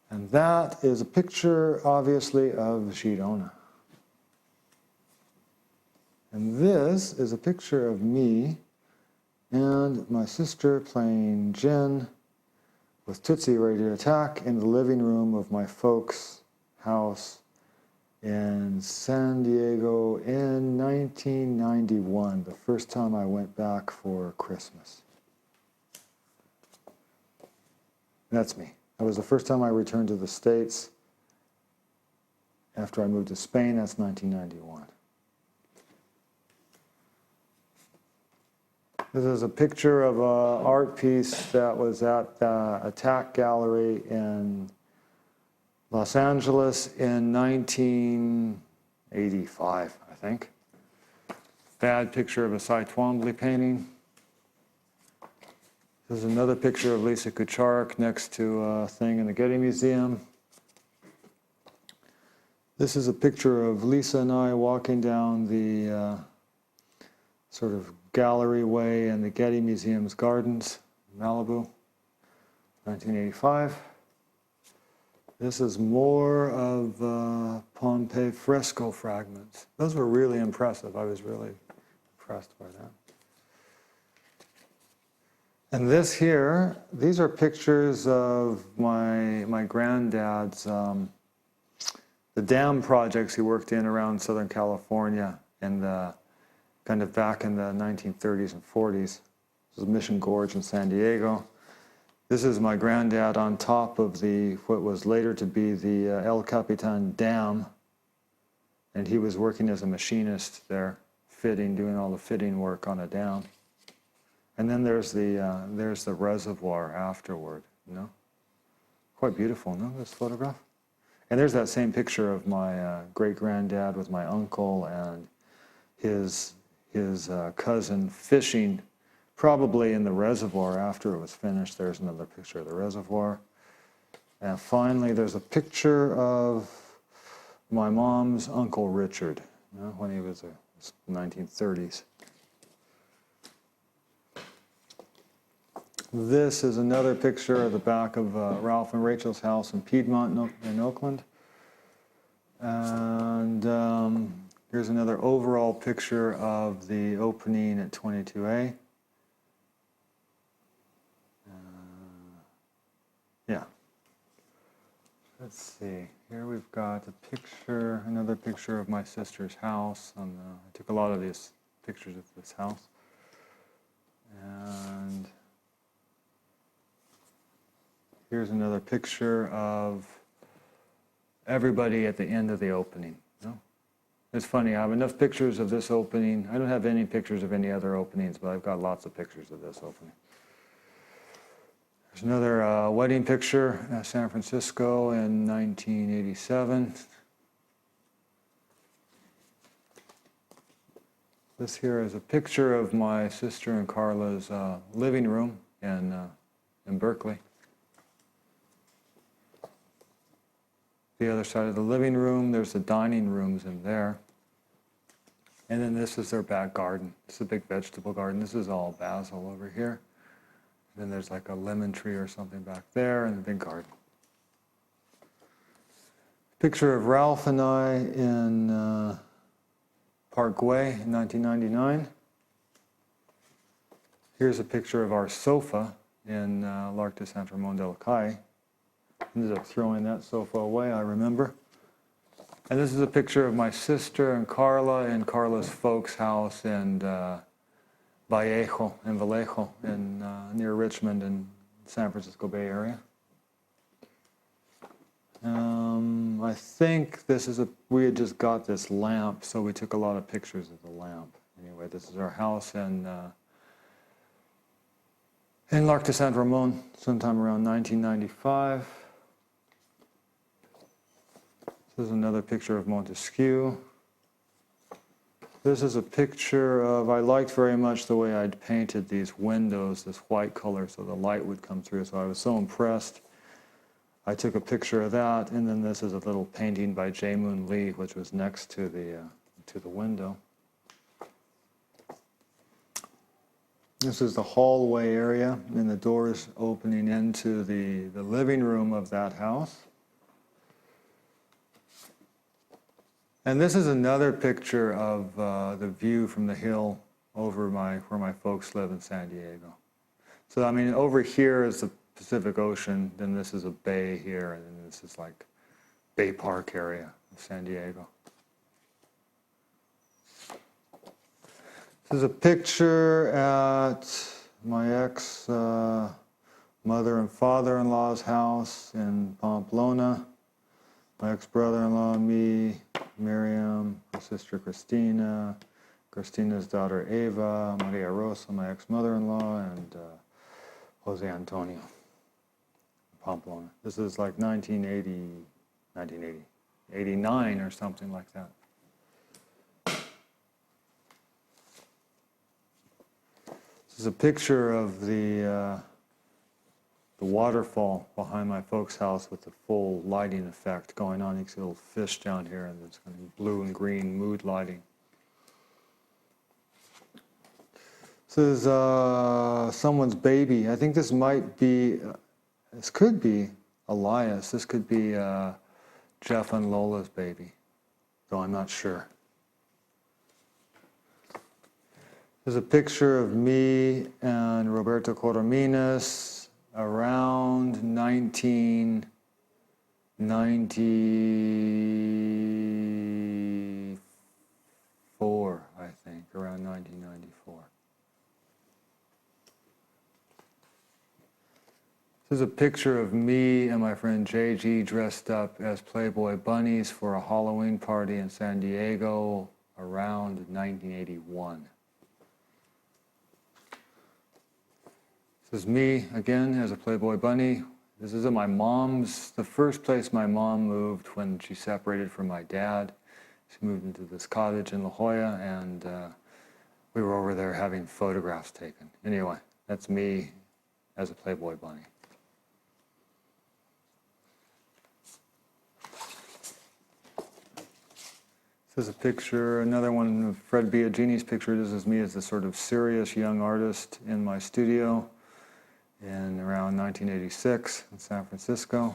And that is a picture, obviously, of Girona. And this is a picture of me and my sister playing gin with Tootsie ready to attack in the living room of my folks' house in San Diego in 1991, the first time I went back for Christmas. That's me. That was the first time I returned to the States after I moved to Spain. That's 1991. This is a picture of an art piece that was at the Attack Gallery in Los Angeles in 1985, I think. Bad picture of a Cy Twombly painting. This is another picture of Lisa Kucharek next to a thing in the Getty Museum. This is a picture of Lisa and I walking down the sort of gallery way in the Getty Museum's gardens, Malibu, 1985. This is more of Pompeii fresco fragments. Those were really impressive. I was really impressed by that. And this here, these are pictures of my granddad's, the dam projects he worked in around Southern California in the kind of back in the 1930s and 40s. This is Mission Gorge in San Diego. This is my granddad on top of what was later to be the El Capitan Dam. And he was working as a machinist there, doing all the fitting work on a dam. And then there's the reservoir afterward, you know? Quite beautiful, no, this photograph? And there's that same picture of my great-granddad with my uncle and his cousin fishing, probably in the reservoir after it was finished. There's another picture of the reservoir. And finally, there's a picture of my mom's Uncle Richard, you know, when he was in the 1930s. This is another picture of the back of Ralph and Rachel's house in Piedmont in Oakland. And here's another overall picture of the opening at 22A. Yeah. Let's see. Here we've got a picture, another picture of my sister's house. I took a lot of these pictures of this house. And here's another picture of everybody at the end of the opening. You know? It's funny, I have enough pictures of this opening. I don't have any pictures of any other openings, but I've got lots of pictures of this opening. There's another wedding picture at San Francisco in 1987. This here is a picture of my sister and Carla's living room in Berkeley. The other side of the living room, there's the dining rooms in there. And then this is their back garden. It's a big vegetable garden. This is all basil over here. And then there's like a lemon tree or something back there and the big garden. Picture of Ralph and I in Parkway in 1999. Here's a picture of our sofa in L'Arc de Saint-Ramon-de-la-Caille. Ended up throwing that sofa away, I remember. And this is a picture of my sister and Carla's folks' house in Vallejo, near Richmond in San Francisco Bay Area. I think we had just got this lamp, so we took a lot of pictures of the lamp. Anyway, this is our house in L'Arc de Saint-Ramon, sometime around 1995. This is another picture of Montesquieu. This is a picture of, I liked very much the way I'd painted these windows, this white color, so the light would come through. So I was so impressed. I took a picture of that, and then this is a little painting by Jae Moon Lee, which was next to the window. This is the hallway area, and the doors opening into the living room of that house. And this is another picture of the view from the hill over where my folks live in San Diego. So I mean, over here is the Pacific Ocean, then this is a bay here, and then this is like Bay Park area of San Diego. This is a picture at my ex-mother and father-in-law's house in Pamplona. My ex-brother-in-law, me, Miriam, my sister Christina, Christina's daughter Eva, Maria Rosa, my ex-mother-in-law, and Jose Antonio, Pamplona. This is like 89 or something like that. This is a picture of the waterfall behind my folks' house with the full lighting effect going on. You can see little fish down here, and it's going to be blue and green mood lighting. This is someone's baby. I think this might be, this could be Elias. This could be Jeff and Lola's baby, though I'm not sure. There's a picture of me and Roberto Corominas around 1994, I think, around 1994. This is a picture of me and my friend JG dressed up as Playboy bunnies for a Halloween party in San Diego around 1981. This is me, again, as a Playboy bunny. This is at my mom's, the first place my mom moved when she separated from my dad. She moved into this cottage in La Jolla, and we were over there having photographs taken. Anyway, that's me as a Playboy bunny. This is a picture, another one of Fred Biagini's picture. This is me as a sort of serious young artist in my studio in around 1986 in San Francisco.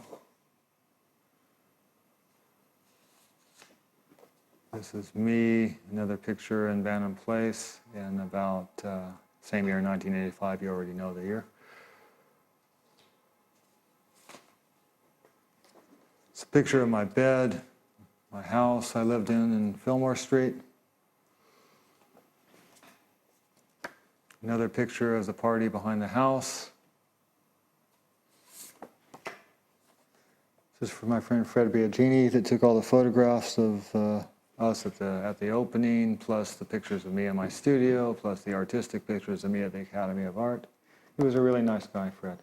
This is me, another picture in Bannon Place in about same year, 1985. You already know the year. It's a picture of my bed, my house I lived in Fillmore Street. Another picture of the party behind the house. This is from my friend Fred Biagini that took all the photographs of us at the opening, plus the pictures of me in my studio, plus the artistic pictures of me at the Academy of Art. He was a really nice guy, Fred.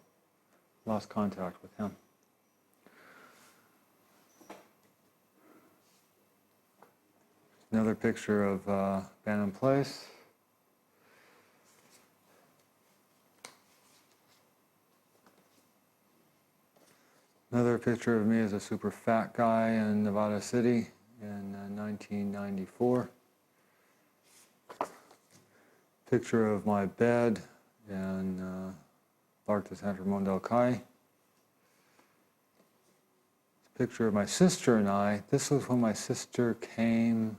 Lost contact with him. Another picture of Bannon Place. Another picture of me as a super fat guy in Nevada City in 1994. Picture of my bed in Parque de San Ramon del Cay. Picture of my sister and I. This was when my sister came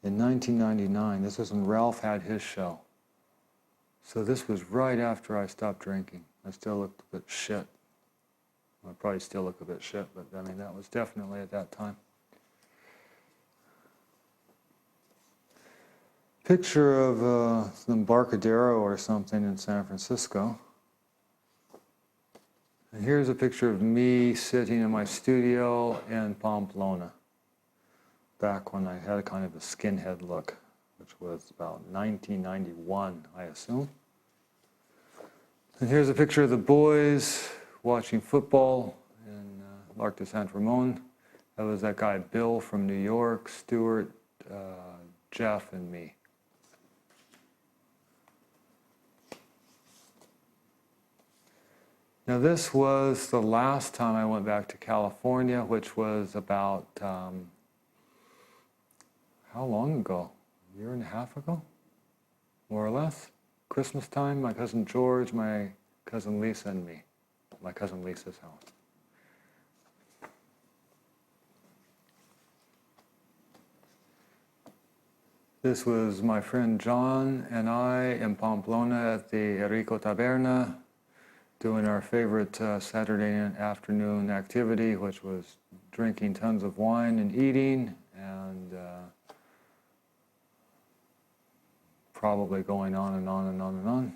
in 1999. This was when Ralph had his show. So this was right after I stopped drinking. I still looked a bit shit. I probably still look a bit shit, but I mean, that was definitely at that time. Picture of some Embarcadero or something in San Francisco. And here's a picture of me sitting in my studio in Pamplona, back when I had a kind of a skinhead look, which was about 1991, I assume. And here's a picture of the boys watching football in Parque de San Ramon. That was that guy Bill from New York, Stuart, Jeff, and me. Now this was the last time I went back to California, which was about, how long ago? A year and a half ago? More or less. Christmas time, my cousin George, my cousin Lisa, and me. My cousin Lisa's house. This was my friend John and I in Pamplona at the Enrico Taberna doing our favorite Saturday afternoon activity, which was drinking tons of wine and eating, and probably going on and on and on and on.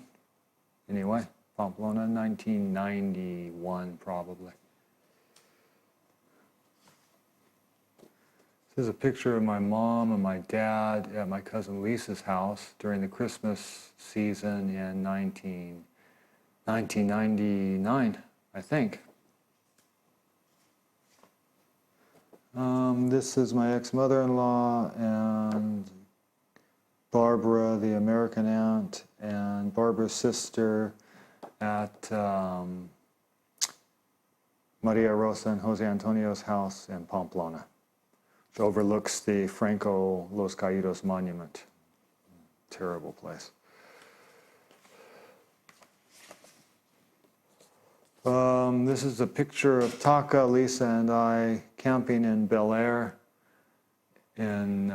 Anyway, Pamplona, 1991 probably. This is a picture of my mom and my dad at my cousin Lisa's house during the Christmas season in 1999, I think. This is my ex-mother-in-law and Barbara, the American aunt, and Barbara's sister at Maria Rosa and Jose Antonio's house in Pamplona, which overlooks the Franco Los Caídos monument. Terrible place. This is a picture of Taka, Lisa, and I camping in Bel Air in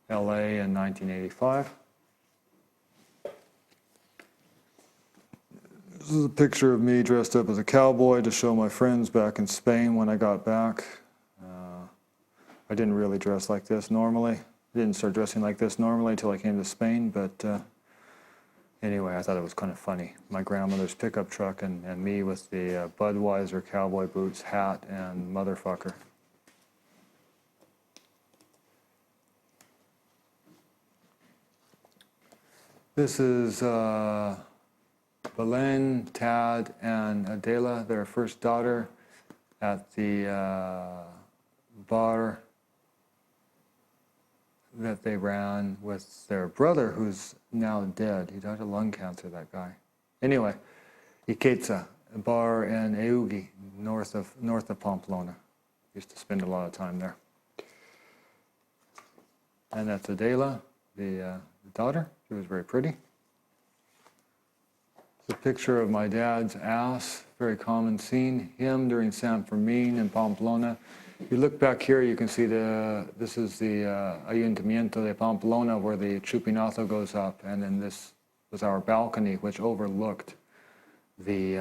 LA in 1985. This is a picture of me dressed up as a cowboy to show my friends back in Spain when I got back. I didn't really dress like this normally. I didn't start dressing like this normally until I came to Spain, but anyway, I thought it was kind of funny. My grandmother's pickup truck and me with the Budweiser cowboy boots, hat, and motherfucker. This is Belen, Tad, and Adela, their first daughter, at the bar that they ran with their brother, who's now dead. He died of lung cancer, that guy. Anyway, Iketza, a bar in Eugi, north of Pamplona. Used to spend a lot of time there. And that's Adela, the daughter. She was very pretty. It's a picture of my dad's ass, very common scene. Him during San Fermin in Pamplona. If you look back here, you can see this is the Ayuntamiento de Pamplona, where the Chupinazo goes up, and then this was our balcony, which overlooked the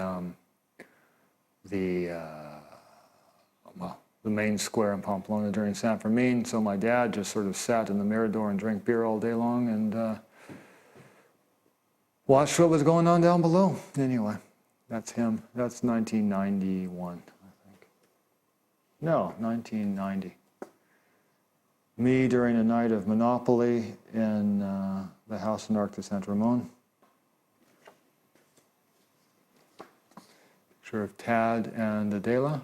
main square in Pamplona during San Fermin. So my dad just sort of sat in the Mirador and drank beer all day long and watched what was going on down below. Anyway, that's him. That's 1991. No, 1990. Me during a night of Monopoly in the house in Arc de Saint Ramon. Picture of Tad and Adela.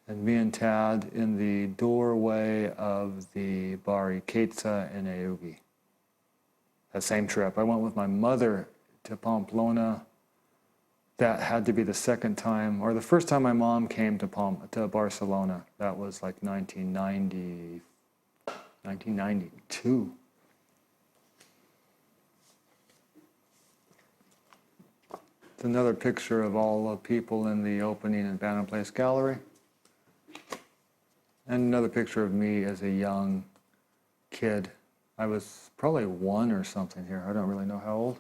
And me and Tad in the doorway of the Bar Iketza in Eugi. That same trip. I went with my mother to Pamplona. That had to be the second time, or the first time my mom came to Barcelona. That was like 1992. It's another picture of all the people in the opening in Bannon Place Gallery. And another picture of me as a young kid. I was probably 1 or something here. I don't really know how old.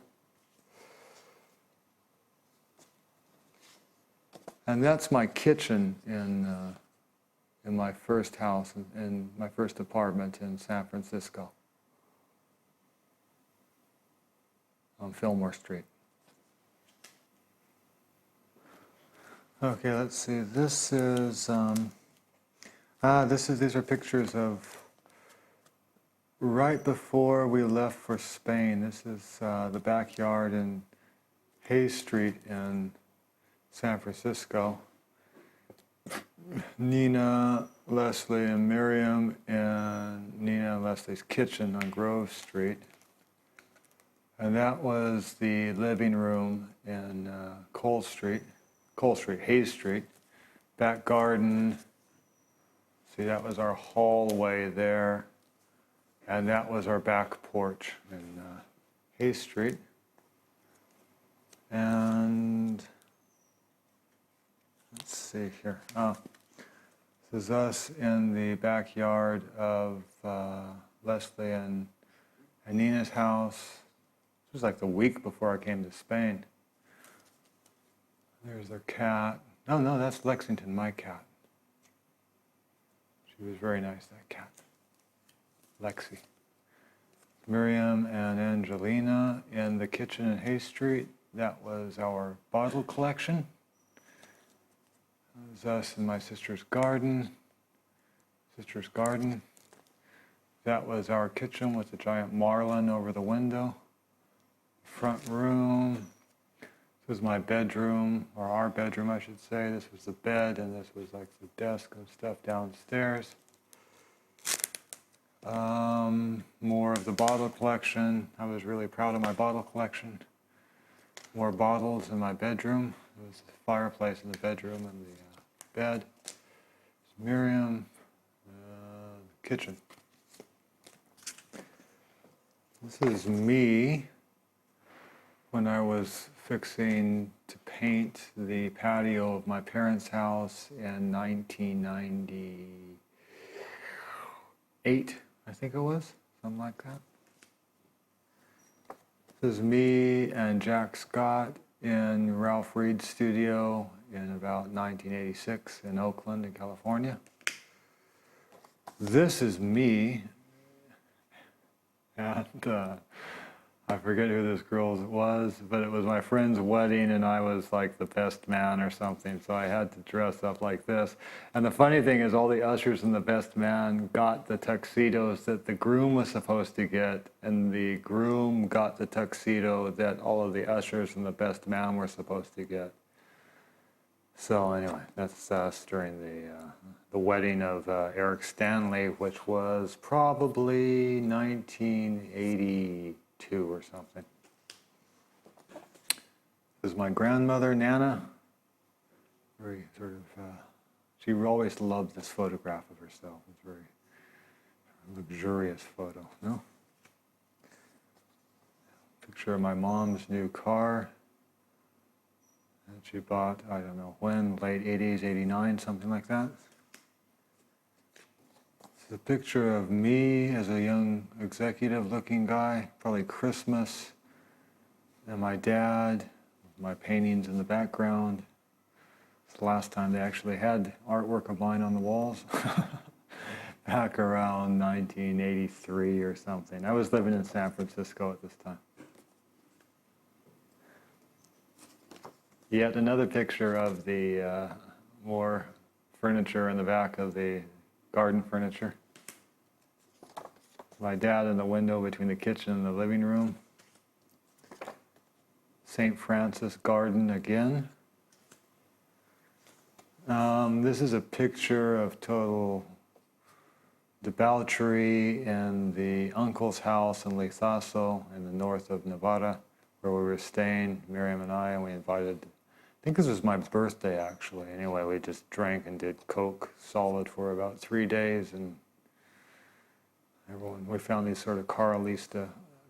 And that's my kitchen in my first house, in my first apartment in San Francisco on Fillmore Street. Okay, let's see. This is these are pictures of right before we left for Spain. This is the backyard in Hayes Street in San Francisco. Nina, Leslie, and Miriam in Nina and Leslie's kitchen on Grove Street. And that was the living room in Hayes Street. Back garden. See, that was our hallway there. And that was our back porch in Hayes Street. And let's see here. This This is us in the backyard of Leslie and Nina's house. This was like the week before I came to Spain. There's their cat. Oh no, that's Lexington, my cat. She was very nice, that cat. Lexi. Miriam and Angelina in the kitchen in Hay Street. That was our bottle collection. That was us in my sister's garden. That was our kitchen with the giant marlin over the window. Front room. This was my bedroom, or our bedroom, I should say. This was the bed, and this was like the desk and stuff downstairs. More of the bottle collection. I was really proud of my bottle collection. More bottles in my bedroom. There was the fireplace in the bedroom and the bed. There's Miriam. Kitchen. This is me when I was fixing to paint the patio of my parents' house in 1998, I think it was, something like that. This is me and Jack Scott in Ralph Reed's studio in about 1986 in Oakland, in California. This is me, and I forget who this girl was, but it was my friend's wedding, and I was like the best man or something, so I had to dress up like this. And the funny thing is, all the ushers and the best man got the tuxedos that the groom was supposed to get, and the groom got the tuxedo that all of the ushers and the best man were supposed to get. So anyway, that's us during the wedding of Eric Stanley, which was probably 1982 or something. This is my grandmother, Nana. Very sort of, she always loved this photograph of herself. It's a very luxurious photo, no? Picture of my mom's new car that she bought, I don't know when, late 80s, 89, something like that. This is a picture of me as a young executive-looking guy, probably Christmas, and my dad, my paintings in the background. It's the last time they actually had artwork of mine on the walls, back around 1983 or something. I was living in San Francisco at this time. Yet another picture of the more furniture in the back of the garden furniture. My dad in the window between the kitchen and the living room. St. Francis Garden again. This is a picture of total debauchery in the uncle's house in Lizaso in the north of Nevada, where we were staying, Miriam and I, and we invited, I think this was my birthday actually. Anyway, we just drank and did Coke solid for about 3 days, and we found these sort of Carlista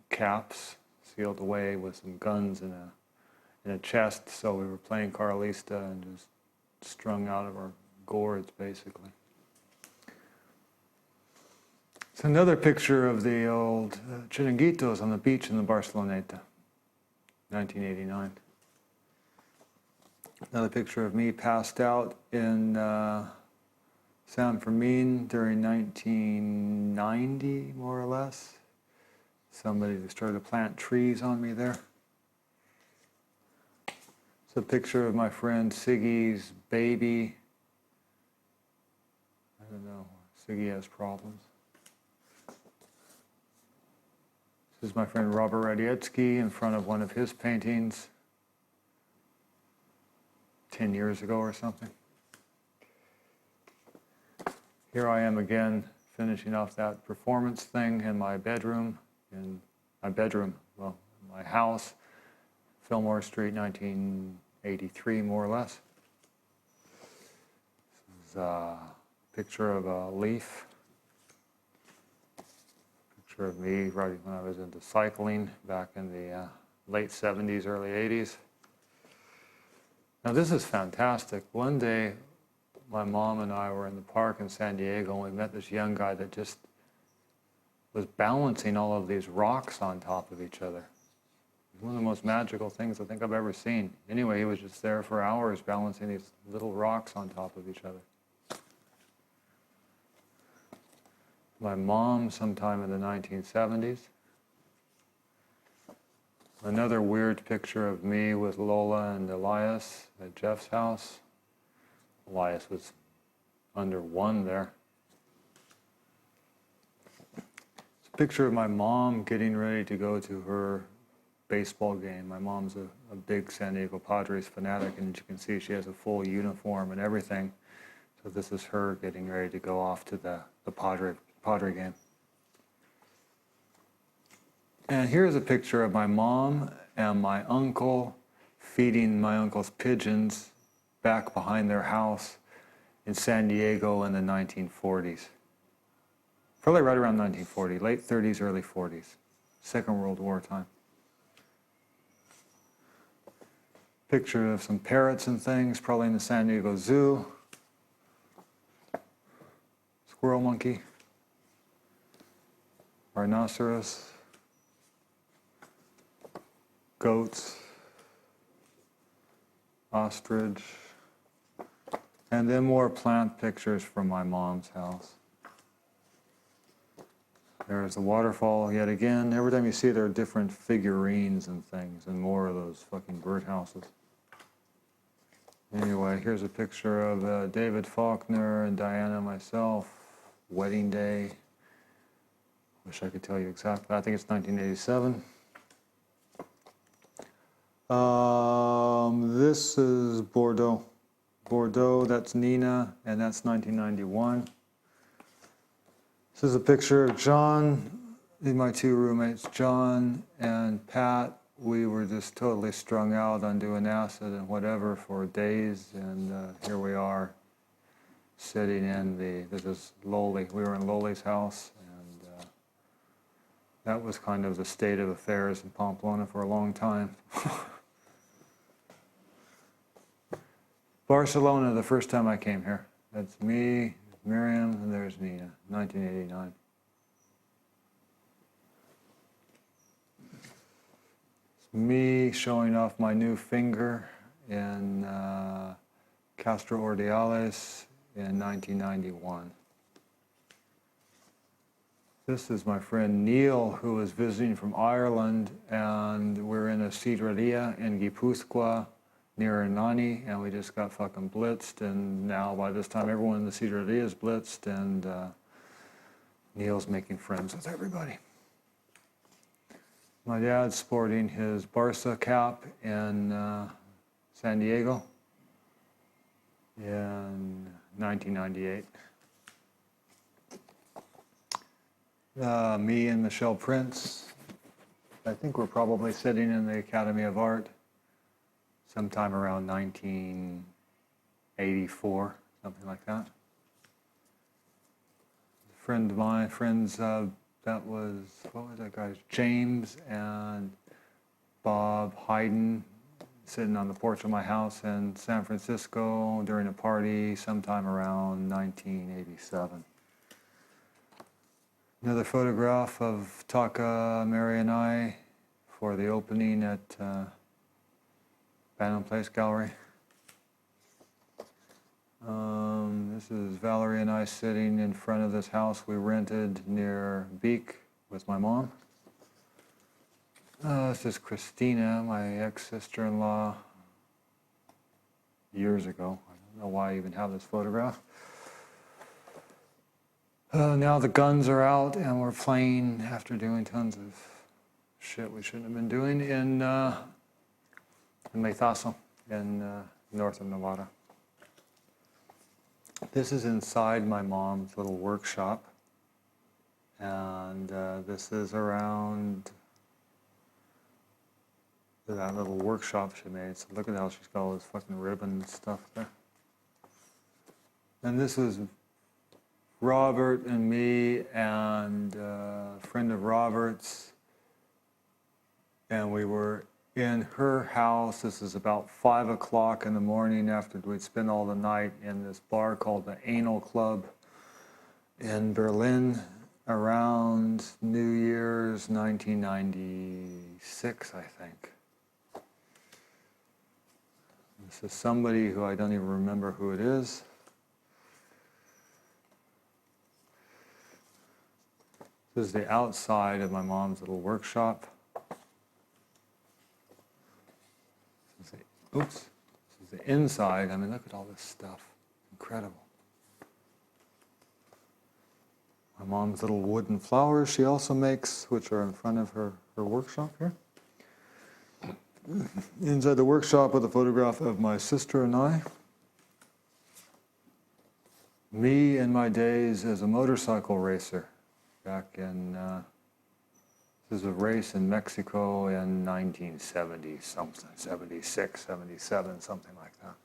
caps sealed away with some guns in a chest, so we were playing Carlista and just strung out of our gourds, basically. It's another picture of the old chiringuitos on the beach in the Barceloneta, 1989. Another picture of me passed out in San Fermin during 1990, more or less. Somebody started to plant trees on me there. It's a picture of my friend Siggy's baby. I don't know, Siggy has problems. This is my friend Robert Radziecki in front of one of his paintings 10 years ago or something. Here I am again finishing off that performance thing in my bedroom, my house, Fillmore Street, 1983, more or less. This is a picture of a leaf. Picture of me right when I was into cycling back in the late 70s, early 80s. Now this is fantastic. One day, my mom and I were in the park in San Diego, and we met this young guy that just was balancing all of these rocks on top of each other. It was one of the most magical things I think I've ever seen. Anyway, he was just there for hours balancing these little rocks on top of each other. My mom sometime in the 1970s. Another weird picture of me with Lola and Elias at Jeff's house. Elias was under 1 there. It's a picture of my mom getting ready to go to her baseball game. My mom's a big San Diego Padres fanatic, and you can see she has a full uniform and everything. So this is her getting ready to go off to the Padre game. And here's a picture of my mom and my uncle feeding my uncle's pigeons back behind their house in San Diego in the 1940s. Probably right around 1940, late 30s, early 40s, Second World War time. Picture of some parrots and things, probably in the San Diego Zoo. Squirrel monkey. Rhinoceros. Goats. Ostrich. And then more plant pictures from my mom's house. There's the waterfall yet again. Every time you see it, there are different figurines and things, and more of those fucking birdhouses. Anyway, here's a picture of David Faulkner and Diana and myself. Wedding day. Wish I could tell you exactly. I think it's 1987. This is Bordeaux. Bordeaux, that's Nina, and that's 1991. This is a picture of John, my 2 roommates, John and Pat. We were just totally strung out on doing acid and whatever for days, and here we are sitting in this is Loli. We were in Loli's house, and that was kind of the state of affairs in Pamplona for a long time. Barcelona, the first time I came here. That's me, Miriam, and there's Nina, 1989. It's me showing off my new finger in Castro Ordiales in 1991. This is my friend Neil, who was visiting from Ireland, and we're in a sidreria in Gipuzkoa near Hernani, and we just got fucking blitzed, and now by this time everyone in the sidreria is blitzed, and Neil's making friends with everybody. My dad's sporting his Barca cap in San Diego in 1998. Me and Michelle Prince, I think we're probably sitting in the Academy of Art sometime around 1984, something like that. A friend of mine, that was, what was that guy's? James and Bob Hayden, sitting on the porch of my house in San Francisco during a party sometime around 1987. Another photograph of Taka, Mary, and I for the opening at Bannon Place Gallery. This is Valerie and I sitting in front of this house we rented near Beek with my mom. This is Christina, my ex-sister-in-law, years ago. I don't know why I even have this photograph. Now the guns are out and we're playing after doing tons of shit we shouldn't have been doing in Maithaso in northern Nevada. This is inside my mom's little workshop, and this is around that little workshop she made. So look at how she's got all this fucking ribbon and stuff there. And this was Robert and me and a friend of Robert's, and we were in her house. This is about 5 o'clock in the morning after we'd spent all the night in this bar called the Anal Club in Berlin around New Year's 1996, I think. This is somebody who I don't even remember who it is. This is the outside of my mom's little workshop. Oops, this is the inside. I mean, look at all this stuff. Incredible. My mom's little wooden flowers she also makes, which are in front of her workshop here. Inside the workshop with a photograph of my sister and I. Me in my days as a motorcycle racer back in, this is a race in Mexico in 1970 something, 76, 77, something like that.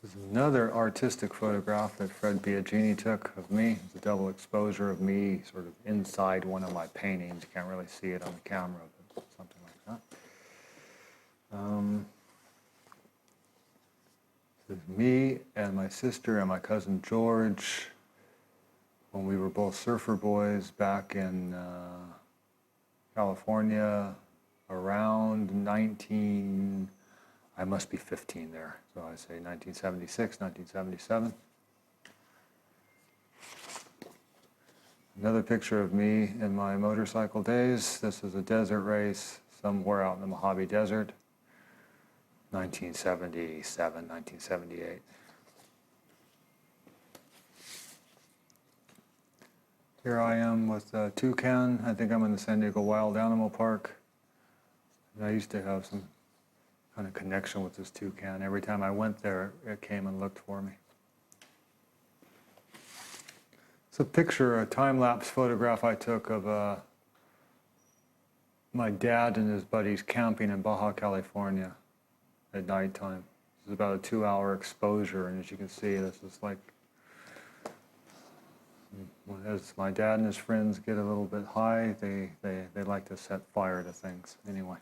This is another artistic photograph that Fred Biagini took of me. It's a double exposure of me sort of inside one of my paintings. You can't really see it on the camera, but something like that. This is me and my sister and my cousin George when we were both surfer boys back in California around I must be 15 there, so I say 1976, 1977. Another picture of me in my motorcycle days. This is a desert race somewhere out in the Mojave Desert, 1977, 1978. Here I am with a toucan. I think I'm in the San Diego Wild Animal Park. And I used to have some kind of connection with this toucan. Every time I went there, it came and looked for me. It's a picture, a time-lapse photograph I took of my dad and his buddies camping in Baja California at nighttime. This is about a 2-hour exposure, and as you can see, this is like, as my dad and his friends get a little bit high, they like to set fire to things. Anyway,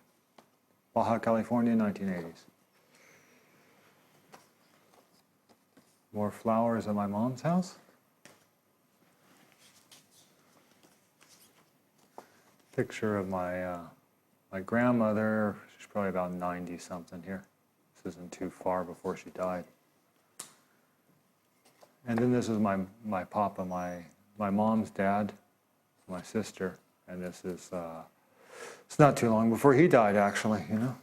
Baja California, 1980s. More flowers at my mom's house. Picture of my grandmother. She's probably about 90 something here. This isn't too far before she died. And then this is my papa, my mom's dad, my sister, and this is it's not too long before he died, actually, you know.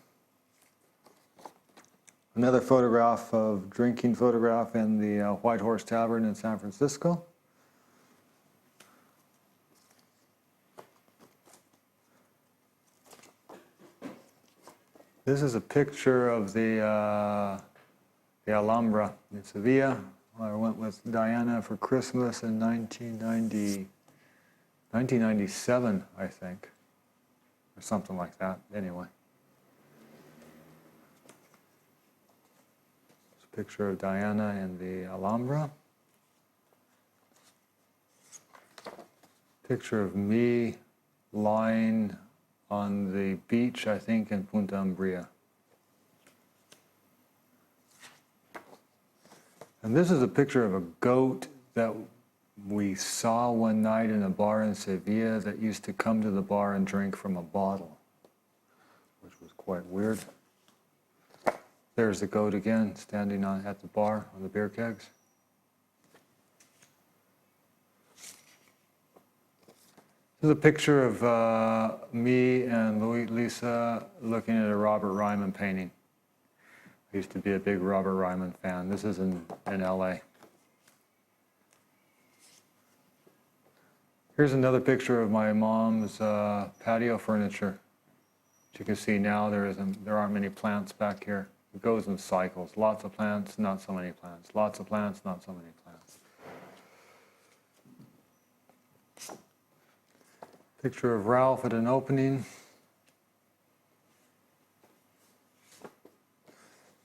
Another photograph of drinking photograph in the White Horse Tavern in San Francisco. This is a picture of the Alhambra in Sevilla. I went with Diana for Christmas in 1997, I think, or something like that, anyway. It's a picture of Diana in the Alhambra. Picture of me lying on the beach, I think, in Punta Umbria. And this is a picture of a goat that we saw one night in a bar in Sevilla that used to come to the bar and drink from a bottle, which was quite weird. There's the goat again, standing at the bar on the beer kegs. This is a picture of me and Lisa looking at a Robert Ryman painting. I used to be a big Robert Ryman fan. This is in LA. Here's another picture of my mom's patio furniture. As you can see now, there aren't many plants back here. It goes in cycles. Lots of plants, not so many plants. Lots of plants, not so many plants. Picture of Ralph at an opening.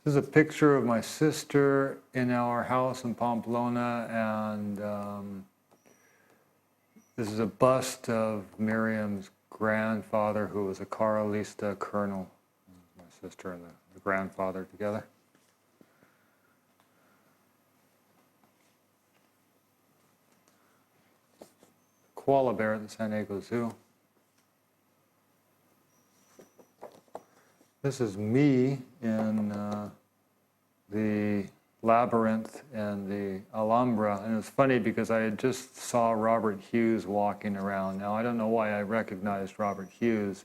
This is a picture of my sister in our house in Pamplona, and This is a bust of Miriam's grandfather, who was a Carlista colonel. My sister and the grandfather together. Koala bear at the San Diego Zoo. This is me in the labyrinth and the Alhambra, and it's funny because I had just saw Robert Hughes walking around. Now I don't know why I recognized Robert Hughes,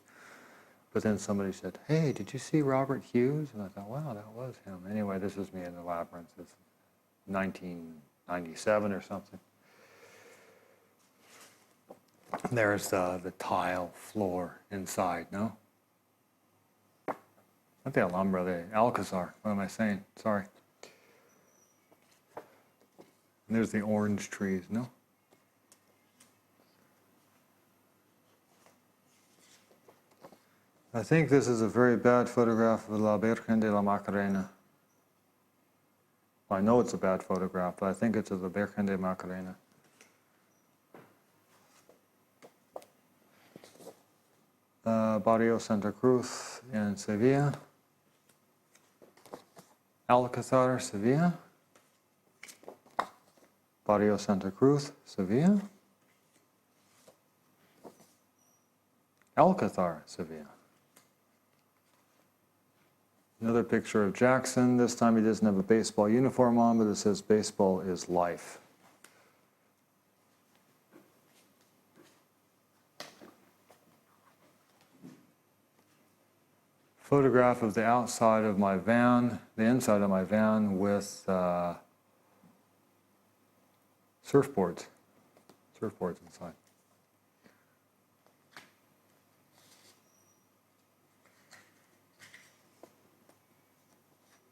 but then somebody said, "Hey, did you see Robert Hughes?" And I thought, wow, that was him. Anyway, this is me in the labyrinth. It's 1997 or something. There's the tile floor inside, no? Not the Alhambra, the Alcazar. What am I saying? Sorry. And there's the orange trees, no? I think this is a very bad photograph of La Virgen de la Macarena. I know it's a bad photograph, but I think it's of the Virgen de Macarena. Barrio Santa Cruz in Sevilla. Alcazar, Sevilla. Barrio Santa Cruz, Sevilla. Alcazar, Sevilla. Another picture of Jackson. This time he doesn't have a baseball uniform on, but it says baseball is life. Photograph of the outside of my van, the inside of my van with surfboards inside.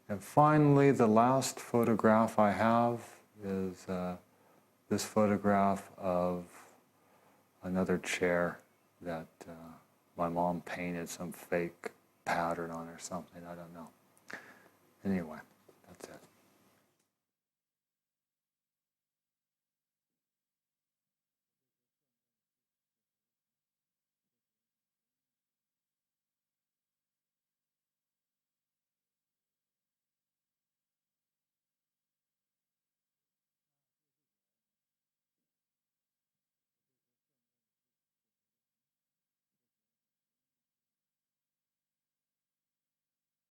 And finally, the last photograph I have is this photograph of another chair that my mom painted some fake pattern on or something, I don't know. Anyway, that's it.